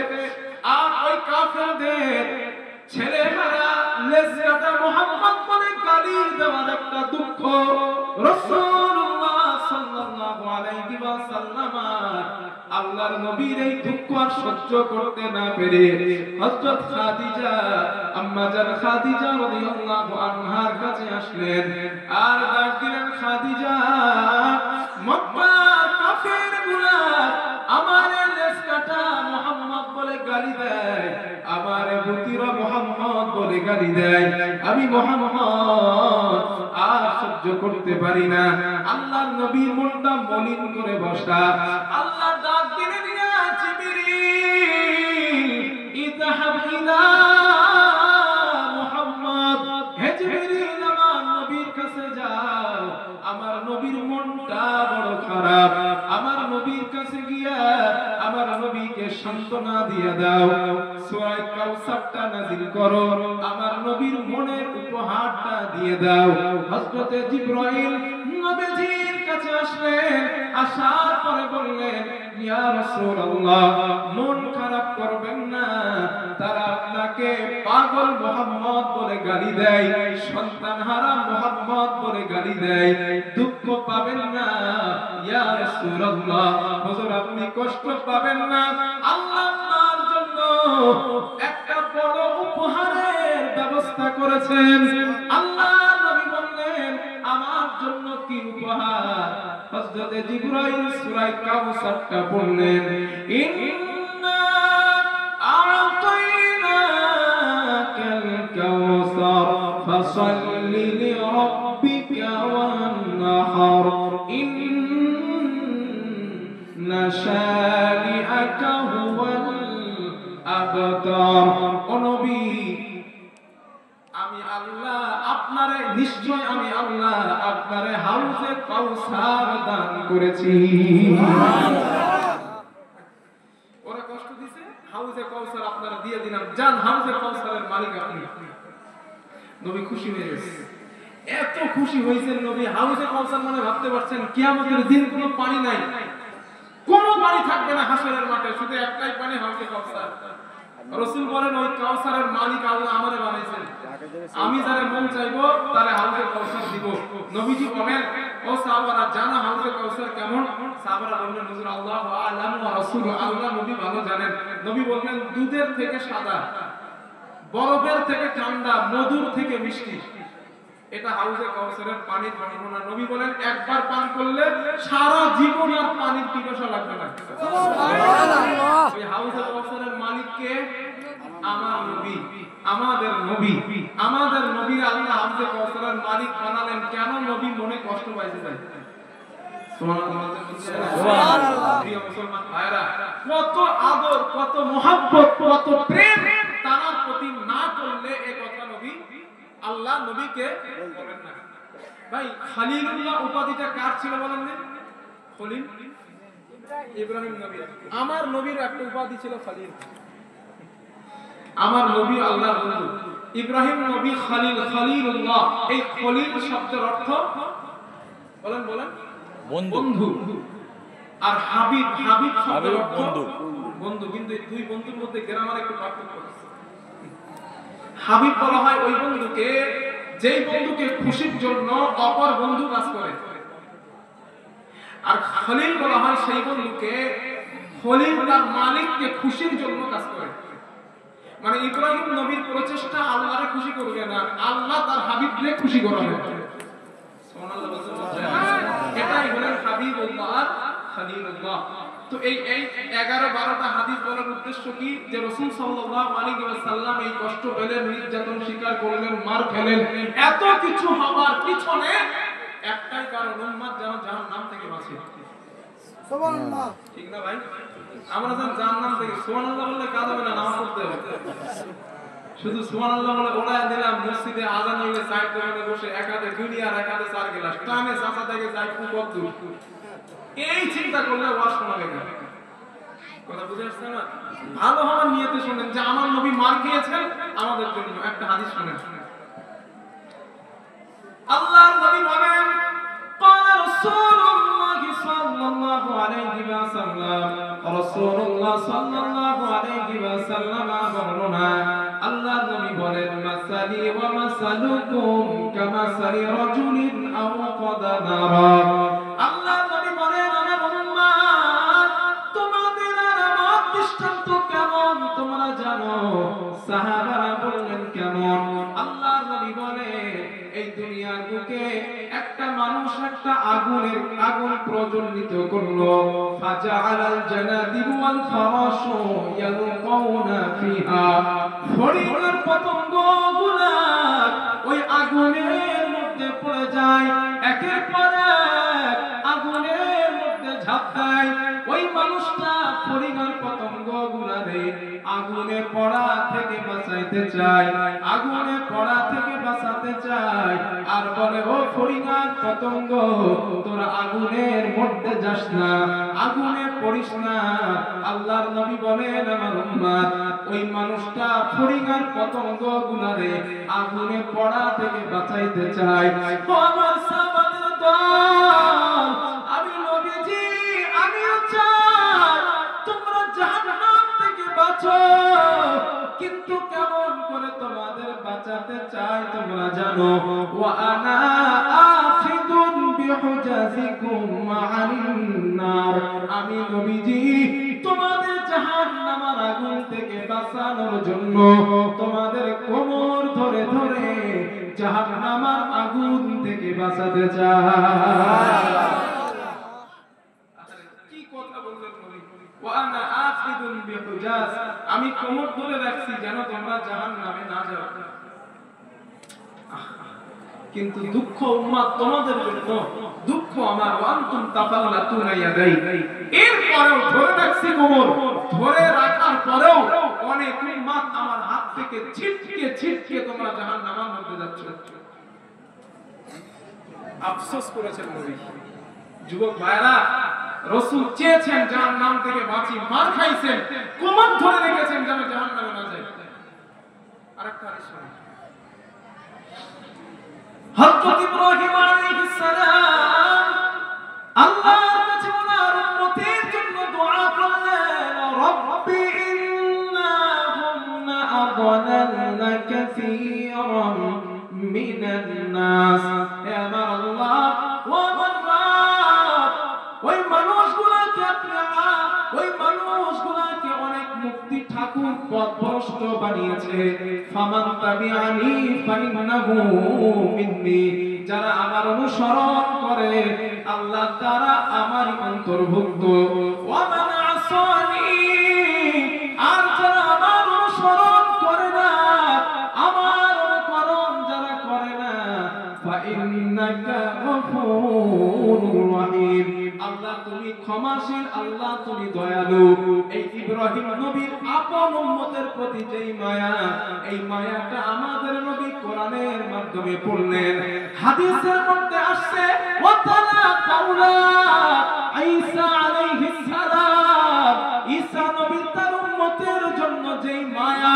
আর ওই কাফেরদের ছেলেহারা লেজ কাটা মুহাম্মদ বলে গালি দেওয়ার একটা দুঃখ রাসূলুল্লাহ সাল্লাল্লাহু আলাইহি ওয়াসাল্লাম আল্লাহর নবীর এই দুঃখ আর সহ্য করতে না পেরে হযরত খাদিজা, আম্মা জান খাদিজা রাদিয়াল্লাহু আনহার কাছে আসলেন আর ডাক দিলেন, খাদিজা, মক্কার কাফেরগুলা আমারে লেজ কাটা মুহাম্মদ বলে গালি দেয়, আমারে ভুতিরা মুহাম্মদ বলে গালি দেয়। আমি মুহাম্মদ আর সহ্য করতে পারি না। আল্লাহর নবীর মনটা মলিন করে বসা। আল্লাহ ডাক দিলেন, ইয়া জিবরিল ইযহাব ইলা মুহাম্মদ। হে জিবরিল, আমার নবীর কাছে যাও। আমার নবীর মনটা বড় খারাপ। আমার নবীর কাছে গিয়া আমার নবীকে সান্ত্বনা দিয়ে দাও। সূরা কাউসারটা নাযিল করো। আমার নবীর মনের উপহারটা দিয়ে দাও। হযরত জিবরাইল নবীজির কাছে আসলেন। আসার পরে বললেন, ইয়া রাসূলুল্লাহ, মন খারাপ করবেন না। তারা আপনাকে পাগল মুহাম্মদ বলে গালি দেয়, সন্তানহারা মুহাম্মদ বলে গালি দেয়। দুঃখ পাবেন না ইয়া রাসূলুল্লাহ, হুজুর আপনি কষ্ট পাবেন না। আল্লাহ আপনার জন্য একটা বড় উপহারের ব্যবস্থা করেছেন। আল্লাহ নবী বললেন, আমার জন্য কি উপহার? হযরত জিবরাইল সূরা কাউসারটা পড়লেন, ইন্না আ'তাইনাকাল কাউসার ফাসাল্লি লিরাব্বিকা ওয়ানহার ইন্না শানিআকা হুয়াল আবতার। ও নবী, আমি আল্লাহ আপনারে, নিশ্চয় আমি আল্লাহ আপনারে হাউজে কাউসার দান করেছি। ওরা কষ্ট দিছে, হাউজে কাউসার আপনারা দিয়ে দিলাম, জান হাউজে কাউসারের মালিক আপনি। নবী খুশি হয়ে গেছে। এত খুশি হয়েছেন নবী। হাউজে কাউসার মানে ভাবতে পারছেন কিয়ামতের দিন কোনো পানি নাই, কোনো পানি থাকবে না হাসরের মাঠে, শুধু একটাই পানি, হাউজে কাউসার। রাসূল বলেন, ওই কাউসারের মালিক আল্লাহ আমারে বানাইছেন, আমি যারে মন চাইবো তারে হাউজে কাউসার দিব। নবীজি বলেন, ও সাহাবারা, জানা হাউজে কাউসার কেমন? সাহাবারা বললেন, হুজুর আল্লাহু আ'লাম ওয়া রাসূলু, আল্লাহ নবী ভালো জানেন। নবী বললেন, দুধের থেকে সাদা, বরফের থেকে ঠান্ডা, মধুর থেকে মিষ্টি। এটা হাউজে কাউসারের পানির বর্ণনা। নবী বলেন, একবার পান করলে সারা জীবন আর পানির পিপাসা লাগবে না। সুবহানাল্লাহ। এই হাউজে কাউসারের মালিক কে? আমার নবী, আমাদের নবী। আমাদের নবী আল্লাহ হাউজে কাউসারের মালিক বানালেন কেন? নবী মনে কষ্ট পাইছে তাই। সুবহানাল্লাহ। প্রিয় মুসলমান ভাইরা, কত আদর, কত মোহাব্বত, কত প্রেম তার প্রতি না করলে এই কথা নবী আল্লাহ নবীকে বলেন না। ভাই, খলিলুল্লাহ উপাধিটা কার ছিল বলেন না? খলিল ইব্রাহিম নবী। আমার নবীর একটা উপাধি ছিল খলিল। আমার নবী আল্লাহর বন্ধু। ইব্রাহিম নবী খলিল, খলিলুল্লাহ। এই খলিল শব্দের অর্থ বলেন বন্ধু। আর হাবিব, হাবিব শব্দের অর্থ বন্ধু। কিন্তু এই দুই বন্ধুর মধ্যে গ্রামার একটু পার্থক্য আছে। হাবিব বলা হয় ওই বন্ধুকে যেই বন্ধুকে খুশির জন্য অপর বন্ধু কাজ করে, আর খলিল বলা হয় সেই বন্ধুকে খলিল তার মালিককে খুশির জন্য কাজ করে। মানে ইব্রাহিম নবীর প্রচেষ্টা আল্লাহরে খুশি করবে না, আল্লাহ তার হাবিবকে খুশি করবে। সুবহানাল্লাহ। এটাই হলেন হাবিবুল্লাহ, খলিলুল্লাহ। তো এই 11-12টা হাদিস বলার উদ্দেশ্য কি যে রাসূল সাল্লাল্লাহু আলাইহি ওয়াসাল্লাম এই কষ্ট পেলেন, নির্যাতন স্বীকার করলেন, মার খেলেন, এত কিছু হবার পিছনে একটাই কারণ, উম্মত যেন জাহান্নাম থেকে বাঁচে। সুবহানাল্লাহ, ঠিক না ভাই? আমরা যেন জাহান্নাম থেকে, সুবহানাল্লাহ বললে কাজ হবে না, নামাজ পড়তে হবে। শুধু সুবহানাল্লাহ বলে ওড়ায় দিলাম, মসজিদে আযান হইলে সাইড দোকানে বসে এক হাতে বিড়ি আর এক হাতে 4 গ্লাস টানে চাচা থেকে যাই কত দূর, এই চিন্তা করলে ওয়াজ শোনা লাগে। কথা বুঝে আসছে না? ভালো হওয়ার নিয়তে শুনেন যে আমার নবী মার খেয়েছেন আমাদের জন্য। একটা হাদিস শুনেন, আল্লাহর নবী বলেন قال رسول الله صلى الله عليه وسلم رسول الله صلى الله عليه وسلم বর্ণনা, আল্লাহর নবী বলেন মাসালি ওয়া মাসালুকুম কামাসালি রাজুলিন আওকাদা নারা। আল্লাহর নবী বলেন আমার উম্মত তোমাদের আর আমার দৃষ্টান্ত কেমন তোমরা জানো? সাহাবারা বললেন কেমন? আল্লাহর নবী বলেন এই দুনিয়ার বুকে একটা মানুষ একটা আগুন প্রজ্বলিত করলো, ফাজাআলাল জানাদিব ওয়াল ফারাশু ইয়ালকাউনা ফিহা, ফড়িংয়ের পতঙ্গগুলা ওই আগুনের মধ্যে পড়ে যায়, একের পর এক আগুনের মধ্যে ঝাঁপ দেয়। ওই মানুষটা ফড়িংয়ের পতঙ্গগুলারে আগুনে পড়া থেকে বাঁচাইতে চায়, আগুনে পড়া থেকে বাঁচাতে চায়, আর বলে ও ফড়িংয়ের পতঙ্গ তোরা আগুনের মধ্যে যাস না, আগুনে পড়িস না। আল্লাহর নবী বলেন আমার উম্মত ওই মানুষটা ফড়িংয়ের পতঙ্গগুলারে আগুনে পড়া থেকে বাঁচাইতে চায়। ও আমার সাহাবাদের দল, আমি নবীজি আমিও চাই তোমরা জাহান্নাম থেকে বাঁচো, কিন্তু কেমন করে তোমাদের বাঁচাতে চাই তোমরা জানো? ওয়া আনা আখিদুন বিহুজাজিকুম আনিন নার, আমি নবীজি তোমাদের জাহান্নামের আগুন থেকে বাঁচানোর জন্য তোমাদের কোমর ধরে ধরে জাহান্নামের আগুন থেকে বাঁচাতে চাই। কি কথা বললেন নবী? ওয়া আনা আখিদুন বিহুজাজ, আমি কোমর ধরে রাখছি যেন তোমরা জাহান্নামে না যাও। কিন্তু দুঃখ উম্মত তোমাদের জন্য, দুঃখ আমার। ওয়ান্তুম তাফাল্লাতুনা ইয়াদাই, এরপরেও ধরে রাখছি কোমর, ধরে রাখার পরেও অনেক উম্মত আমার হাত থেকে ছিটকে ছিটকে তোমরা জাহান্নামের মধ্যে যাচ্ছ। আফসোস করেছেন নবী। যুবক ভাইরা, রাসূল চেয়েছেন জাহান্নাম থেকে বাঁচি, মার খাইছেন, কোমর ধরে রেখেছেন যেন জাহান্নামে না যায়। আরেকটা হাদিস শুনুন, হযরত ইব্রাহিম আলাইহিস সালাম আল্লাহর কাছে ওনার উম্মতের জন্য দোয়া করলেন, রব্বি ইন্নাহুন্না আযাল্লানা কাসীরাম মিনান নাস, হে আমার আল্লাহ, ও আমার রব, ওই মানুষগুলোকে অনেক মুক্তি ঠাকুর পথভ্রষ্ট বানিয়েছে। ফামান তাবিআনি ফাইন্নাহু মিন্নি, যারা আমার অনুসরণ করে আল্লাহ তারা আমারই অন্তর্ভুক্ত। ওয়া মান আসানি, আর যারা আমার অনুসরণ করে না, আমার অনুকরণ যারা করে না, ফাইন্নাকা গফুরুর রহিম, আল্লাহ তুমি ক্ষমাশীল, আল্লাহ তুমি দয়ালু। এই ইব্রাহিম নবীর আপন উম্মতের প্রতি যেই মায়া, এই মায়াটা আমাদের নবী কোরআনের মাধ্যমে পড়লেন। হাদিসের মধ্যে আসছে ওয়া তালা কাউলা ঈসা আলাইহিস সালাম, ঈসা নবী তার উম্মতের জন্য যেই মায়া,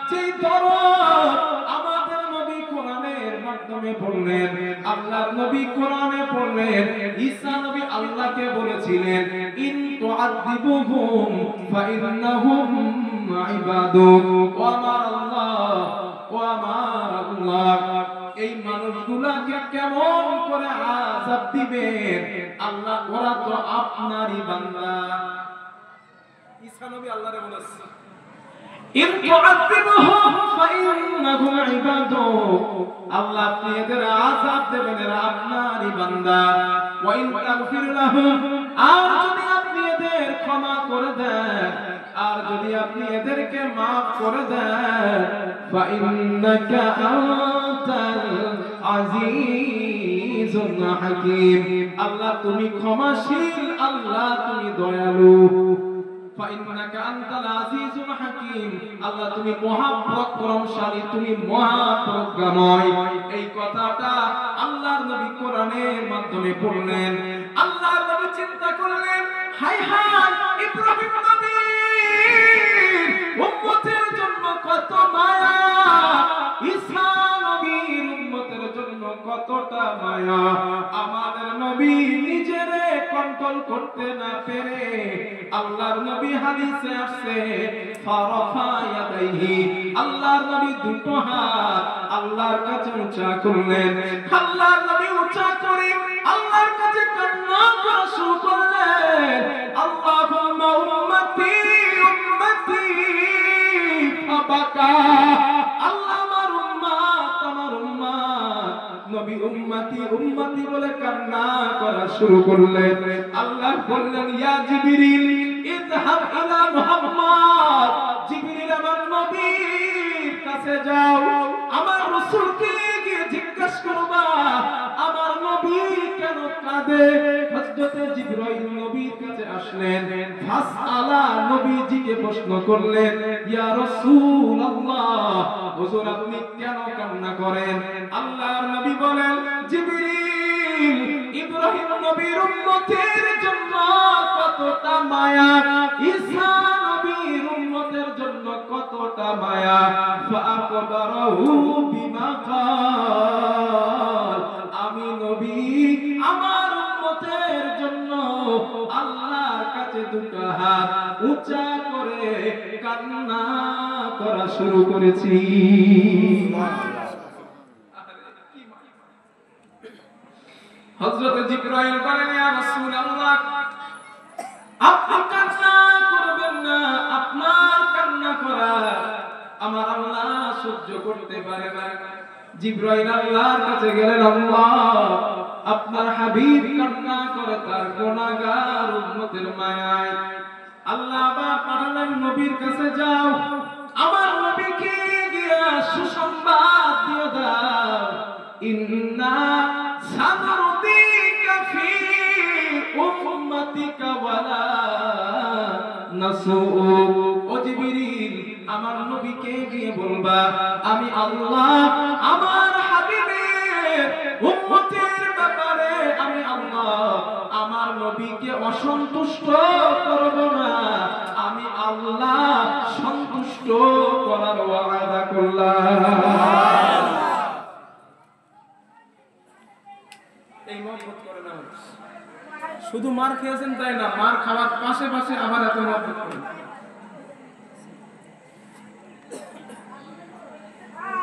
যেই দরদ আমাদের নবী কোরআনের মাধ্যমে পড়লেন, আল্লাহর নবী কোরআনে পড়লেন। ঈসা নবী আল্লাহকে বলেছিলেন ইন তুআযিবুহুম ফাইন্নাহুম ইবাদুক, ও আমার আল্লাহ, ও আমার আল্লাহ, এই মানুষগুলাকে কেমন করে আযাব দিবেন আল্লাহ, ওরা তো আপনারই বান্দা। ঈসা নবী আল্লাহরে বলেছে ইন তুআযিবুহুম ফাইন্নাহুম ইবাদুক, আল্লাহ আপনি এদের আযাব দেবেন, এরা আপনারই বান্দা। ওয়া ইন তাগফির লাহুম, আর যদি আপনি এদের ক্ষমা করে দেন আর যদি আপনি এদেরকে maaf করে দেন ফাইন্নাকা আনতাল আজিজুল হাকীম আল্লাহ তুমি ক্ষমাশীল আল্লাহ তুমি দয়ালু ফাইন্নাকা আনতাল আজিজুল হাকীম আল্লাহ তুমি মহাপরাক্রমশালী তুমি মহাপ্রজ্ঞাময় এই কথাটা আল্লাহর নবী কোরআনের মাধ্যমে পড়লেন আল্লাহর নবী চিন্তা করলেন হায় হায় ইব্রাহিম নবী উম্মতের জন্য কত মায়া ঈসা নবীর উম্মতের জন্য কতটা মায়া আমাদের নবী নিজেরে কন্ট্রোল করতে না পেরে আল্লাহর নবী হাদিসে আসছে ফারাফা ইয়াদাইহি আল্লাহর নবী দুটো হাত আল্লাহর কাছে উঁচা করলেন আল্লাহর নবী উঁচা করে আল্লাহর কাছে কান্না করা শুরু করলেন আল্লাহুম্মা উম্মতি উম্মতি ফাবাকা আল্লাহ আমার উম্মত নবী উম্মতি উম্মতি বলে কান্না করা শুরু করলেন আল্লাহ বললেন ইয়া জিবরিল ইযহাব ইলা মুহাম্মদ জিবরিল আমার নবীর কাছে যাও আমার রাসূলকে গিয়ে জিজ্ঞাসা করবা আমার নবী কেন কাঁদে হযরতে জিবরাইল নবীর কাছে আসলেন ফাসআলা নবীজিকে প্রশ্ন করলেন ইয়া রাসূলুল্লাহ হুজুর আপনি কেন কান্না করেন আল্লাহর নবী বলেন জিবরিল ইব্রাহিম নবীর উম্মতের জন্য কতটা মায়া ঈসা নবীর উম্মতের জন্য কতটা মায়া ফাআকবারহু বিমা ক্বাল আমি নবী আমার উম্মতের জন্য আল্লাহর কাছে দুটো হাত উঁচা করে কান্না করা শুরু করেছি হযরত জিবরাইল বলেন ইয়া রাসূলুল্লাহ আপনি কান্না করবেন না আপনার কান্না করা আমার আল্লাহ সহ্য করতে পারে না জিবরাইল আল্লাহর কাছে গেলেন আল্লাহ আপনার হাবিব কান্না করে তার গুনাহগার উম্মতের মায়ায় আল্লাহ আবার পাঠালেন নবীর কাছে যাও আমার নবীকে গিয়ে সুসংবাদ দিয়ে দাও ইন্না সানুরদিকা ফি উম্মতিকা ওয়ালা নাসু ও জিবরিল আমার নবীকে গিয়ে বলবা আমি আল্লাহ আমার হাবিবের উম্মতের ব্যাপারে আমি আল্লাহ আমার নবীকে অসন্তুষ্ট করব না আমি আল্লাহ সন্তুষ্ট করার ওয়াদা করলাম এই মহব্বত করে না শুধু মার খেয়েছেন তাই না মার খাওয়ার পাশে পাশে আবার এত মহব্বত করেন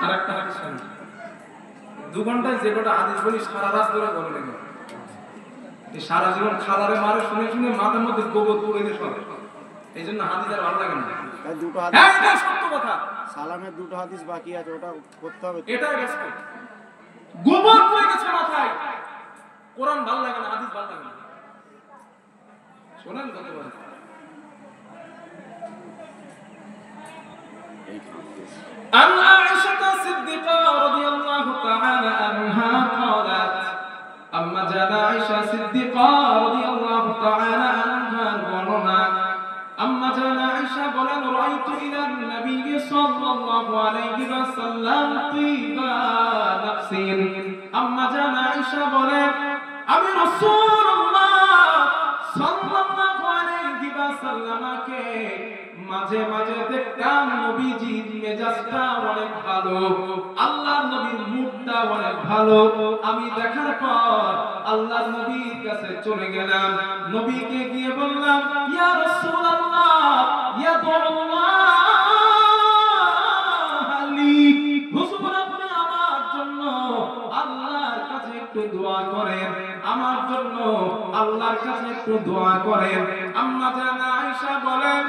আরেকটা হাদিস শুনুন 2 ঘন্টায় যে কটা হাদিস বলি সারা রাত ধরে বলে নেব এই সারা জীবন খালারে মারে শুনে শুনে মাথার মধ্যে গোবর পড়ে গেছে সব এইজন্য হাদিস আর ভালো লাগে না দুটো হাদিস হ্যাঁ এটা সত্য কথা সালামের দুটো হাদিস বাকি আছে ওটা করতে হবে এটা গেছে গোবর পড়ে গেছে মাথায় কোরআন ভালো লাগে না হাদিস ভালো লাগে না শুনেন কত বলে عن عائشة الصديقة رضي الله تعالى عنها قالت أما جاء عائشة الصديقة رضي الله تعالى عنها قالنا أما جاء عائشة قالت رأيت إلى النبي صلى الله عليه وسلم طيبا نفس أما جاء عائشة قالت أبي رسول الله صلى الله عليه وسلم মাঝে মাঝে দেখতাম নবীজির মেজাজটা অনেক ভালো আল্লাহর নবীর মুখটা অনেক ভালো আমি দেখার পর আল্লাহর নবীর কাছে চলে গেলাম নবীকে গিয়ে বললাম ইয়া রাসূলুল্লাহ ইয়া আল্লাহ আলী হুজুর আপনি আমার জন্য আল্লাহর কাছে একটু দোয়া করেন আমার জন্য আল্লাহর কাছে একটু দোয়া করেন আম্মা জানা আয়েশা বলেন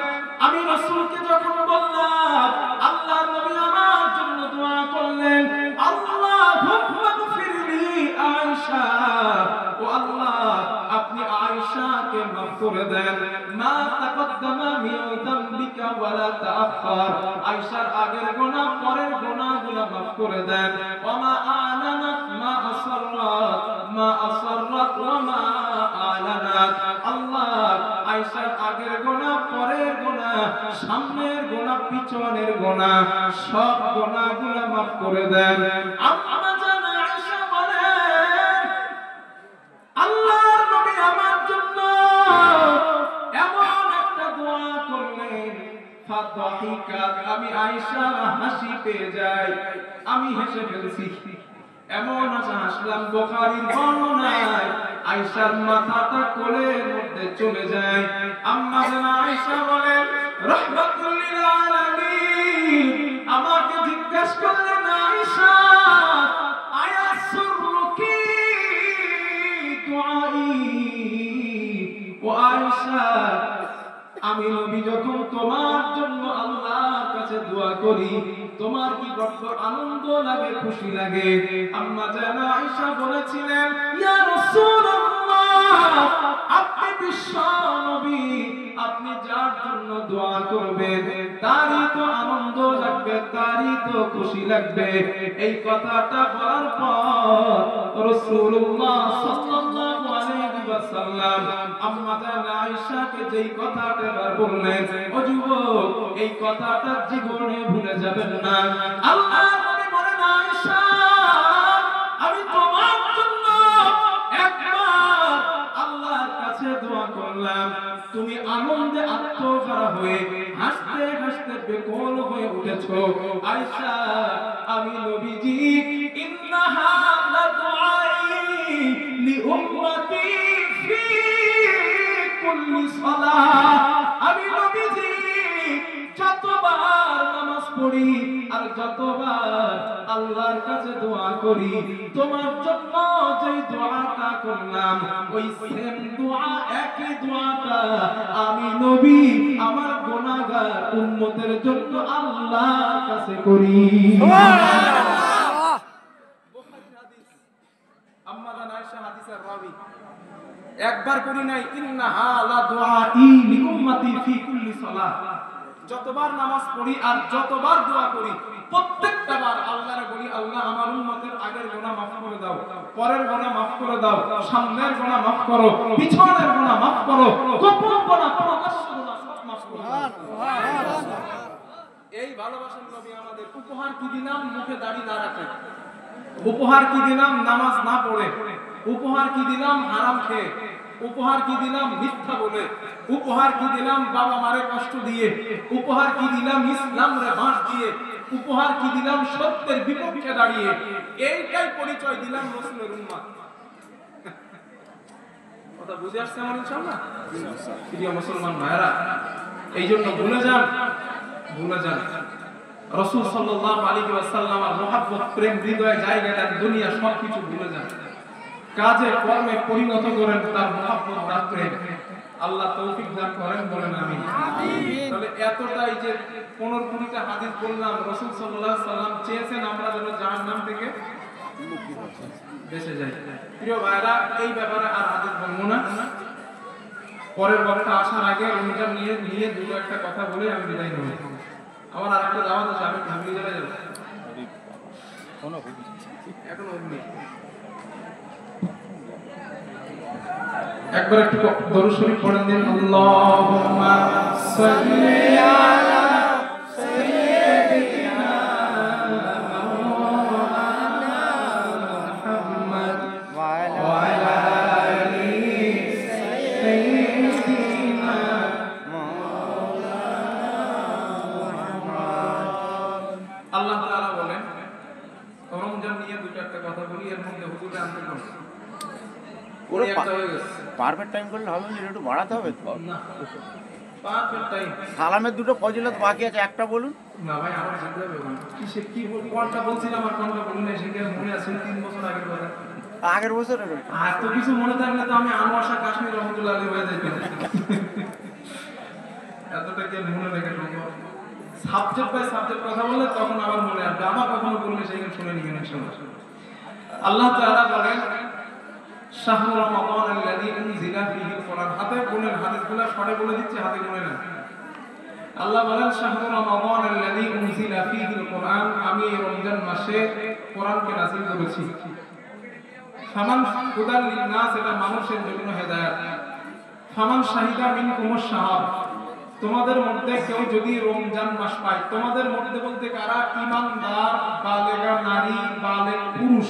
আমি রাসূলকে যখন বললাম আল্লাহর নবী আমার জন্য দোয়া করলেন আল্লাহুম্মা গফিরলি আয়েশা ও আল্লাহ আপনি আয়েশাকে মাফ করে দেন মা ওয়ালা তাআখার, আয়েশার আগের গুনাহ পরের গুনাহগুলো মাফ করে দেন। ওয়া মা আলানাত মা আসরাত মা আসরাত ওয়া মা আলানাত, আল্লাহ আয়েশার আগের গুনাহ পরের গুনাহ সামনের গুনাহ পিছনের গুনাহ সব গুনাহগুলো মাফ করে দেন। আম্মা জান আয়েশা বলেন আল্লাহর নবী আমার জন্য এমন একটা দোয়া করলেন, ফাতহিকাত, আমি আয়েশা হাসি পেয়ে যাই, আমি হেসে ফেলছি। এমন হাসলাম বুখারীর বর্ণনায় আয়েশার মাথাটা কোলের মধ্যে চলে যায়। আম্মা জান আয়েশা বলেন রাহমাতুল লিল আলামিন আমাকে জিজ্ঞাসা করলেন আয়েশা আয়াসুরুকি দুআই, ও আয়েশা আমি নবী যখন তোমার জন্য আল্লাহর কাছে দোয়া করি তোমার কি বড় আনন্দ লাগে, খুশি লাগে? আম্মা জান আয়েশা বলেছিলেন ইয়া রাসূলুল্লাহ আপনি বিশ্ব নবী, আপনি যার জন্য দোয়া করবেন তারই তো আনন্দ লাগবে, তারই তো খুশি লাগবে। এই কথাটা বলার পর রাসূলুল্লাহ সাল্লাল্লাহু আলাইহি ওয়াসাল্লাম আম্মা জান আয়েশাকে যেই কথাটা বললেন, ও যুবক এই কথাটা জীবনে ভুলে যাবেন না। আল্লাহর নবী বলেন আয়েশা আমি তোমার জন্য একবার আল্লাহর কাছে দোয়া করলাম, তুমি আনন্দে আত্মহারা হয়ে হাসতে হাসতে বেকল হয়ে উঠেছো। আয়েশা আমি নবীজি ইন্নাহা লাদুআই লিউম্মতি ফি কুল্লি সালাহ, আমি নবীজি যতবার নামাজ পড়ি আর যতবার আল্লাহর কাছে দোয়া করি তোমার জন্য যেই দোয়াটা করলাম ওই সেম দোয়া একই দোয়াটা আমি নবী আমার গুনাহগার উম্মতের জন্য আল্লাহর কাছে করি। সুবহানাল্লাহ। বুখারী হাদিস, আম্মা জান আয়েশা হাদিসের রাবী একবার করি নাই, ইন্নাহা লাদুআই লিউম্মতি ফি কুল্লি সালাহ, যতবার নামাজ পড়ি আর যতবার দোয়া করি প্রত্যেকটা বার আল্লাহরে বলি আল্লাহ আমার উম্মতের আগের গুনাহ maaf করে দাও, পরের গুনাহ maaf করে দাও, সামনের গুনাহ maaf করো, পিছনের গুনাহ maaf করো, গোপন গুনাহ প্রকাশ্য গুনাহ সব maaf করে দাও। সুবহানাল্লাহ। এই ভালোবাসার নবী আমাদের উপহার কি দিলাম? মুখে দাড়ি না রাখা। উপহার কি দিলাম? নামাজ না পড়ে। উপহার কি দিলাম? হারাম খেয়ে। উপহার কি দিলাম? মিথ্যা বলে। উপহার কি দিলাম? বাবা মারে কষ্ট দিয়ে। উপহার কি দিলাম? ইসলামরে বাঁশ দিয়ে। উপহার কি দিলাম? সত্যের বিপক্ষে দাঁড়িয়ে। এইটাই পরিচয় দিলাম রাসূলের উম্মত। কথা বুঝে আসছে আমার ইনশাআল্লাহ? প্রিয় মুসলমান ভাইরা, এইজন্য ভুলে যান রাসূল সাল্লাল্লাহু আলাইহি ওয়াসাল্লামের মহব্বত, প্রেম হৃদয়ে জায়গাটা দুনিয়া সবকিছু ভুলে যান, কাজে কর্মে পরিণত করেন তার মহব্বত তার প্রেম। আল্লাহ তৌফিক দান করেন, বলেন আমিন। তাহলে এতটাই যে 15-20টা হাদিস বললাম, রাসূল সাল্লাল্লাহু আলাইহি ওয়াসাল্লাম চেয়েছেন আমরা যেন জাহান্নাম থেকে বেঁচে যাই। প্রিয় ভাইরা, এই ব্যাপারে আর হাদিস বলবো না, পরের বক্তা আসার আগে রমজান নিয়ে দুটো একটা কথা বলে আমি বিদায় নেব। আমার আরেকটা দাওয়াত আছে, আমি ভাবি চলে যাব এখন অগ্নি। একবার একটু দরুদ শরীফ পড়েন দিন, আল্লাহুম্মা সাল্লি আলা সাইয়্যিদিনা মাওলানা মুহাম্মদ ওয়া আলা আলি সাইয়্যিদিনা মাওলানা মুহাম্মদ। আল্লাহ তাআলা বলেন রমজান নিয়ে দুটো একটা কথা বলি, এর মধ্যে হুজুরে আনতে পারবে ওরে একটা হয়ে গেছে। পারফেক্ট টাইম করলে হবে না, একটু বাড়াতে হবে তো না, পারফেক্ট টাইম। সালামের দুটো ফজিলত বাকি আছে, একটা বলুন না ভাই, আমার জানতে হবে কি কোনটা বলছিলাম আর কোনটা বলুন, সেটা মনে আছে 3 বছর আগের কথা। আগের বছরের আর তো কিছু মনে থাকলে তো আমি আনোয়ার শাহ কাশ্মীর রহমতুল্লাহ আলাইহি হয়ে যাইতাম। এতটা কি মনে রেখে সম্ভব? সাবজেক্ট বাই সাবজেক্ট কথা বললে তখন আবার মনে আসবে, আবার কখনো বললে সেইখানে শুনে নিবেন ইনশাআল্লাহ। আল্লাহ তাআলা বলেন শাহরু রমাদান আল্লাযী উনজিলা ফীহিল কুরআন। হাতে গুনেন, হাদিসগুলো শর্টে বলে দিচ্ছি, হাতে গুনে নেন। আল্লাহ বলেন শাহরুর রমাদান আল্লাযী উনজিলা ফীহিল কুরআন, আমি এই রমজান মাসে কোরআনকে নাযিল করেছি। ফামান হুদাল লিন্নাস, এটা মানুষের জন্য হেদায়েত। ফামান শাহিদা মিনকুমুশ শাহর, তোমাদের মধ্যে কেউ যদি রমজান মাস পায়, তোমাদের মধ্যে বলতে কারা? ঈমানদার বালেগা নারী, বালেগ পুরুষ,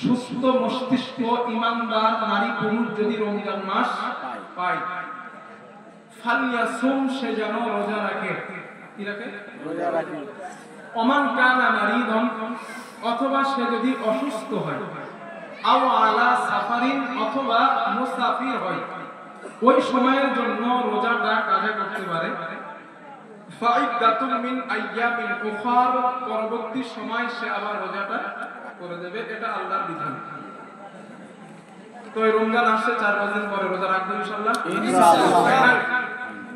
সুস্থ মস্তিষ্ক ঈমানদার নারী পুরুষ যদি রমজান মাস পায়, ফালিয়াসুম, সে যেন রোজা রাখে। কি রাখে? রোজা রাখি। ওমান কানা মারিদান, অথবা সে যদি অসুস্থ হয়, আও আলা সাফারিন, অথবা মুসাফির হয়, ওই সময়ের জন্য রোজাটা কাজা করতে পারে। ফাইদাতুম মিন আইয়ামিন উখার, পরবর্তী সময় সে আবার রোজাটা করে দেবে। এটা আল্লাহর বিধান। তো এই রমজান আসছে 4-5 দিন পরে রোজা রাখবো ইনশাআল্লাহ। ইনশাআল্লাহ।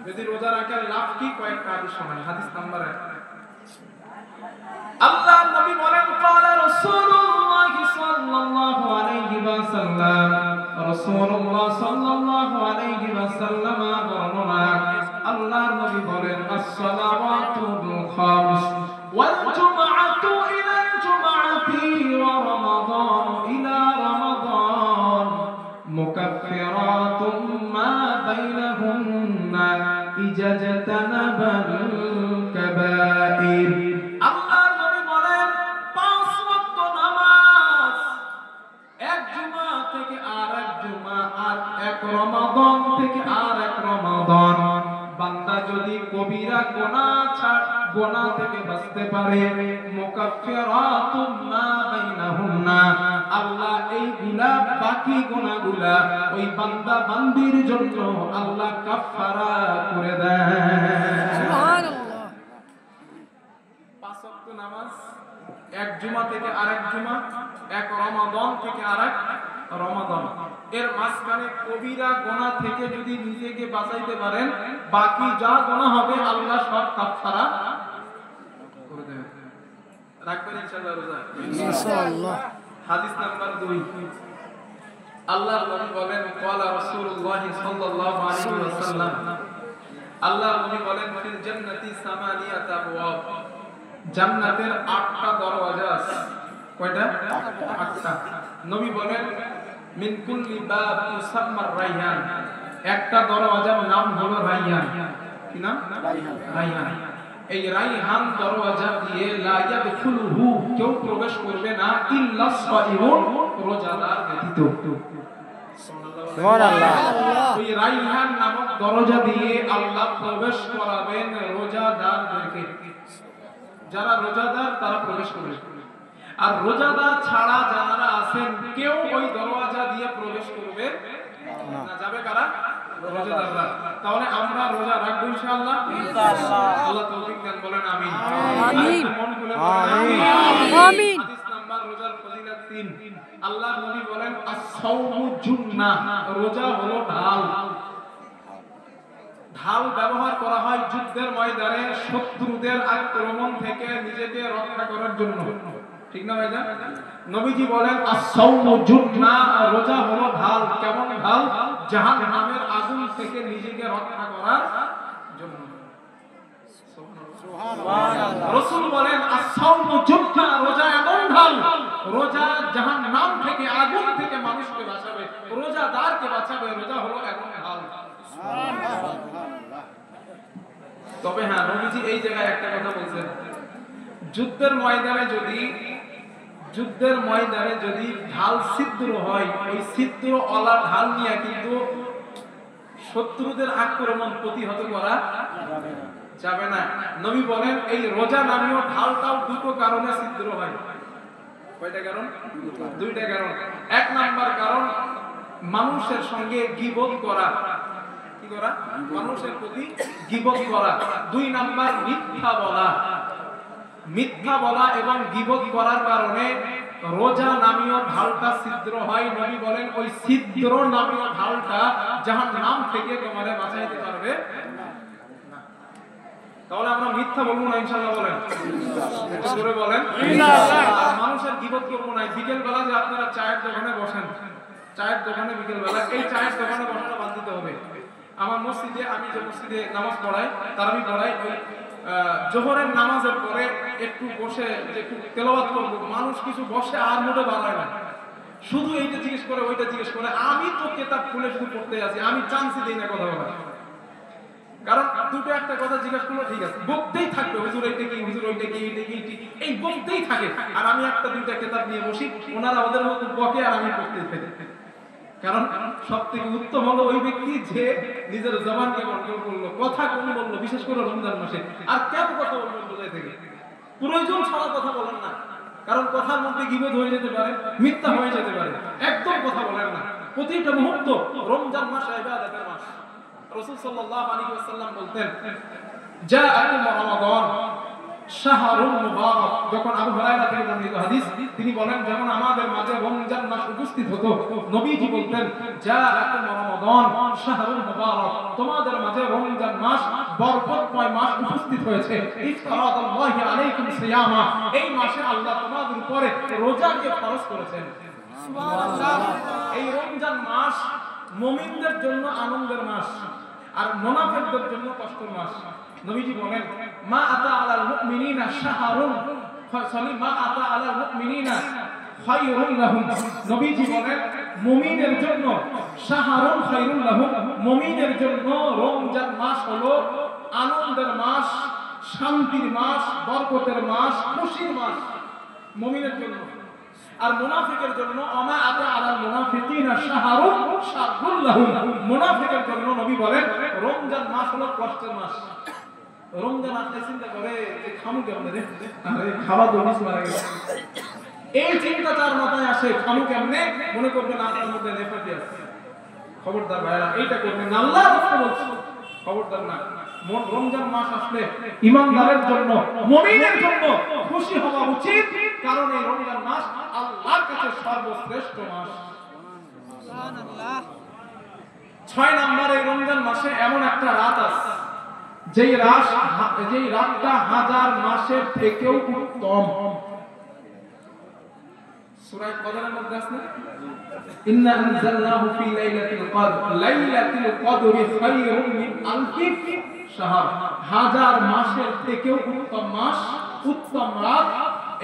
যদি রোজা রাখার লাভ কি? কয়েকটা হাদিস শোনাই। হাদিস নাম্বার 1, আল্লাহর নবী বলেন ক্বালা রাসূলুল্লাহ সাল্লাল্লাহু আলাইহি ওয়াসাল্লাম, রাসূলুল্লাহ সাল্লাল্লাহু আলাইহি ওয়াসাল্লাম বর্ণনা, আল্লাহর নবী বলেন as-সালাওয়াতুল খামস ওয়াল জুমআতু ইলা জুমআতি ওয়া রমাদান ইলা রমাদান মুকাফফিরাতুম মা বাইনাহুন্না ইজাজতানাবাল কাবাইর। আল্লাহর নবী বলেন 5 ওয়াক্ত নামাজ, এক জুমা থেকে আরেক জুমা, আর এক রমাদান থেকে আরেক রমাদান, বান্দা যদি কবিরা গুনাহ থেকে বাঁচতে পারে, মুকাফফিরাতুম মা বাইনাহুন্না, আল্লাহ এইগুলা বাকি গুনাহগুলা ওই বান্দা বান্দির জন্য আল্লাহ কাফারা করে দেয়। সুবহানাল্লাহ। 5 ওয়াক্ত নামাজ, এক জুমা থেকে আরেক জুমা, এক রমাদান থেকে আরেক রমাদান, এর মাঝখানে কবিরা গুনাহ থেকে যদি নিজেকে বাঁচাইতে পারেন, বাকি যা গুনাহ হবে আল্লাহ সব কাফারা করে দেবে। রাখবেন ইনশাআল্লাহ রোজা? ইনশাআল্লাহ। হাদিস নাম্বার 2, আল্লাহর নবী বলেন ক্বালা রাসূলুল্লাহ সাল্লাল্লাহু আলাইহি ওয়াসাল্লাম, আল্লাহর নবী বলেন ফিল জান্নাতি সামানিয়াতা আবওয়াব, জান্নাতের 8টা দরওয়াজা আছে। কয়টা? 8টা। নবী বলেন মিন কুল্লি বাব ইউসাম্মা রাইয়ান, একটা দরওয়াজার নাম হলো রাইয়ান। কি নাম? রাইয়ান। এই রাইহান দরওয়াজা দিয়ে লা ইয়াদখুলুহু, কেউ প্রবেশ করবে না, ইল্লা সাইমুন, রোজাদার ব্যতীত। সুবহানাল্লাহ। ওই রাইহান নামক দরজা দিয়ে আল্লাহ প্রবেশ করাবেন রোজাদারদেরকে। যারা রোজাদার তারা প্রবেশ করবে, আর রোজাদার ছাড়া যারা আছেন কেউ ওই দরওয়াজা দিয়ে প্রবেশ করবে না। যাবে কারা? রোজাদাররা। তাহলে আমরা রোজা রাখবো ইনশাআল্লাহ। ইনশাআল্লাহ। আল্লাহ তৌফিক দান করেন। আমিন। আমিন। মন খুলে আমিন। আমিন। হাদিস নাম্বার রোজার ফজিলত 3, আল্লাহর নবী বলেন আস-সাওমু জুন্নাহ, রোজা হলো ঢাল। ঢাল ব্যবহার করা হয় যুদ্ধের ময়দানে শত্রুদের আক্রমণ থেকে নিজেকে রক্ষা করার জন্য। ঠিক না ভাইজান? নবীজি বলেন আস-সাওমু জুন্নাহ, রোজা হলো ঢাল। কেমন ঢাল? জাহান্নামের আগুন থেকে নিজেকে রক্ষা করার জন্য। সুবহানাল্লাহ। রাসূল বলেন আস-সাওমু জুন্নাহ, রোজা এমন ঢাল, রোজা জাহান্নাম থেকে, আগুন থেকে মানুষকে বাঁচাবে, রোজাদারকে বাঁচাবে। রোজা হলো এমন ঢাল। তবে হ্যাঁ, নবীজি এই জায়গায় একটা কথা বলছেন, যুদ্ধের ময়দানে যদি ঢাল ছিদ্র হয়, ওই ছিদ্র ওলা ঢাল নিয়ে কিন্তু শত্রুদের আক্রমণ প্রতিহত করা যাবে না। নবী বলেন এই রোজা নামীয় ঢালটাও দুটো কারণে ছিদ্র হয়। কয়টা কারণ? 2টা কারণ। 1 নাম্বার কারণ মানুষের সঙ্গে গীবত করা। কি করা? মানুষের প্রতি গীবত করা। 2 নাম্বার মিথ্যা বলা এবং গীবত করার কারণে রোজা নামীয় ঢালটা ছিদ্র হয়। নবী বলেন ওই ছিদ্র নামীয় ঢালটা জাহান্নাম থেকে তোমারে বাঁচাইতে পারবে না। তাহলে আমরা মিথ্যা বলবো না ইনশাআল্লাহ। বলেন একটু জোরে বলেন ইনশাআল্লাহ। আর মানুষের গীবত করব না। বিকেল বেলা যে আপনারা চায়ের দোকানে বসেন, চায়ের দোকানে বিকেল বেলা এই চায়ের দোকানে বসাটা বাদ দিতে হবে। আমার মসজিদে, আমি যে মসজিদে নামাজ পড়াই, তারাবি পড়াই, ওই জোহরের নামাজের পরে একটু বসে যে একটু তেলাওয়াত করব, মানুষ কিছু বসে আর মোটে বাড়ায় না, শুধু এইটা জিজ্ঞেস করে ওইটা জিজ্ঞেস করে। আমি তো কিতাব খুলে শুধু পড়তে আছি, আমি চান্সই দিই না কথা বলা। কারণ দুটো একটা কথা জিজ্ঞেস করলে ঠিক আছে, বলতেই থাকবে হুজুর এইটা কি, হুজুর ওইটা কি, এইটা কি, এই বলতেই থাকে। আর আমি একটা দুইটা কিতাব নিয়ে বসি, ওনারা ওদের মতো বকে আর আমি পড়তে থাকি। কারণ সবথেকে উত্তম হলো ওই ব্যক্তি যে নিজের জবানকে কন্ট্রোল করলো, কথা কম বললো, বিশেষ করে রমজান মাসে। আর কেন কথা বলবেন বোঝাই থেকে, প্রয়োজন ছাড়া কথা বলেন না। কারণ কথার মধ্যে গীবত হয়ে যেতে পারে, মিথ্যা হয়ে যেতে পারে, একদম কথা বলেন না। প্রতিটা মুহূর্ত, রমজান মাস ইবাদতের মাস। রাসূল সাল্লাল্লাহু আলাইহি ওয়াসাল্লাম বলতেন, জাআকুম রমাদান শাহরুন মুবারাক। যখন আবু হুরায়রা থেকে বর্ণিত হাদিস, তিনি বলেন যখন আমাদের মাঝে রমজান মাস উপস্থিত হতো, নবীজি বলতেন, জাআকুম রমাদান শাহরুন মুবারাক, তোমাদের মাঝে রমজান মাস বরকতময় মাস উপস্থিত হয়েছে। ইফতারাদাল্লাহু আলাইকুম সিয়ামা, এই মাসে আল্লাহ তোমাদের উপরে রোজাকে ফরজ করেছেন। সুবহানাল্লাহ। এই রমজান মাস মুমিনদের জন্য আনন্দের মাস, আর মুনাফিকদের জন্য কষ্টের মাস। নবীজি বলেন, মা আতা আলাল মুমিনিনা শাহরুন মা আতা আলাল মুমিনিনা খায়রুন লাহুম। নবীজি বলেন মুমিনের জন্য শাহরুন খায়রুন লাহুম, মুমিনের জন্য রমজান মাস হলো আনন্দের মাস, শান্তির মাস, বরকতের মাস, খুশির মাস মুমিনের জন্য। আর মুনাফিকের জন্য আমা আতা আলাল মুনাফিকিনা শাহরুন শাররুল লাহুম, মুনাফিকের জন্য নবী বলেন রমজান মাস হলো কষ্টের মাস। রমজান আসলে চিন্তা করে যে খামু কেমনে রে, আরে খাওয়া তো মিস মারা গেল, এই চিন্তা তার মাথায় আসে, খামু কেমনে, মনে করবেন আপনার মধ্যে নেফাতি আছে। খবরদার ভাইরা, এইটা করবেন না, আল্লাহ রাসূল বলছেন খবরদার না। রমজান মাস আসলে ঈমানদারের জন্য, মুমিনের জন্য খুশি হওয়া উচিত, কারণ এই রমজান মাস আল্লাহর কাছে সর্বশ্রেষ্ঠ মাস। সুবহানাল্লাহ। 6 নাম্বার, এই রমজান মাসে এমন একটা রাত আছে যেই রাতটা হাজার মাসের থেকেও উত্তম। সূরা কদরের মধ্যে আছে না, ইন্না আনজালনাহু ফি লাইলাতিল কদর, লাইলাতুল কদরি খায়রুম মিন আলফি শাহর, হাজার মাসের থেকেও উত্তম মাস, উত্তম রাত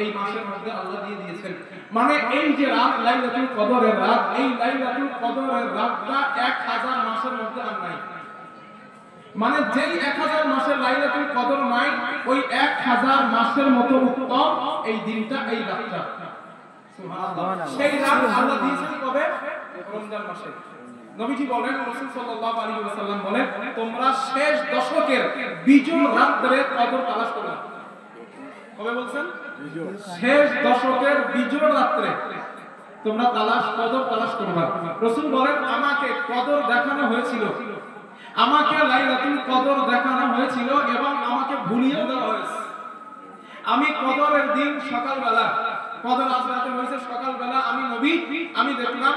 এই মাসের মধ্যে আল্লাহ দিয়ে দিয়েছেন। মানে এই যে রাত লাইলাতুল কদরের রাত, এই লাইলাতুল কদরের রাতটা 1000 মাসের মধ্যে আর নাই। মানে যেই 1000 মাসের লাইলাতুল কদর নাই, ওই 1000 মাসের মতো উত্তম এই দিনটা, এই রাতটা। সুবহানাল্লাহ। সেই রাত আল্লাহ দিয়েছেন কবে? রমজান মাসে। নবীজি বলেন, রাসূল সাল্লাল্লাহু আলাইহি ওয়াসাল্লাম বলেন, তোমরা শেষ দশকের বিজোড় রাতে কদর তালাশ করো। কবে বলছেন? শেষ দশকের বিজোড় রাতে তোমরা কদর তালাশ করবা। রাসূল বলেন, আমাকে কদর দেখানো হয়েছিল, আমাকে লাইলাতুল কদর দেখানো হয়েছিল এবং আমাকে ভুলিয়ে দেওয়া হয়েছে। আমি কদরের দিন সকালবেলা, কদর আজ রাতে হয়েছে সকালবেলা, আমি নবী, আমি দেখলাম,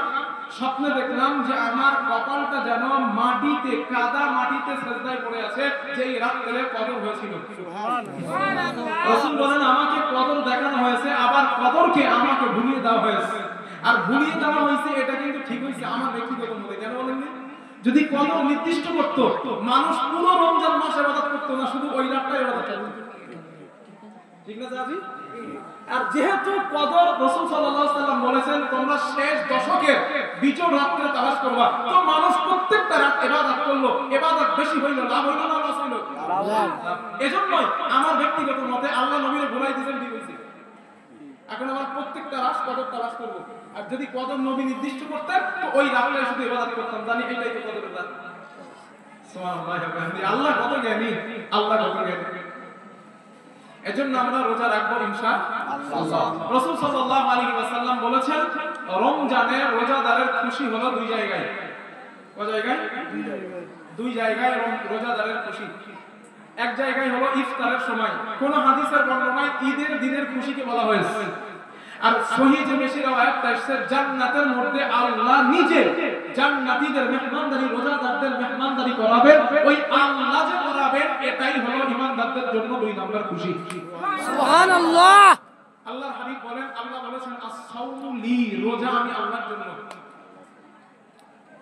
স্বপ্নে দেখলাম যে আমার কপালটা যেন মাটিতে, কাদা মাটিতে সেজদায় পড়ে আছে, যেই রাতে কদর হয়েছিল। সুবহানাল্লাহ। রাসূল বলেন, আমাকে কদর দেখানো হয়েছে, আবার কদরকে আমাকে ভুলিয়ে দেওয়া হয়েছে। আর ভুলিয়ে দেওয়া হয়েছে এটা কিন্তু ঠিক হয়েছে আমার ব্যক্তিগত মতে। কেন বলেন? যদি কদর নির্দিষ্ট করতো, মানুষ পুরো রমজান মাস ইবাদত করতো না, শুধু ওই রাতটা ইবাদত করতো। ঠিক না জাজি? আর যেহেতু কদর রাসূল সাল্লাল্লাহু আলাইহি ওয়াসাল্লাম বলেছেন তোমরা শেষ দশকের বিজোড় রাতে তালাশ করবা, তো মানুষ প্রত্যেকটা রাত ইবাদত করলো, ইবাদত বেশি হইল, লাভ হইল না লস হইল? লাভ। এজন্যই আমার ব্যক্তিগত মতে আল্লাহ নবীরে বলাই দিয়েছেন, ঠিক হইছে। এখন আমরা প্রত্যেকটা রাত কদর তালাশ করব। আর যদি কদর নবী নির্দিষ্ট করতেন, তো ওই রাতে শুধু ইবাদত করতাম, জানি এইটাই তো কদরের রাত। সুবহানাল্লাহ। আল্লাহ কত জ্ঞানী, আল্লাহ কত জ্ঞানী। এজন্য আমরা রোজা রাখবো ইনশাআল্লাহ। রাসূল সাল্লাল্লাহু আলাইহি ওয়াসাল্লাম বলেছেন, রমজানে রোজাদারের খুশি হলো দুই জায়গায়। কয় জায়গায়? দুই জায়গায় রোজাদারের খুশি। এক জায়গায় হলো ইফতারের সময়, কোন হাদিসের বর্ণনায় ঈদের দিনের খুশিকে বলা হয়েছে। আর সহিহ যে বেশি রওয়ায়াত আসছে, জান্নাতের মধ্যে আল্লাহ নিজে জান্নাতীদের মেহমানদারি, রোজাদারদের মেহমানদারি করাবেন, ওই আল্লাহ যে করাবেন এটাই হলো ঈমানদারদের জন্য দুই নাম্বার খুশি। সুবহানাল্লাহ। আল্লাহর হাবিব বলেন, আল্লাহ বলেছেন, আস-সাওমু লি, রোজা আমি আল্লাহর জন্য।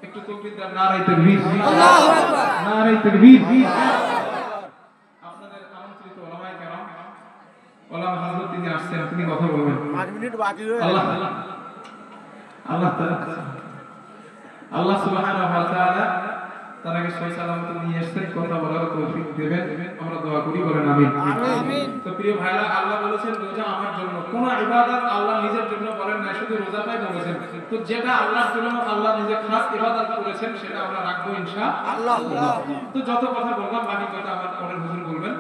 একটু তাকবীর দেন, নারে তাকবীর, আল্লাহু আকবার, নারে তাকবীর। আপনাদের আমন্ত্রিত ওলামায়ে কেরাম, ওলামা হযরত তিনি আসছেন, তিনি কথা বলবেন। 5 মিনিট বাকি হয়ে আল্লাহ আল্লাহ তাআলা আল্লাহ সুবহানাহু ওয়া তাআলা তাকে সহি সালামত নিয়ে এসেছেন, কথা বলার তৌফিক দেবেন, আমরা দোয়া করি, বলেন আমিন। আমিন। তো প্রিয় ভাইরা, আল্লাহ বলেছেন রোজা আমার জন্য, কোন ইবাদত আল্লাহ নিজের জন্য বলেন না, শুধু রোজাটাই বলেছেন। তো যেটা আল্লাহর জন্য আল্লাহ নিজে খাস ইবাদত করেছেন সেটা আমরা রাখবো ইনশাআল্লাহ। তো যত কথা বললাম বাকি কথা আমার পরের হুজুর বলবেন।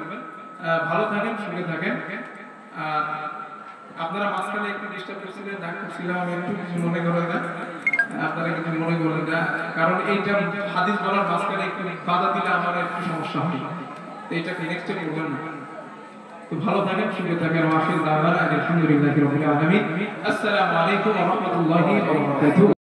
ভালো থাকেন, সুখে থাকেন। আর আপনারা মাঝখানে একটু ডিস্টার্ব করছিলেন, ডাক করছিলাম, আমি একটু কিছু মনে করেন না, আপনারা কিছু মনে করবেন না, কারণ এইটা হাদিস বলার মাঝখানে একটু বাধা দিলে আমার একটু সমস্যা হয়, তো এটাকে নেক্সটে করবেন না। তো ভালো থাকেন, সুখে থাকেন। ওয়া আখিরু দাওয়ানা আলহামদুলিল্লাহি রাব্বিল আলামিন। আসসালামু আলাইকুম ওয়া রাহমাতুল্লাহি ওয়া বারাকাতুহু।